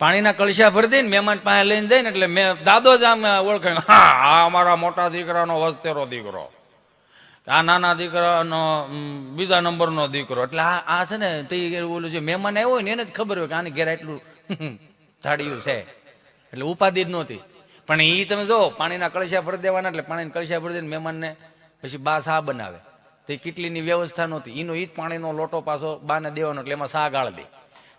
પાણીના કળશા ભરી દઈને મહેમાન પાસે લઈને જાય ને એટલે મેં દાદો જ આમ ઓળખે, હા આ અમારા મોટા દીકરાનો વસ્તેરો દીકરો, આ નાના દીકરાનો બીજા નંબરનો દીકરો. એટલે આ છે ને તે ઓલું જે મહેમાન આવ્યો હોય ને એને જ ખબર હોય કે આની ઘેર એટલું થાળીયું છે, એટલે ઉપાધિ જ નહોતી. પણ એ તમે જો પાણીના કળશા ભરી દેવાના, એટલે પાણીના કળશા ભરી દઈને મહેમાનને પછી બા સા બનાવે. તે કેટલીની વ્યવસ્થા નહોતી, એનો ઈ જ પાણીનો લોટો પાછો બાને દેવાનો, એટલે એમાં સા ગાળ દે.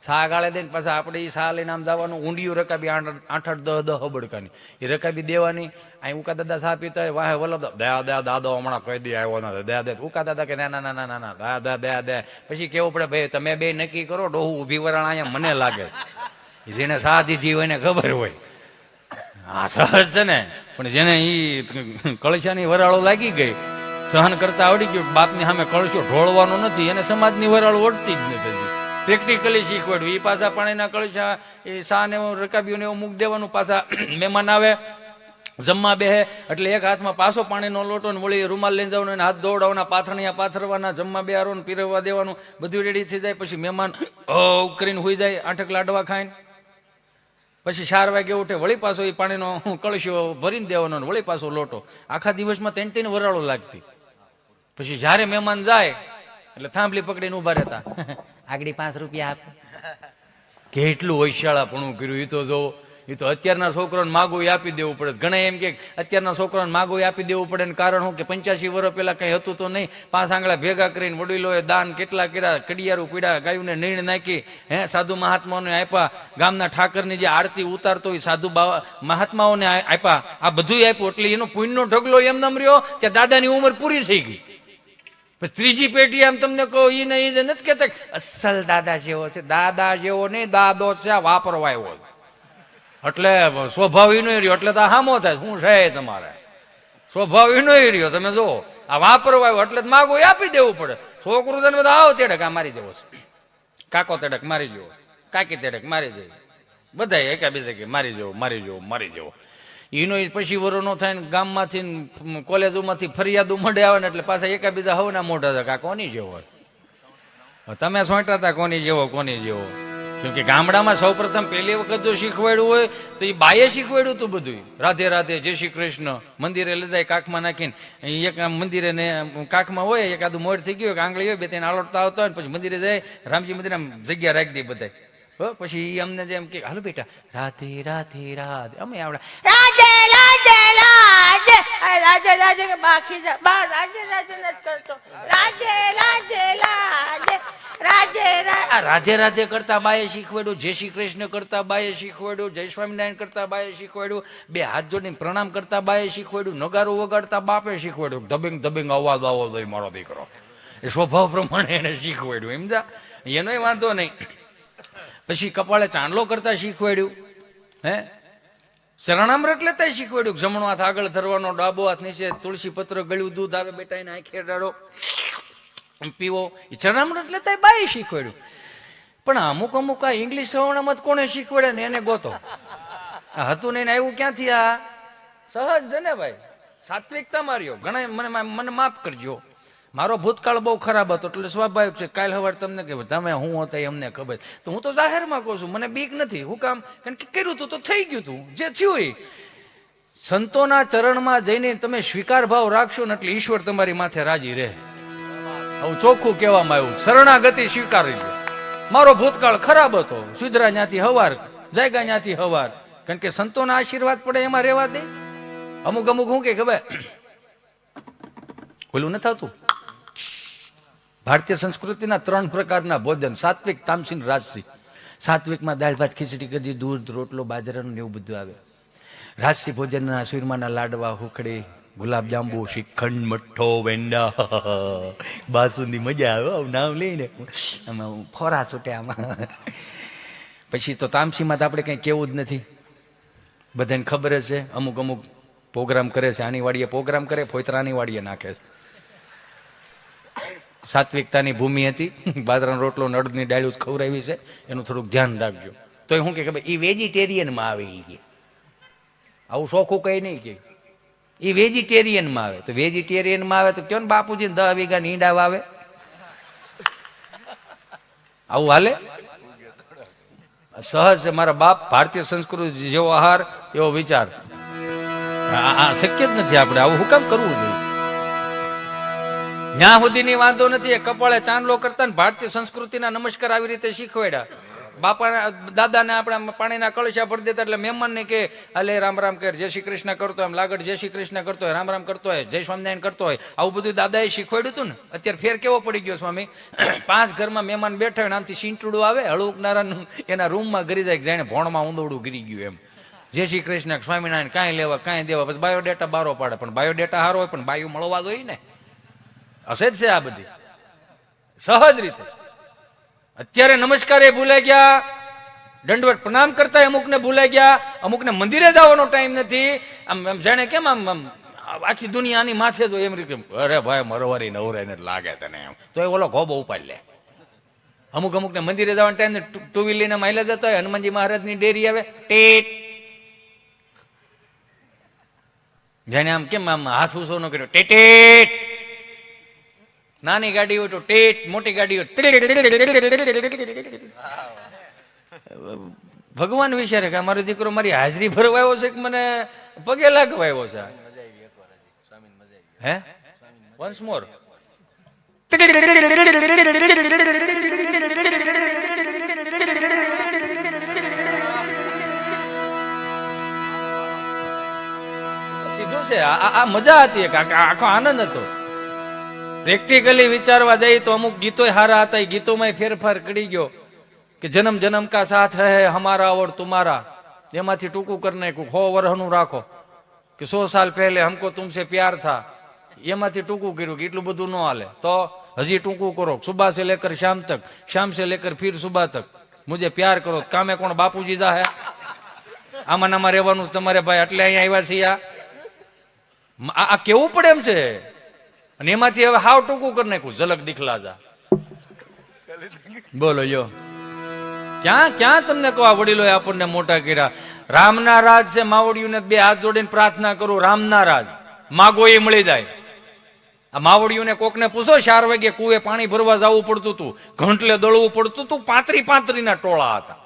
સા ગાળે દઈને પાછા આપણે એ સા લઈને આમ જવાનું. ઊંડિયું રકાબી 8-8 10 હબડકાની એ રકાબી દેવાની. અહીં ઉકા દાદા સા પીતા હોય, વાહે વલ્લભ દયા દાદો હમણાં કહી દે આવ્યો નથી, દયા દે. ઉકા દાદા કે ના ના ના ના ના દાદા દયા દે. પછી કેવું પડે ભાઈ તમે બે નક્કી કરો, ડોહું ઊભી વરાણ અહીંયા મને લાગે. જેને સા દીધી હોય એને ખબર હોય આ સહજ છે ને. પણ જેને ઈ કળશાની વરાળો લાગી ગઈ, સહન કરતા આવડી ગયું, બાપની સામે કળશો ઢોળવાનો નથી, એને સમાજની વરાળો ઓળતી જ નથી. પ્રેક્ટિકલી શીખવાડ્યું. એ પાછા પાણીના કળશા એ સા ને રકાબીઓને એવું મૂક દેવાનું. પાછા મહેમાન આવે જમવા બેહે એટલે એક હાથમાં પાછો પાણીનો લોટો ને વળી રૂમાલ લઈને જવાનું, એને હાથ દોડાવવાના, પાથરણિયા પાથરવાના, જમવા બેહારવાનું, પીરવવા દેવાનું, બધું રેડી થઈ જાય. પછી મહેમાન કરીને હોઈ જાય, 8 લાડવા ખાઈને. પછી 4 વાગે ઉઠે, વળી પાછો એ પાણીનો કળશો ભરીને દેવાનો, વળી પાછો લોટો. આખા દિવસમાં 3 વરાળો લાગતી. પછી જયારે મહેમાન જાય એટલે થાંભલી પકડીને ઉભા રહેતા, આગળ 5 રૂપિયા આપે. કેટલું હોશિયાળાપણું કર્યું. એ તો જો, એ તો અત્યારના છોકરાને માગું આપી દેવું પડે. ઘણા એમ કે અત્યારના છોકરાને માગું આપી દેવું પડે, કારણ શું કે 85 વર્ષ પહેલા કઈ હતું તો નહીં. 5 આંગળા ભેગા કરીને વડીલોએ દાન કેટલા કર્યા, કડિયારું પીડા, ગાયુંને નીણ નાખી, સાધુ મહાત્માઓને આપ્યા, ગામના ઠાકરની જે આરતી ઉતારતો હોય સાધુ મહાત્માઓને આપ્યા. આ બધું આપ્યું એટલે એનો પુણ્યનો ઢગલો એમ નમ રહ્યો કે દાદાની ઉંમર પૂરી થઈ ગઈ. પછી ત્રીજી પેઢી આમ તમને કહો એ નથી કેતા અસલ દાદા જેવો છે. દાદા જેવો નહીં, દાદો છે વાપરવા આવ્યો છે. એટલે સ્વભાવ ઈ નહીં રહ્યો, એટલે તો હામો થાય. શું છે તમારે સ્વભાવ ઈ નહીં રહ્યો. તમે જો આ વાપરવા આવ્યો એટલે માગો આપી દેવું પડે. છોકરું તને બધા આવો તેડક આ મારી દેવો છે, કાકો તેડક મારી જેવો, કાકી તેડક મારી જેવો, બધા એકા બીજા કે મારી જેવો મારી જેવો મારી જેવો. એનો પછી વરો નો થાય ને ગામમાંથી કોલેજોમાંથી ફરિયાદો મળે આવે ને એટલે પાછા એકાબીજા હવના મોઢા હતા, કા કોની જેવો તમે સોંટા હતા, કોની જેવો કોની જેવો. કેમ કે ગામડામાં સૌ પ્રથમ પહેલી વખત જો શીખવાડ્યું હોય તો એ બાએ શીખવાડ્યું હતું બધું. રાધે રાધે, જય શ્રી કૃષ્ણ, મંદિરે લીધા કાખમાં નાખીને. એક મંદિરે ને કાખમાં હોય એકાદું મોડ થઈ ગયું, આંગળી હોય, 2-3 આલોટતા આવતા હોય, પછી મંદિરે જાય, રામજી મંદિર આમ જગ્યા રાખી દે બધા. પછી અમને જેમ કે હાલો બેટા રાધે રાધે રાધે, અમે આવડા રાજે રાજે રાજે રાજે રાજે કે બાકી જા બા રાજે રાજે નથી કરતો. રાજે રાજે રાજે રાજે આ રાધે રાધે કરતા બાએ શીખવાડ્યું, જય શ્રી કૃષ્ણ કરતા બાએ શીખવાડ્યું, જય સ્વામિનારાયણ કરતા બાએ શીખવાડ્યું, 2 હાથ જોડીને પ્રણામ કરતા બાએ શીખવાડ્યું, નગારો વગાડતા બાપે શીખવાડ્યું, ધબિંગ ધબિંગ અવાજ આવો જોઈએ મારો દીકરો. એ સ્વભાવ પ્રમાણે એને શીખવાડ્યું. સમજા, એનોય વાંધો નહીં. પછી કપાળે ચાંદલો કરતા શીખવાડ્યું, શરણામૃત લેતા શીખવાડ્યું, જમણો હાથ આગળ ધરવાનો, ડાબો હાથ નીચે, તુલસી પત્ર ગળ્યું દૂધ આવે બેટા એને આંખે ડાળો પીવો. એ શરણામૃત લેતા બાએ શીખવાડ્યું. પણ અમુક અમુક આ ઇંગ્લિશ સવર્ણમત કોને શીખવાડે ને એને ગોતો. આ હતું ને આવ્યું ક્યાંથી? આ સહજ છે ને ભાઈ, સાત્વિકતા માર્યો. ઘણા મને માફ કરજો, મારો ભૂતકાળ બહુ ખરાબ હતો એટલે સ્વાભાવિક છે કાલ સવાર તમને કે તમે હું હતા એમને ખબર. તો હું તો જાહેરમાં કહું છું, મને બીક નથી. હું કામ? કારણ કે કર્યું તું તો થઈ ગયું તું, જે થયું એ. સંતોના ચરણમાં જઈને તમે સ્વીકાર ભાવ રાખશો ને એટલે ઈશ્વર તમારી માથે રાજી રહે. આવું ચોખ્ખું કહેવામાં આવ્યું, શરણાગતિ સ્વીકારી લો. મારો ભૂતકાળ ખરાબ હતો, સુધરા ત્યાંથી હવાર જાય ત્યાંથી હવાર, કારણ કે સંતોના આશીર્વાદ પડે એમાં રહેવા દે. અમુક અમુક શું કે ખબર ઓલું નથી આવતું, ભારતીય સંસ્કૃતિના 3 પ્રકારના ભોજન, સાત્વિક, તામસિક, રાજસી. સાત્વિકમાં દાળ ભાત ખીચડી કદી, દૂધ રોટલો બાજરાનું ને એવું બધું આવે. રાજસી ભોજનના સુરમાના લાડવા, હુખડી, ગુલાબજાંબુ, શ્રીખંડ, મઠ્ઠો, વેંડા, બાસુંદી, મજા આવે આવું નામ લઈને આમાં ફોરા છૂટે આમાં. પછી તો તામસીમાં તો આપણે કંઈ કેવું જ નથી, બધાને ખબર જ છે. અમુક અમુક પ્રોગ્રામ કરે છે, આની વાડીએ પ્રોગ્રામ કરે, ફોતરાની વાડીએ નાખે છે. સાત્વિકતાની ભૂમિ હતી, બાજરાનો રોટલો અડદની ડાળીઓ ખવડાવી છે, એનું થોડુંક ધ્યાન રાખજો. તો શું કે ખબર, એ વેજીટેરિયનમાં આવે. એ કે આવું શોખું કઈ નહીં કે એ વેજીટેરિયનમાં આવે. તો વેજીટેરિયનમાં આવે તો કયો ને બાપુજી 10 વીઘા ઈંડા વાવે, આવું હાલે? સહજ છે મારા બાપ, ભારતીય સંસ્કૃતિ જેવો આહાર એવો વિચાર. આ શક્ય જ નથી. આપણે આવું હું કામ કરવું જોઈએ? ત્યાં સુધીની વાંધો નથી. એ કપાળે ચાંદલો કરતા ને ભારતીય સંસ્કૃતિના નમસ્કાર આવી રીતે શીખવાડ્યા. બાપાના દાદાને આપણે પાણીના કળશા ભરી દેતા એટલે મહેમાનને કે અલે રામ રામ કર, જય શ્રી કૃષ્ણ કરતો હોય, એમ લાગડ જય શ્રી કૃષ્ણ કરતો હોય, રામ રામ કરતો હોય, જય સ્વામિનારાયણ કરતો હોય. આવું બધું દાદાએ શીખવાડ્યું હતું ને. અત્યારે ફેર કેવો પડી ગયો સ્વામી, 5 ઘરમાં મહેમાન બેઠા હોય, આમથી સીંટડું આવે હળુકનારાનું એના રૂમમાં ગરી જાય, જાણે ભોણમાં ઊંધોડું ગીરી ગયું એમ. જય શ્રી કૃષ્ણ, સ્વામિનારાયણ, કાંઈ લેવા કાંઈ દેવા, પછી બાયોડેટા બારો પાડે. પણ બાયોડેટા સારો હોય પણ બાયું મળવા જોઈએ ને. હશે જ છે આ બધી સહજ રીતે. અત્યારે નમસ્કાર એ ભૂલાઈ ગયા, દંડવત પ્રણામ કરતા અમુકને ભૂલાઈ ગયા, અમુકને મંદિરે જવાનો ટાઈમ નથી. આમ જાણે કેમ આમ આખી દુનિયાની માથે તો એમ રીતે, અરે ભાઈ મરવારી નવરાઈને લાગે તને એમ, તો એ ઓલો ખોબો ઉપાડી લે. અમુકને મંદિરે જવાનો ટાઈમ ને 2 વ્હીલ લઈને માઇલે જતા હોય, હનુમાનજી મહારાજની ડેરી આવે, ટેટ જાણે આમ કેમ આમ હાથ ઉસો ન કર્યો, ટેટેટ. નાની ગાડી હોય તો ટેટ, મોટી ગાડી હોય. ભગવાન વિચારે કે મારો દીકરો મારી હાજરી ભરવા આવ્યો છે કે મને પગે લાગવા આવ્યો છે? હે વન્સ મોર. સીધું છે. આ મજા હતી, આખો આનંદ હતો. પ્રેક્ટિકલી વિચારવા જઈએ તો અમુક ગીતો હારા હતા, એ ગીતોમાં ફેરફાર કરી ગયો કે જન્મ જન્મ કા સાથ હૈ હમારા और तुम्हारा, એમાંથી ટૂંકું કરી નાખ્યું. 100 વર્ષનું રાખો કે 100 સાલ પહેલે હમકો તુમસે પ્યાર થા, એમાંથી ટૂંકું કર્યું કે એટલું બધું ન હાલે, તો હજી ટૂંકું કરો. સુબહ से लेकर शाम तक, शाम से लेकर फिर सुबह तक मुझे प्यार करो. કામે કોણ બાપુજી જા હે? આમાં નામાં રહેવાનું તમારે ભાઈ, એટલે અહીંયા આવ્યા છીએ. આ કેવું પડે એમ છે. અને એમાંથી હવે હાવ ટૂંકું કરી નાખ્યું, ઝલક દિખલા જા. બોલો યો ક્યાં ક્યાં તમને કહો, આ વડીલોએ આપણને મોટા કર્યા. રામના રાજ છે, માવડિયુંને 2 હાથ જોડીને પ્રાર્થના કરું, રામના રાજ માગો એ મળી જાય. આ માવડિયુંને કોકને પૂછો, 4 વાગે કુએ પાણી ભરવા જવું પડતું હતું, ઘંટલે દળવું પડતું હતું, 35 ના ટોળા હતા,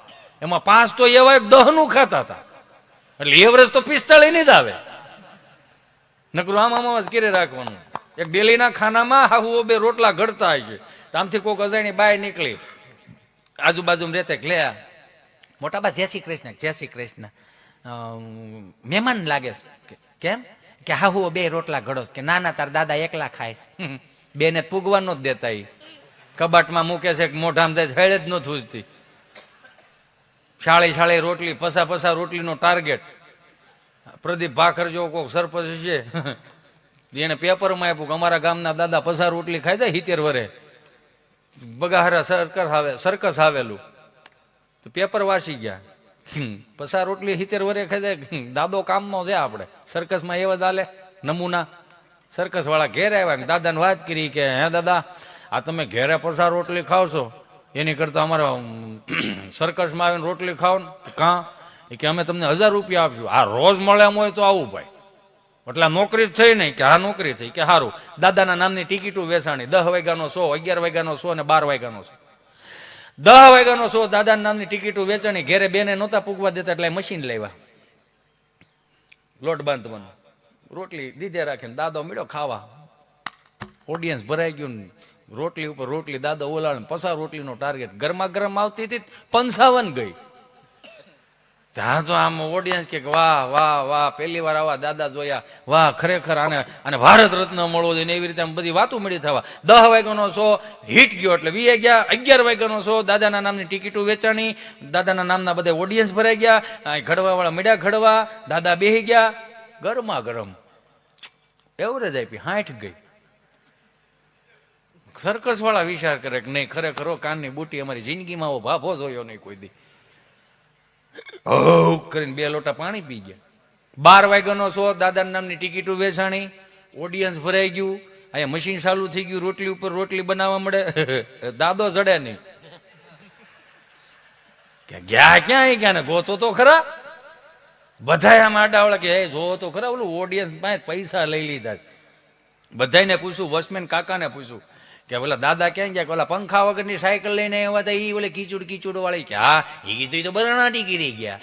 એમાં 5 તો એવા 10 નું ખાતા હતા. એટલે એવરેજ તો 45 ની જ આવે. નકરું આમાં જ કરે રાખવાનું. એક ડેલીના ખાનામાં હાહુઓ 2 રોટલા ઘડતા હશે. આમથી કોઈક અજાણી બાય નીકળી, આજુબાજુ રહેતે લે મોટા બા જય શ્રી કૃષ્ણ, જય શ્રી કૃષ્ણ, મહેમાન લાગે છે. કેમ કે હાહુઓ 2 રોટલા ઘડો કે ના ના તાર દાદા એકલા ખાય છે. 2 ને પૂગવાનો જ દેતા. એ કબાટમાં મૂકે છે કે મોઢામાં થાય હેળ જ ન થૂજતી. શાળી રોટલી, પસા રોટલીનો ટાર્ગેટ. પ્રદીપ ભાખર જેવો કોઈક સરપંચ છે, એને પેપરમાં આપ્યું કે અમારા ગામના દાદા 50 રોટલી ખાઈ જાય 70 વરે, બગાહરા સર્કસ આવેલું. તો પેપર વાંચી ગયા, 50 રોટલી 70 વરે ખાઈ જાય, દાદો કામનો છે. આપણે સર્કસમાં એવા જ હાલે નમૂના. સર્કસ વાળા ઘેરે આવ્યા, દાદાને વાત કરી કે હે દાદા, આ તમે ઘેરે 50 રોટલી ખાવ છો, એની કરતા અમારા સર્કસમાં આવીને રોટલી ખાવ ને. કાં કે અમે તમને 1000 રૂપિયા આપશું. આ રોજ મળે એમ હોય તો આવું ભાઈ. એટલે નોકરી જ થઈ નહીં કે હા નોકરી થઈ કે સારું. દાદાના નામની ટિકિટો વેચાણી, 10 વાગ્યાનો શો, 11 વાગ્યાનો શો અને 12 વાગ્યાનો શો. 10 વાગ્યાનો શો દાદાના નામની ટિકિટો વેચાણી. ઘેરે બેને નહોતા પૂગવા દેતા એટલે મશીન લાવ્યા લોટ બાંધવાનું. રોટલી દીધે રાખીને દાદો મળ્યો ખાવા. ઓડિયન્સ ભરાઈ ગયું, રોટલી ઉપર રોટલી દાદો ઓલાડ. 50 રોટલીનો ટાર્ગેટ. ગરમા ગરમ આવતી હતી 55 ગઈ. ત્યાં તો આમ ઓડિયન્સ કે વાહ વાહ વાહ પહેલી વાર આવા દાદા જોયા, વાહ ખરેખર આને ભારત રત્ન મળવો જોઈએ ને એવી રીતે આમ બધી વાતો મળી થવા. 10 વાગ્યાનો શો હિટ ગયો એટલે 20 ગયા. 11 વાગ્યાનો શો દાદાના નામની ટિકિટો વેચાણી, દાદાના નામના બધા ઓડિયન્સ ભરાઈ ગયા, ઘડવા વાળા મળ્યા ઘડવા, દાદા બેહી ગયા, ગરમા ગરમ એવરેજ આપી 60 ગઈ. સર્કસ વાળા વિચાર કરે કે નહીં ખરેખર કાનની બુટી અમારી જિંદગીમાં આવો ભાભો જોયો નહીં કોઈ દી. કરીને 2 લોટા પાણી પી ગયા. 12 વાગ્યાનો શો દાદાના નામની ટિકિટો વેચાણી, ઓડિયન્સ ભરાઈ ગયું, અહીંયા મશીન ચાલુ થઈ ગયું, રોટલી ઉપર રોટલી બનાવવા મળે, દાદો જડે નહીં. ગયા ક્યાં ગયા ને ગોતો તો ખરા. બધા આમ આડાવડા કે જોવો તો ખરા, ઓલું ઓડિયન્સ પાસે પૈસા લઈ લીધા. બધાને પૂછ્યું, વોચમેન કાકાને પૂછ્યું કે ઓલા દાદા ક્યાં ગયા, ઓલા પંખા વગરની સાયકલ લઈને આવ્યા હતા ઈ ઓલે કીચુડ વાળી કે હા એ કીધું ઈ તો બરણાટી કરી ગયા.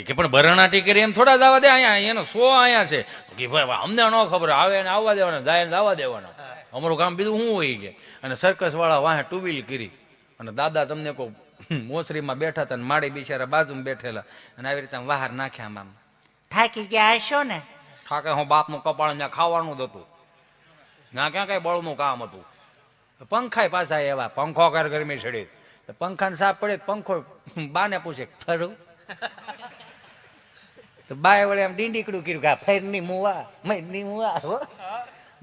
કે પણ બરણાટી કરી એમ થોડા જવા દે, અહીંયા એનો શો અહીંયા છે કે ભાઈ અમને ન ખબર આવે ને આવવા દેવાના, જાય ને આવવા દેવાના, અમારું કામ બીજું શું હોય કે. અને સર્કસ વાળા વાહે 2 વ્હીલ કરી અને દાદા તમને કહું મોસરીમાં બેઠા હતા, માળી બિચારા બાજુમાં બેઠેલા અને આવી રીતે બહાર નાખ્યા. આમ થાકી ગયા હશો ને? ઠાકે હું બાપનું કપાળ ત્યાં ખાવાનું જ હતું, ત્યાં ક્યાં કઈ બળનું કામ હતું. પંખા પાછા એવા, પંખો કર ગરમી ચડી, પંખાને સાફ પડે, પંખો બાને પૂછે ફરું, તો બાય વળે આમ ડીંડીકડું કર્યું કે ફેરની મુવા મૈની મુવા હો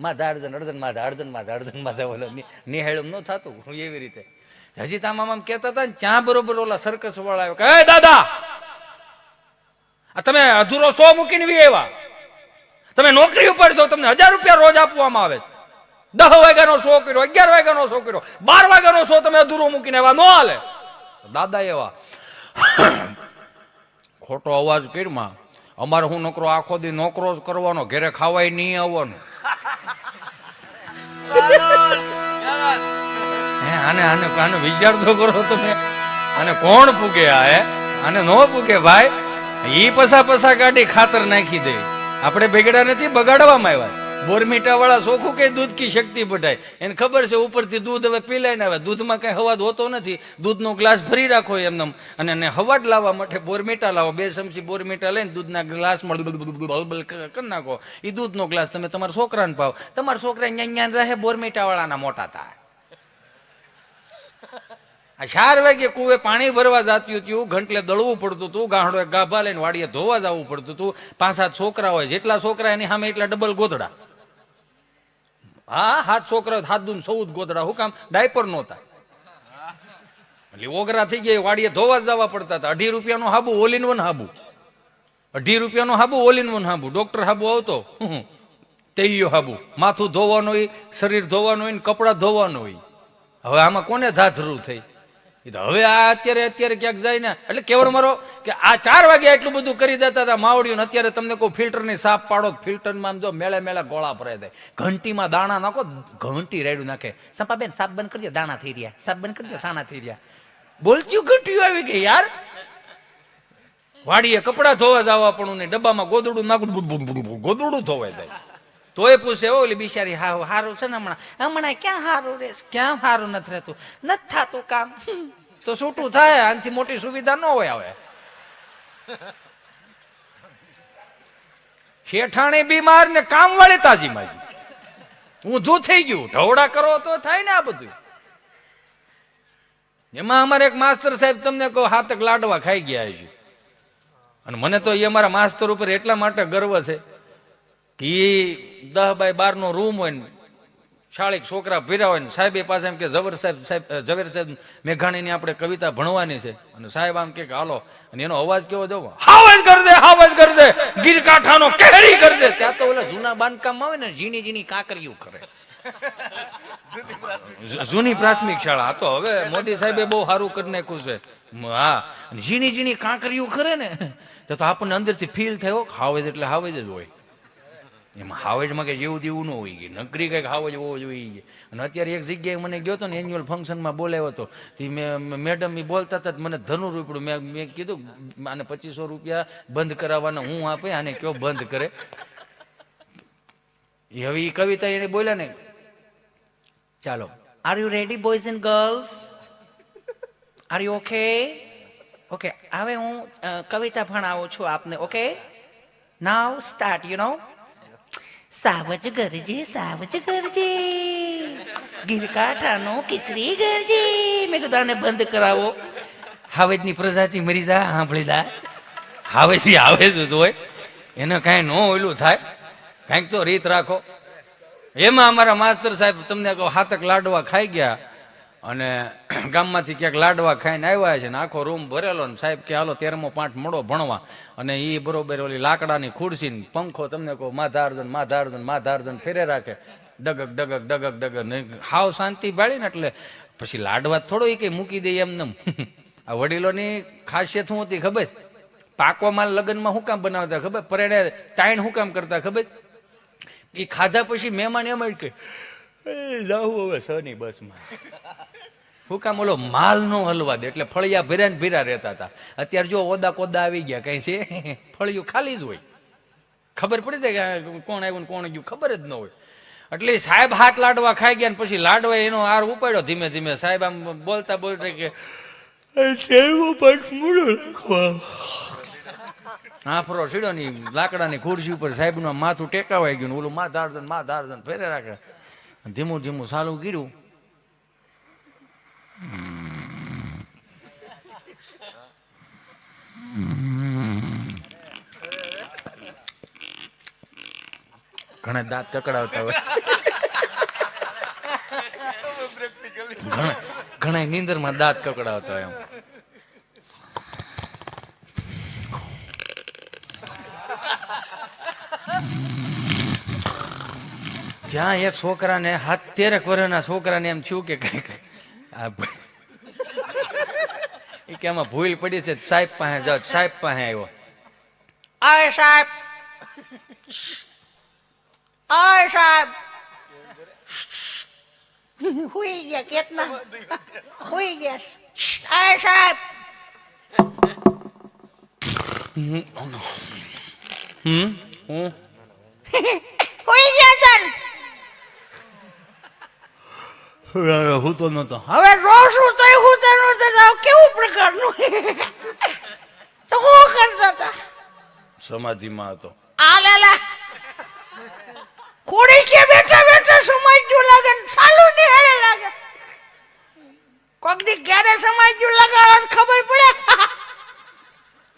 માધા અડધન અડધન માધા અડધન માધા અડધન માધા ઓલો નિહાળું ન થતું એવી રીતે. હજી તામ આમ કહેતા હતા ને ત્યાં બરોબર ઓલા સર્કસ વાળા આવ્યો કે દાદા આ તમે અધૂરો શો મૂકીને આવ્યા, તમે નોકરી ઉપર છો, તમને 1000 રૂપિયા રોજ આપવામાં આવે છે. 10 વાગ્યાનો શો કર્યો, 11 વાગ્યાનો શો કર્યો, 12 વાગ્યાનો શો તમે અધૂરો મૂકીને આવ્યા, ન હાલે. દાદા એવા ખોટો અવાજ કર્યો, અમારે હું નોકરો આખો દી નોકરો જ કરવાનો, ઘરે ખાવાય નહીં આવવાનું. આને આને આને વિચાર તો કરો તમે, આને કોણ પૂગે? આને નો પૂગે ભાઈ. ઈ પસા ગાડી ખાતર નાખી દે. આપણે બેગડા નથી બગાડવામાં આવ્યા. બોરમીટા વાળા સોખું કે દૂધ કી શક્તિ બઢાય, એને ખબર છે ઉપરથી દૂધ હવે પીલાઈને આવે, દૂધમાં કઈ હવાદ હોતો નથી, દૂધનો ગ્લાસ ભરી રાખો એમને અને હવાડ લાવવા માટે બોરમીટા લાવો, 2 ચમચી બોરમીટા લઈને દૂધના ગ્લાસમાં બલબલ કરી નાખો, એ દૂધનો ગ્લાસ તમે તમારા છોકરાને પાવ, તમારા છોકરા ન્યા રહે, બોરમીટા વાળાના મોટા થાય. આ 4 વાગે કુવે પાણી ભરવા જતું હતું, ઘંટલે દળવું પડતું હતું, ગાંહડો ગાભા લઈને વાડીએ ધોવા જવું પડતું હતું. 5-7 છોકરા હોય, જેટલા છોકરા એની સામે એટલા ડબલ ગોધડા. હા 7 છોકરા 7 દૂન 14 ગોધડા. હું કામ? ડાયપર નહોતા એટલે ઓગરા થઈ ગયા, વાડીએ ધોવા જવા પડતા હતા. 2.5 રૂપિયાનો હાબુ, ઓલ ઇન વન હાબુ, 2.5 રૂપિયાનો હાબુ, ઓલ ઇન વન હાબુ. ડોક્ટર હાબુ આવતો, તેયો હાબુ, માથું ધોવાનું હોય, શરીર ધોવાનું હોય, કપડા ધોવાનું હોય. હવે આમાં કોને ધાધરું થઈ? હવે આ અત્યારે ક્યાંક જાય ને એટલે કેવળ મારો કે આ 4 વાગે એટલું બધું કરી દેતા હતા માવડીઓ. અત્યારે તમને કોઈ ફિલ્ટર ની સાફ પાડો, ફિલ્ટરમાં જો મેળે ગોળા ભરાઈ જાય. ઘંટીમાં દાણા નાખો, ઘંટી રેડું નાખે, સંપાબેન સાફ બંધ કરજો, દાણા થઈ રહ્યા, સાફ બંધ કરજો, સાણા થઈ રહ્યા. બોલચ્યું ઘંટીઓ આવી ગઈ યાર. વાડીએ કપડા ધોવા જવા પણ નહીં, ડબ્બામાં ગોદડું નાખું, ગોદડું ધોવાઈ જાય. તોય પૂછે ઓલી બિચારી હારું છે ને હમણાં ક્યાં હારું રે, ક્યાં હારું નથી રહેતું, નથી થતું કામ. તો છૂટું થાય, આનાથી મોટી સુવિધા ન હોય. હવે શેઠાણી બીમાર ને કામ વાળી તાજી માજી ઊંધું થઈ ગયું. ઢવડા કરો તો થાય ને આ બધું. એમાં અમારે એક માસ્ટર સાહેબ તમને કહો 7 લાડવા ખાઈ ગયા છે. અને મને તો એ અમારા માસ્ટર ઉપર એટલા માટે ગર્વ છે કે 10 બાય 12 નો રૂમ હોય ને 40 છોકરા ભેરા હોય ને સાહેબ પાસે એમ કે ઝવેર સાહેબ મેઘાણીની આપણે કવિતા ભણવાની છે. અને સાહેબ આમ કે હાલો, અને એનો અવાજ કેવો જવો, હાવજ કરજે ગીરકાંઠાનો કેરી કરજે. ત્યાં તો ઓલા જૂના બાંધકામ આવે ને, ઝીણી કાંકરીઓ કરે, જૂની પ્રાથમિક શાળા. તો હવે મોદી સાહેબે બહુ સારું કરી નાખ્યું છે. હા, ઝીણી કાંકરીઓ કરે ને તો આપણને અંદરથી ફીલ થયો હાવજ એટલે હાવજ જ હોય. એમાં હાવજમાં કઈ જેવું તેવું ન હોય, નકરી કઈક હાવજ હોવો જોઈએ. અને અત્યારે એક જગ્યાએ મને ગયો હતો ને, એન્યુઅલ ફંક્શનમાં બોલાવ્યો હતો, મેડમ એ બોલતા હતા, મને ધનુર રૂપડું. મેં કીધું આને 2500 રૂપિયા બંધ કરાવવાના હું આપે, આને કયો બંધ કરે. હવે એ કવિતા એને બોલ્યા ને, ચાલો, are you ready boys and girls, are you okay? Okay હવે હું કવિતા ભણાવું છું આપને. Okay now start. You know સાવજ ગરજે ગીરકાંઠાનો કિસરી ગરજે. મેં કીધું આને બંધ કરાવો. હાવેજની પ્રજાતિ મરી જા સાંભળી જા. હાવેજી હાવેજ જ હોય, એને કાંઈ ન ઓયલું થાય, કાંઈક તો રીત રાખો. એમાં અમારા માસ્તર સાહેબ તમને કહો 7 લાડવા ખાઈ ગયા અને ગામમાંથી ક્યાંક લાડવા ખાઈને આવ્યા છે ને આખો રૂમ ભરેલો ને સાહેબ કે હાલો 13મો પાઠ મળો ભણવા. અને એ બરોબર ઓલી લાકડાની ખુરશી ને પંખો તમને કહો માધાર્જન ફેરે રાખે, ડગક ને હાવ શાંતિ બાળી ને. એટલે પછી લાડવા થોડો એ કઈ મૂકી દે એમને. આ વડીલોની ખાસિયત શું હતી ખબર? પાકવામાં લગ્નમાં શું કામ બનાવતા ખબર? પરેડે તાઈણ શું કામ કરતા ખબર? એ ખાધા પછી મહેમાન એમ જ કે જાવું હવે સની બસમાં. શું કામ? ઓલો માલ નો હલવા દે. એટલે ફળિયા ભર્યા ને ભીરા રહેતા હતા. અત્યારે જો ઓદા કોદા આવી ગયા, કઈ છે ફળિયું ખાલી જ હોય. ખબર પડી જાય કે કોણ આવ્યું ને કોણ ગયું ખબર જ ન હોય. એટલે સાહેબ 7 લાડવા ખાઈ ગયા ને પછી લાડવા એનો આર ઉપાડ્યો ધીમે ધીમે. સાહેબ આમ બોલતા કે આફરો સીડો ની લાકડાની ખુરશી ઉપર સાહેબ નું માથું ટેકાવાઈ ગયું. ઓલું માધાર્જન ફેરે રાખે. ધીમું ધીમું ચાલુ કર્યું. ઘણા દાંત કકડાવતા હોય, ઘણા નીંદર માં દાંત કકડાવતા હોય. જ્યાં એક છોકરાને 13 વર્ષના છોકરાને એમ થયું કે કઈક કે આમાં ભૂલ પડી છે, સાહેબ પાસે જાઓ. સાહેબ પાસે આવ્યો. અય સાહેબ, અય સાહેબ, હુઈ ગયા કેટલા હુઈ ગયા. અય સાહેબ, હું હુઈ ગયા તન. હું તો નતો. હવે રોશું તો હું તનું કેવું પ્રકારનું તો હું કરતા હતા? સમાધિમાં હતો. આ લાલા ખોડી કે બેઠા બેઠા સમજ્યું લાગે ને ચાલુ ની હેડે લાગે. કોક દી ક્યારે સમજ્યું લગાડે ખબર પડે.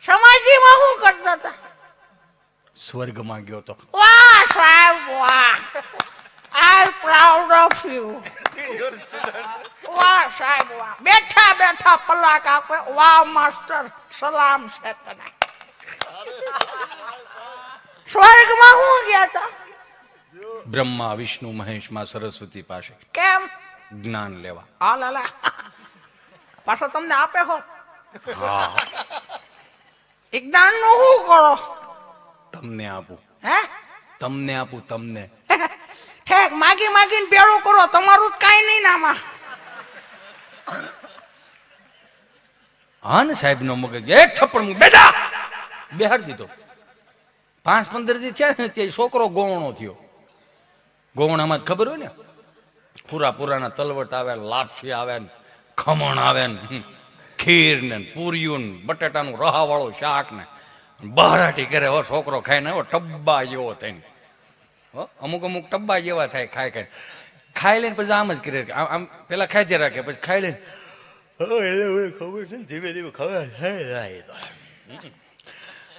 સમાધિમાં શું કરતા હતા? સ્વર્ગમાં ગયો તો. વાહ સાહેબ વાહ, આઈ પ્રાઉડ ઓફ યુ. વાહ સાહેબ વાહ, બેઠા બેઠા પલાક આપે. વાહ માસ્ટર, સલામ છે તને. સ્વર્ગમાં હું ગયા હતા? બ્રહ્મા વિષ્ણુ મહેશ માં સરસ્વતી પાસે કેમ? જ્ઞાન લેવા. આ લાલા પાછો તમને આપે હો. જ્ઞાન નું શું કરો? તમને આપું. હે? તમને આપું તમને. ઠેક માગી માગીને ભેળું કરો. તમારું કઈ નહીં નામાં. હા ને સાહેબ નો મગજ એક થપ્પડ બેટા બેહાડ દીધો. 5-15 દી થયા ને તે છોકરો ગોવણો થયો. ગોવણામાં ખબર હોય ને, પુરાના તલવટ આવે, લાપસી આવે, ખમણ આવે, ખીર ને પૂરીયું ને બટાટાનું રહા વાળું શાક ને બહારાટી કરે. હો છોકરો ખાય ને ટબ્બા જેવો થઈને. અમુક ટબ્બા જેવા થાય. ખાઈ લઈને પછી આમ જ કરે. આમ પેલા ખાઈ રાખે પછી ખાઈ લઈને ખબર છે ને ધીમે ધીમે ખબર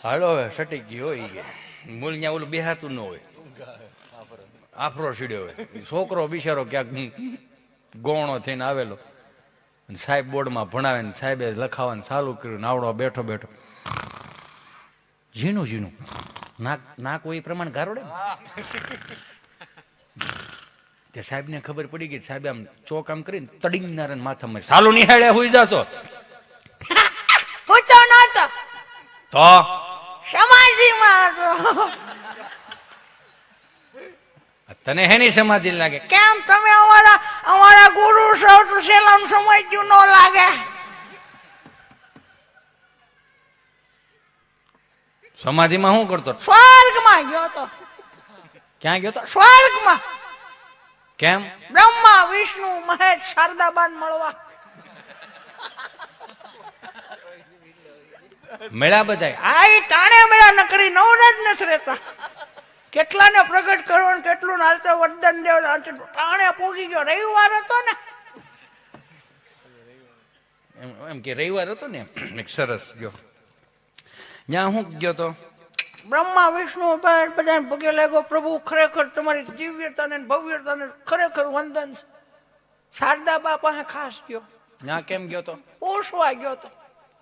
હાલો હવે સટી ગયો હોય કે મૂળ ત્યાં ઓલું બેહાતું ન હોય, આફરો સીડ્યો હોય. છોકરો બિચારો ક્યાંક ગોણો થઈને આવેલો. સાહેબ બોર્ડમાં ભણાવે ને સાહેબે લખાવાનું ચાલુ કર્યું. નાવડો બેઠો ઝીણું નાક હોય એ પ્રમાણે ગારોડે. તે સાહેબ ને ખબર પડી ગઈ. સાહેબ આમ ચોક આમ કરીને તડીંગનાર માથામાં સાલું નિહાળે હુઈ જાશો. હું તો નતો તો સમાધિમાં હતો. તને હેની સમાધિ લાગે? કેમ તમે અમારા ગુરુ છો તો સેલમ સમજ્યું ન લાગે? સમાધિમાં શું કરતો? સ્વર્ગમાં ગયો તો. ક્યાં ગયો તો? સ્વર્ગમાં. કેમ? બ્રહ્મા વિષ્ણુ મહેશ શારદાબાન મળવા. મેળા બધાય આ ઈ તાણે મેળા નકરી નવરા જ નથી રહેતા. કેટલાને પ્રગટ કરો ને કેટલું નાલતા વરદાન દેવ તાણે પોગી ગયો. રવિવાર હતો ને, એમ કે રવિવાર હતો ને એક સરસ ગયો ત્યાં હું ગયો તો બ્રહ્મા વિષ્ણુ બધાને પગે લાગ્યો. પ્રભુ ખરેખર તમારી દિવ્યતાને ને ભવ્યતાને ખરેખર વંદન છે. શારદા બા પાસે ખાસ ગયો, ત્યાં કેમ ગયો તો પૂછવા ગયો તો.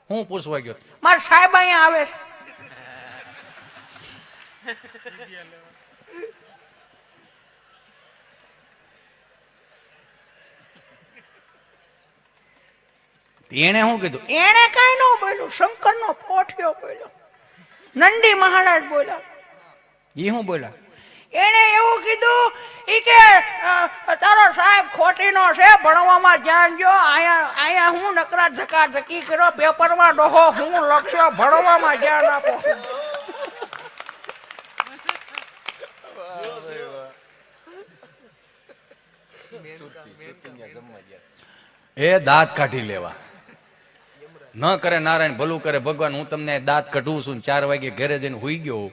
હું પૂછવા ગયો મારા સાહેબ અહીંયા આવે છે. એને શું કીધું એને કઈ ન બોલ્યું. શંકર નો પોઠિયો બોલ્યો, નંદી મહારાજ બોલ્યા. એ શું બોલ્યા એને એવું કીધું ઈ કે તારો સાહેબ ખોટીનો છે, ભણવામાં ધ્યાન જો. અહીંયા હું નકરા ધકાધકી કર્યો, પેપરમાં ડોહો હું લખ્યો, ભણવામાં ધ્યાન આપો. એ દાંત કાઢી લેવા ન કરે નારાયણ ભલું કરે ભગવાન. હું તમને દાંત કાઢું છું 4 વાગે ઘરે જઈને હુઈ ગયો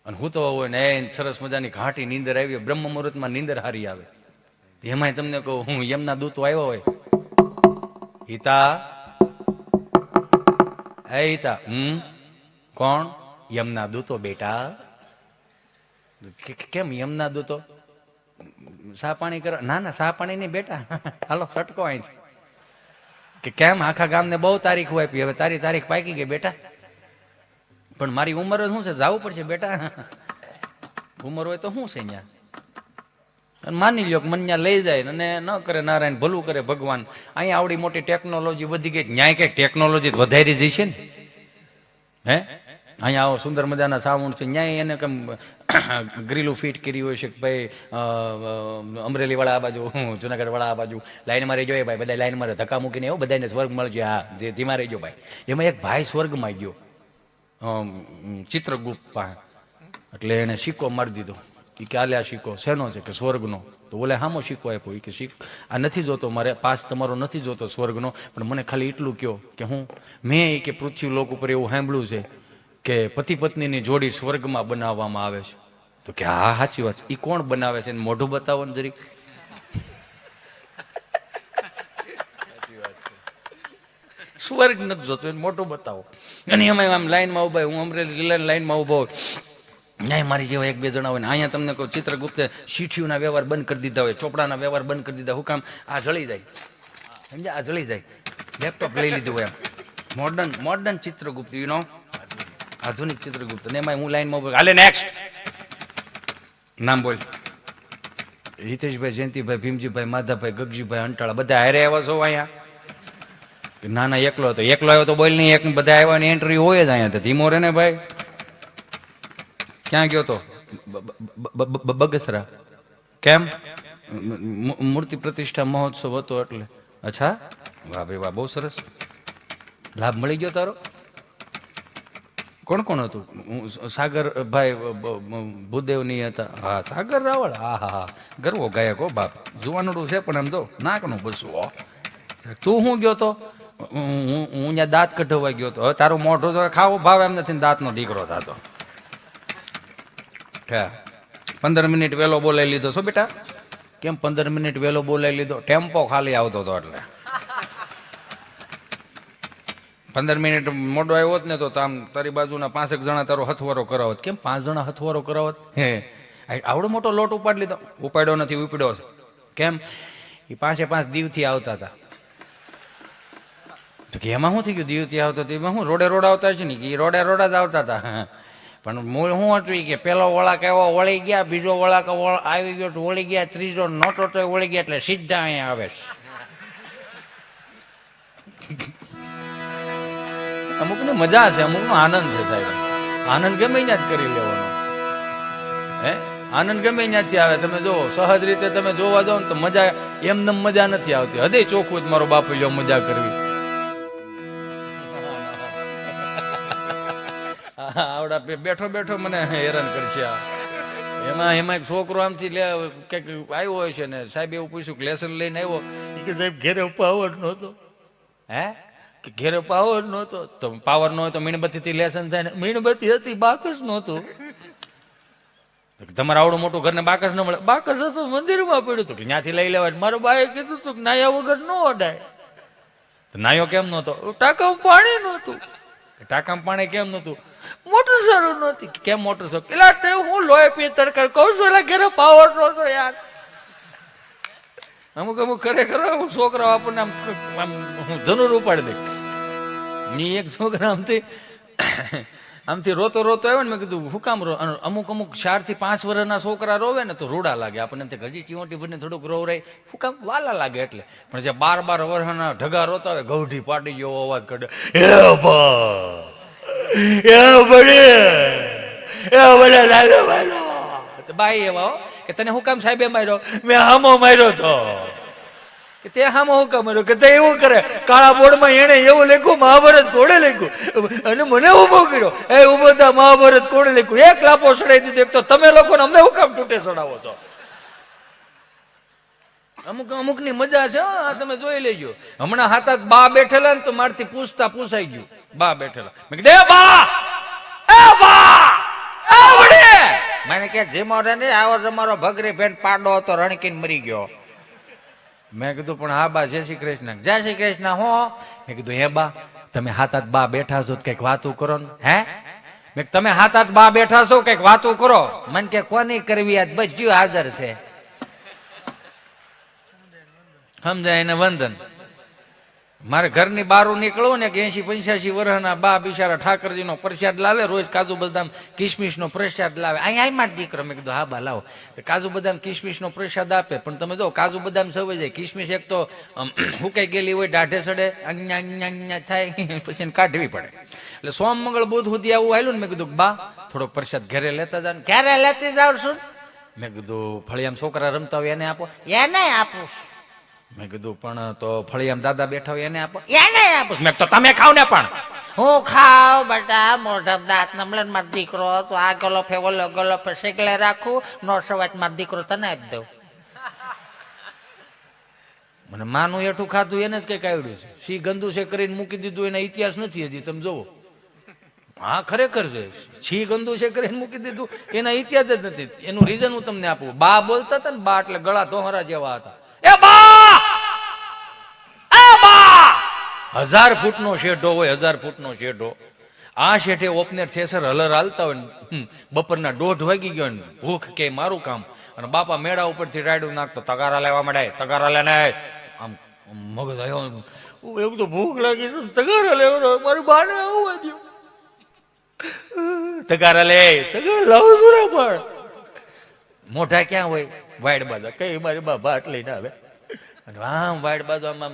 અને હું તો હોય ને સરસ મજાની ઘાટી નીંદર આવી. બ્રહ્મ મુહૂર્તમાં નીંદર હારી આવે. એમાંય તમને કહું હું યમના દૂતો આવ્યો હોય, હિતા હે હિતા, કોણ? યમના દૂતો બેટા. કેમ યમના દૂતો? સા પાણી કરવા? ના ના સા પાણી નહીં બેટા, હાલો સટકો અહીંથી. કે કેમ? આખા ગામને બહુ તારીખ આપી, હવે તારી તારીખ પાકી ગઈ બેટા. પણ મારી ઉંમર શું છે, જવું પડશે બેટા. ઉંમર હોય તો શું છે અહીંયા? અને માની લ્યો કે મને ત્યાં લઈ જાય અને ન કરે નારાયણ ભલું કરે ભગવાન. અહીંયા આવડી મોટી ટેકનોલોજી વધી ગઈ, ન્યાય કઈક ટેકનોલોજી વધારી જશે ને. હે અહીંયા આવો સુંદર મજાના સાઉન્ડ છે, ન્યાય એને કેમ ગ્રીલું ફિટ કરી હોય છે કે ભાઈ અમરેલી વાળા આ બાજુ, જુનાગઢ વાળા આ બાજુ લાઈનમાં રહેજો. એ ભાઈ બધા લાઈનમાં ધક્કા મૂકીને એવું બધાને સ્વર્ગ મળશે. હા ધીમા રહેજો ભાઈ. એમાં એક ભાઈ સ્વર્ગમાં ગયો ચિત્રગુપ્ત પાસે, એટલે એને સિક્કો મારી દીધો. એ કે આલે આ સિક્કો શેનો છે? કે સ્વર્ગનો. તો ઓલે હામો સિક્કો આપ્યો. એ કે આ નથી જોતો મારે, પાસ તમારો નથી જોતો સ્વર્ગનો, પણ મને ખાલી એટલું કહો કે હું મેં એ કે પૃથ્વી લોક ઉપર એવું સાંભળ્યું છે કે પતિ પત્નીની જોડી સ્વર્ગમાં બનાવવામાં આવે છે. તો કે હા સાચી વાત. એ કોણ બનાવે છે? મોઢું બતાવો ને જરીક. સ્વર્ગ નથી જોતો, એને મોટું બતાવો. અને એમાં આમ લાઈનમાં ઉભા, હું અમરેલી જિલ્લાની લાઈનમાં ઉભો, ન્યાય મારી જેવા 1-2 જણા હોય ને. અહીંયા તમને કહું ચિત્રગુપ્તે શીઠીઓના વ્યવહાર બંધ કરી દીધા હોય, ચોપડાના વ્યવહાર બંધ કરી દીધા. હું કામ? આ જળી જાય, સમજ્યા? આ જળી જાય. લેપટોપ લઈ લીધું હોય એમ. મોડર્ન ચિત્રગુપ્ત, યુ નો, આધુનિક ચિત્રગુપ્ત. ને એમાં હું લાઈનમાં ઉભો. હાલે નેક્સ્ટ નામ બોલ. હિતેશભાઈ, જયંતિભાઈ, ભીમજીભાઈ, માધાભાઈ, ગગજીભાઈ, અંટાળા બધા હારે આવ્યા છો અહીંયા? ના ના એકલો હતો. એકલો આવ્યો તો બોલ નહીં, એક બધા આવ્યા ને એન્ટ્રી હોય જ અહીંયા. ધીમો રે ને ભાઈ. ક્યાં ગયો તો? બગસરા. કેમ? મૂર્તિ પ્રતિષ્ઠા મહોત્સવ હતો એટલે. અચ્છા, વાહ ભાઈ વાહ, બહુ સરસ. લાભ મળી ગયો તારો? કોણ કોણ હતું? સાગરભાઈ ભૂદેવની હતા. હા સાગર રાવળ. હા હા હા, ગરવો ગાયક હો બાપ. જુવાનડું છે પણ એમ તો નાકનું બસું. હો તું શું ગયો તો? હું ત્યાં દાંત કઢાવવા ગયો તો. હવે તારું મોઢું તો ખાવો ભાવ એમ નથી, દાંતનો દીકરો થતો. 15 મિનિટ વહેલો બોલાવી લીધો છો બેટા. કેમ 15 મિનિટ વહેલો બોલાવી લીધો? ટેમ્પો ખાલી આવતો હતો એટલે. 15 મિનિટ મોડો આવ્યો હોત ને તો આમ તારી બાજુના 5 જણા તારો હથવારો કરાવત. કેમ 5 જણા હથવારો કરાવત? હે આવડો મોટો લોટ ઉપાડી લીધો? ઉપાડ્યો નથી, ઉપડ્યો છે. કેમ? એ 5 દીવથી આવતા હતા. તો કે એમાં શું થઈ ગયું? દીવથી આવતો હતો એમાં શું રોડે રોડ આવતા છે ને? એ રોડે રોડ જ આવતા હતા. પણ મૂળ શું હતું કે પેલો વળાક આવ્યો વળી ગયા, બીજો વળાક આવી ગયો તો વળી ગયા, ત્રીજો નહોતો તો વળી ગયા, એટલે સીધા અહીંયા આવે છે. અમુક ને મજા છે, અમુક નો આનંદ છે સાહેબ. આનંદ ગમે ત્યાં જ કરી લેવાનો. હે આનંદ ગમે ત્યાંથી આવે. તમે જો સહજ રીતે તમે જોવા જાઓ ને તો મજા એમને મજા નથી આવતી. હૃદય ચોખ્ખું જ મારો બાપુ લ્યો મજા કરવી. આવડા બેઠો બેઠો મને હેરાન કરશે. એમાં એક છોકરો આમથી કઈક આવ્યો હોય છે ને સાહેબ એવું પૂછ્યું કે લેસન લઈને આવ્યો? કે સાહેબ ઘેરે પાવર નહોતો. હે કે ઘેરે પાવર નહોતો. તો પાવર ન હોય તો મીણબત્તી થી લેસન થાય ને. મીણબત્તી હતી, બાકસ નહોતું. તમારે આવડું મોટું ઘરને બાકસ ન મળે. બાકસ હતું, મંદિરમાં પડ્યું હતું, ત્યાંથી લઈ લેવાય. મારો બાએ કીધું હતું કે નાયા વગર ન અડાય. નાયો કેમ નહોતો? ટાંકામાં પાણી નહોતું. ટાંકામાં પાણી કેમ નહોતું? મોટર સારું નહોતી. કેમ મોટર સારું? એટલે હું લોહી પી તડકર કહું છું, એટલે ઘરે પાવર નહોતો યાર. અમુક ખરેખર છોકરાઓ આપણને આમ ધનુર ઉપાડી દે. ની એક છોકરા આમથી રોતો આવ્યો ને. મેં કીધું હું કામ રો? અમુક 4 થી 5 વર્ષના છોકરા રોવે ને તો રૂડા લાગે આપણને. હજી ચીવટી ભરીને થોડુંક રોવરાય, હું કામ વાલા લાગે એટલે. પણ જે 12 વર્ષના ઢગા રોતા હોય, ગૌઢી પાટી જેવો અવાજ કાઢે, બાઈ એવા કે તને હું કામ સાહેબે માર્યો? મેં હામો માર્યો તો. કે તે હામો હું કામ માર્યો? કે તે એવું કરે, કાળા બોર્ડમાં એને એવું લખ્યું, મહાભારત કોડે લખ્યું અને મને ઉભો કર્યો. એ ઉભો થા, મહાભારત કોડે લખ્યું. એક લાપો ચડાવી દીધો. એક તો તમે લોકોને અમને હું કામ તૂટે ચડાવો છો? અમુક ની મજા છે. તમે જોઈ લેજો. હમણાં હાથ બા બેઠેલા ને તો મારથી પૂછાઈ ગયું. બા બેઠેલા, મેં કીધું બા, એ બા, એ વડે. મને કે ધીમો રે ને, આવો તમારો ભગરી ભેન પાડો હતો, રણકીને મરી ગયો. મેં કીધું પણ હા બા, જય શ્રી કૃષ્ણ. જય શ્રી કૃષ્ણ. હું મેં કીધું હે બા, તમે હાથ બા બેઠા છો, કઈક વાતું કરો ને. હે મેં તમે હાથ બા બેઠા છો, કઈક વાતું કરો. મને કે કોની કરવી? આજ બધું હાજર છે. સમજાય એને વંદન. મારે ઘરની બહાર નીકળવું ને કે 80-85 વર્ષના બા બિચારા ઠાકરજીનો પ્રસાદ લાવે. રોજ કાજુ બદામ કિશમિશ નો પ્રસાદ લાવે. અહીંયા હાલમાં જ દીકરો. મેં કીધું હા બા લાવો. કાજુ બદામ કિશમિશ નો પ્રસાદ આપે. પણ તમે જો કાજુ બદામ સવાઈ જાય, કિશમિશ એક તો હુકાઈ ગયેલી હોય, દાઢે સડે, અન્યા થાય, પછી એને કાઢવી પડે. એટલે સોમ મંગળ બુધ સુધી આવું આવેલું ને. મેં કીધું બા થોડોક પ્રસાદ ઘરે લેતા જાવ. ક્યારે લેતી જાવ છું? મેં કીધું ફળિયામ છોકરા રમતા હોય એને આપો. એને આપું. મેં કીધું પણ તો ફળિયામ દાદા બેઠા હોય એને આપો. એને આપું. મેં તો તમે ખાવ ને. પણ હું ખાવ બેટા, મોઢા દાંત નમલન માર દીકરો. તો આ ગલોફે ઓલો ગલોફે શેકલે રાખું. નો સવાજ માર દીકરો તને આપી દઉં. મને માનું એઠું ખાધું એને જ કઈક આવડ્યું છે. સી ગંદુ છે કરીને મૂકી દીધું, એના ઇતિહાસ નથી હજી. તમે જોવો. હા ખરેખર છે. છી ગંદુ છે કરીને મૂકી દીધું, એના ઇતિહાસ જ નથી. એનું રીઝન હું તમને આપું. બા બોલતા હતા ને, બા એટલે ગળા ધોહરા જેવા હતા. એ બા, એ બા 1000 ફૂટનો શેઢો હોય, 1000 ફૂટનો શેઢો. આ શેઠે ઓપનેર થેસર હલર હાલતા હોય ને, બપોરના 1:30 વાગી ગયો ને, ભૂખ કે મારું કામ, અને બાપા મેળા ઉપરથી રાયડું નાખતો, તગારા લેવા માંડે, તગારા લેને. આમ મગજ આવ્યો, એવું તો ભૂખ લાગી છે, તગારા લેવાનો. મારી બાને આવવા દો, તગારા લે, તગારા લાવું છું ને. પણ મોઢા ક્યાં હોય? વાઈડ બાજુ કઈ મારી બા ભાટ લઈને આવે. અને આમ વાઈડ બાજુ આમ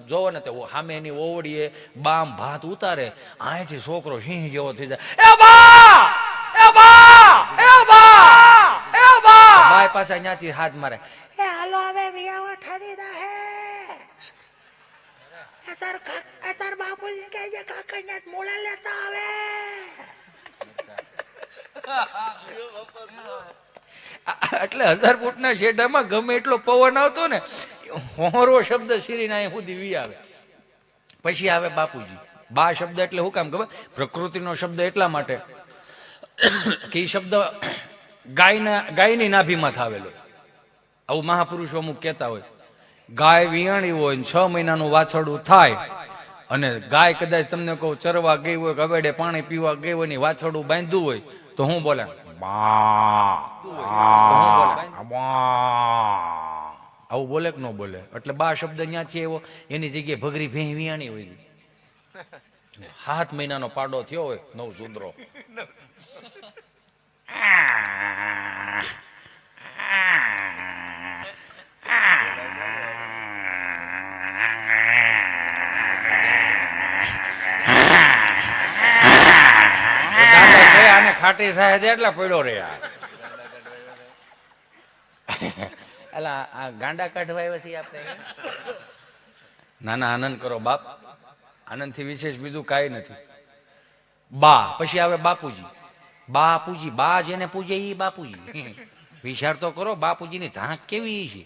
જોવો ને, તો સામે એની ઓવડીએ બામ ભાત ઉતારે. અહીંથી છોકરો સિંહ જેવો થઈ જાય. એ બા, એ બા, એ બા, એ બા. બાય પાસે અહીંયાથી હાથ મારે. એ હાલો હવે વિયાવા ઠરી દા હે. તાર બાપુજી કહે છે કાકા ને મોડા લેતા આવે. એટલે 1000 ફૂટના શેઢામાં ગમે એટલો પવન આવતો ને, હોરો શબ્દ શીરીને અહીં સુધી વી આવે. પછી આવે બાપુજી. બા શબ્દ એટલે શું કામ ખબર? પ્રકૃતિનો શબ્દ એટલા માટે કે એ શબ્દ ગાયની નાભીમાં થાવેલો. આવું મહાપુરુષો અમુક કહેતા હોય. ગાય વિયાણી હોય ને 6 મહિનાનું વાછરડું થાય, અને ગાય કદાચ તમને કહું ચરવા ગઈ હોય, કવેડે પાણી પીવા ગઈ હોય ને વાછરડું બાંધ્યું હોય, તો હું બોલે આવું બોલે કે ન બોલે? એટલે બા શબ્દ ત્યાંથી આવ્યો. એની જગ્યાએ ભગરી ભેં વિયાણી હોય. 7 મહિનાનો પાડો થયો હોય, 9 સુંદરો. આને ખાટી સાહેબ એટલા પડ્યો રે. એલા આ ગાંડા કાઢવા આવ્યા છીએ આપણે. ના ના, આનંદ કરો બાપ. આનંદ થી વિશેષ બીજું કઈ નથી. બા પછી આવે બાપુજી. બાપુજી, બા જેને પૂજે ઈ બાપુજી. વિચાર તો કરો બાપુજીની ધાક કેવી છે.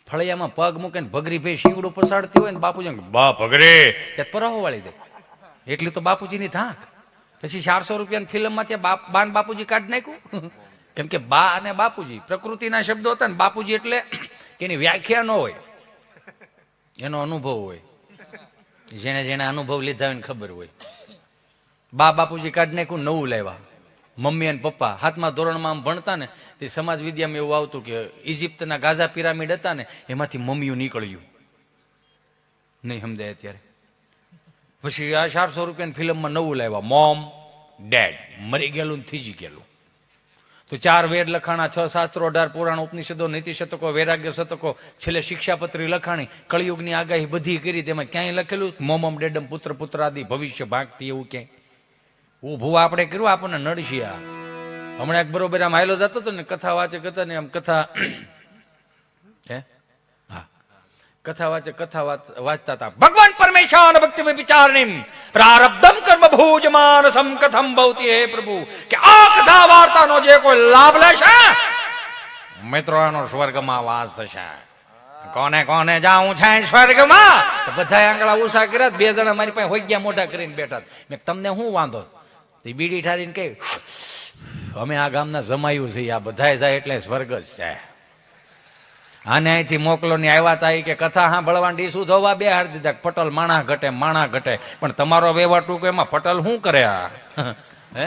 ફળિયામાં પગ મૂકે ને ભગરી ભાઈ શીવડું પસાડતી હોય ને બાપુજી બા ભગરે ત્યાં પરાહો વાળી દે. એટલી તો બાપુજીની ધાક. પછી 400 રૂપિયાની ફિલ્મમાં ત્યાં બાન બાપુજી કાઢી નાખ્યું. કેમ કે બા અને બાપુજી પ્રકૃતિના શબ્દો હતા ને બાપુજી એટલે એની વ્યાખ્યા ન હોય, એનો અનુભવ હોય. જેને જેને અનુભવ લીધા હોય ને ખબર હોય. બા બાપુજી કાઢી નાખ્યું, નવું લાવ્યા. મમ્મી અને પપ્પા 7મા ધોરણમાં આમ ભણતા ને તે સમાજ વિદ્યામાં એવું આવતું કે ઇજિપ્તના ગાઝા પિરામિડ હતા ને એમાંથી મમ્મીઓ નીકળ્યું નહીં સમજાય અત્યારે. પછી આ 400 રૂપિયાની ફિલ્મમાં નવું લાવ્યા, મોમ ડેડ, મરી ગયેલું ને થીજી ગયેલું. તો 4 વેદ લખાણા, 6 શાસ્ત્રો, 18 પુરાણ, ઉપનિષદો, નીતિ શતકો, વૈરાગ્ય શતકો, છેલ્લે શિક્ષાપત્રી લખાણી, કળિયુગની આગાહી બધી કરી. તેમાં ક્યાંય લખેલું મોમમ ડેડમ પુત્ર પુત્રાદિ ભવિષ્ય ભાગતી એવું ક્યાંય ઉભું આપણે કર્યું? આપણને નડશી. આ હમણાં એક બરોબર આમ હાયલો જતો હતો ને, કથા વાંચે કરતા ને આમ કથા હે હા કથા વાંચે કથા વાંચતા હતા. ભગવાન પરમેશ્વર ભક્તિ વિચારણીમ પ્રારબ્ધમ કર્મ ભોજમાન સમકથમ ભવતી. હે પ્રભુ, કે આ કથા વાર્તાનો જે કોઈ લાભ લેશે મિત્રો એનો સ્વર્ગમાં વાસ થશે. કોને કોને જાવું છે સ્વર્ગમાં? બધા આંગળા ઉષા કર્યા. 2 જણા મારી પાસે હોઈ ગયા, મોઢા કરીને બેઠા. મેં તમને શું વાંધો? બીડી ઠારીને કે અમે આ ગામના જમાયું છે, આ બધા જાય એટલે સ્વર્ગ જ છે. આને અહીંથી મોકલો ને આવ્યા તા કે કથા સાંભળવાની ડીશું ધોવા બે હાર દીધા. પટલ માણા ઘટે માણા ઘટે, પણ તમારો વ્યવહાર ટૂંકો એમાં પટલ શું કરે? આ હે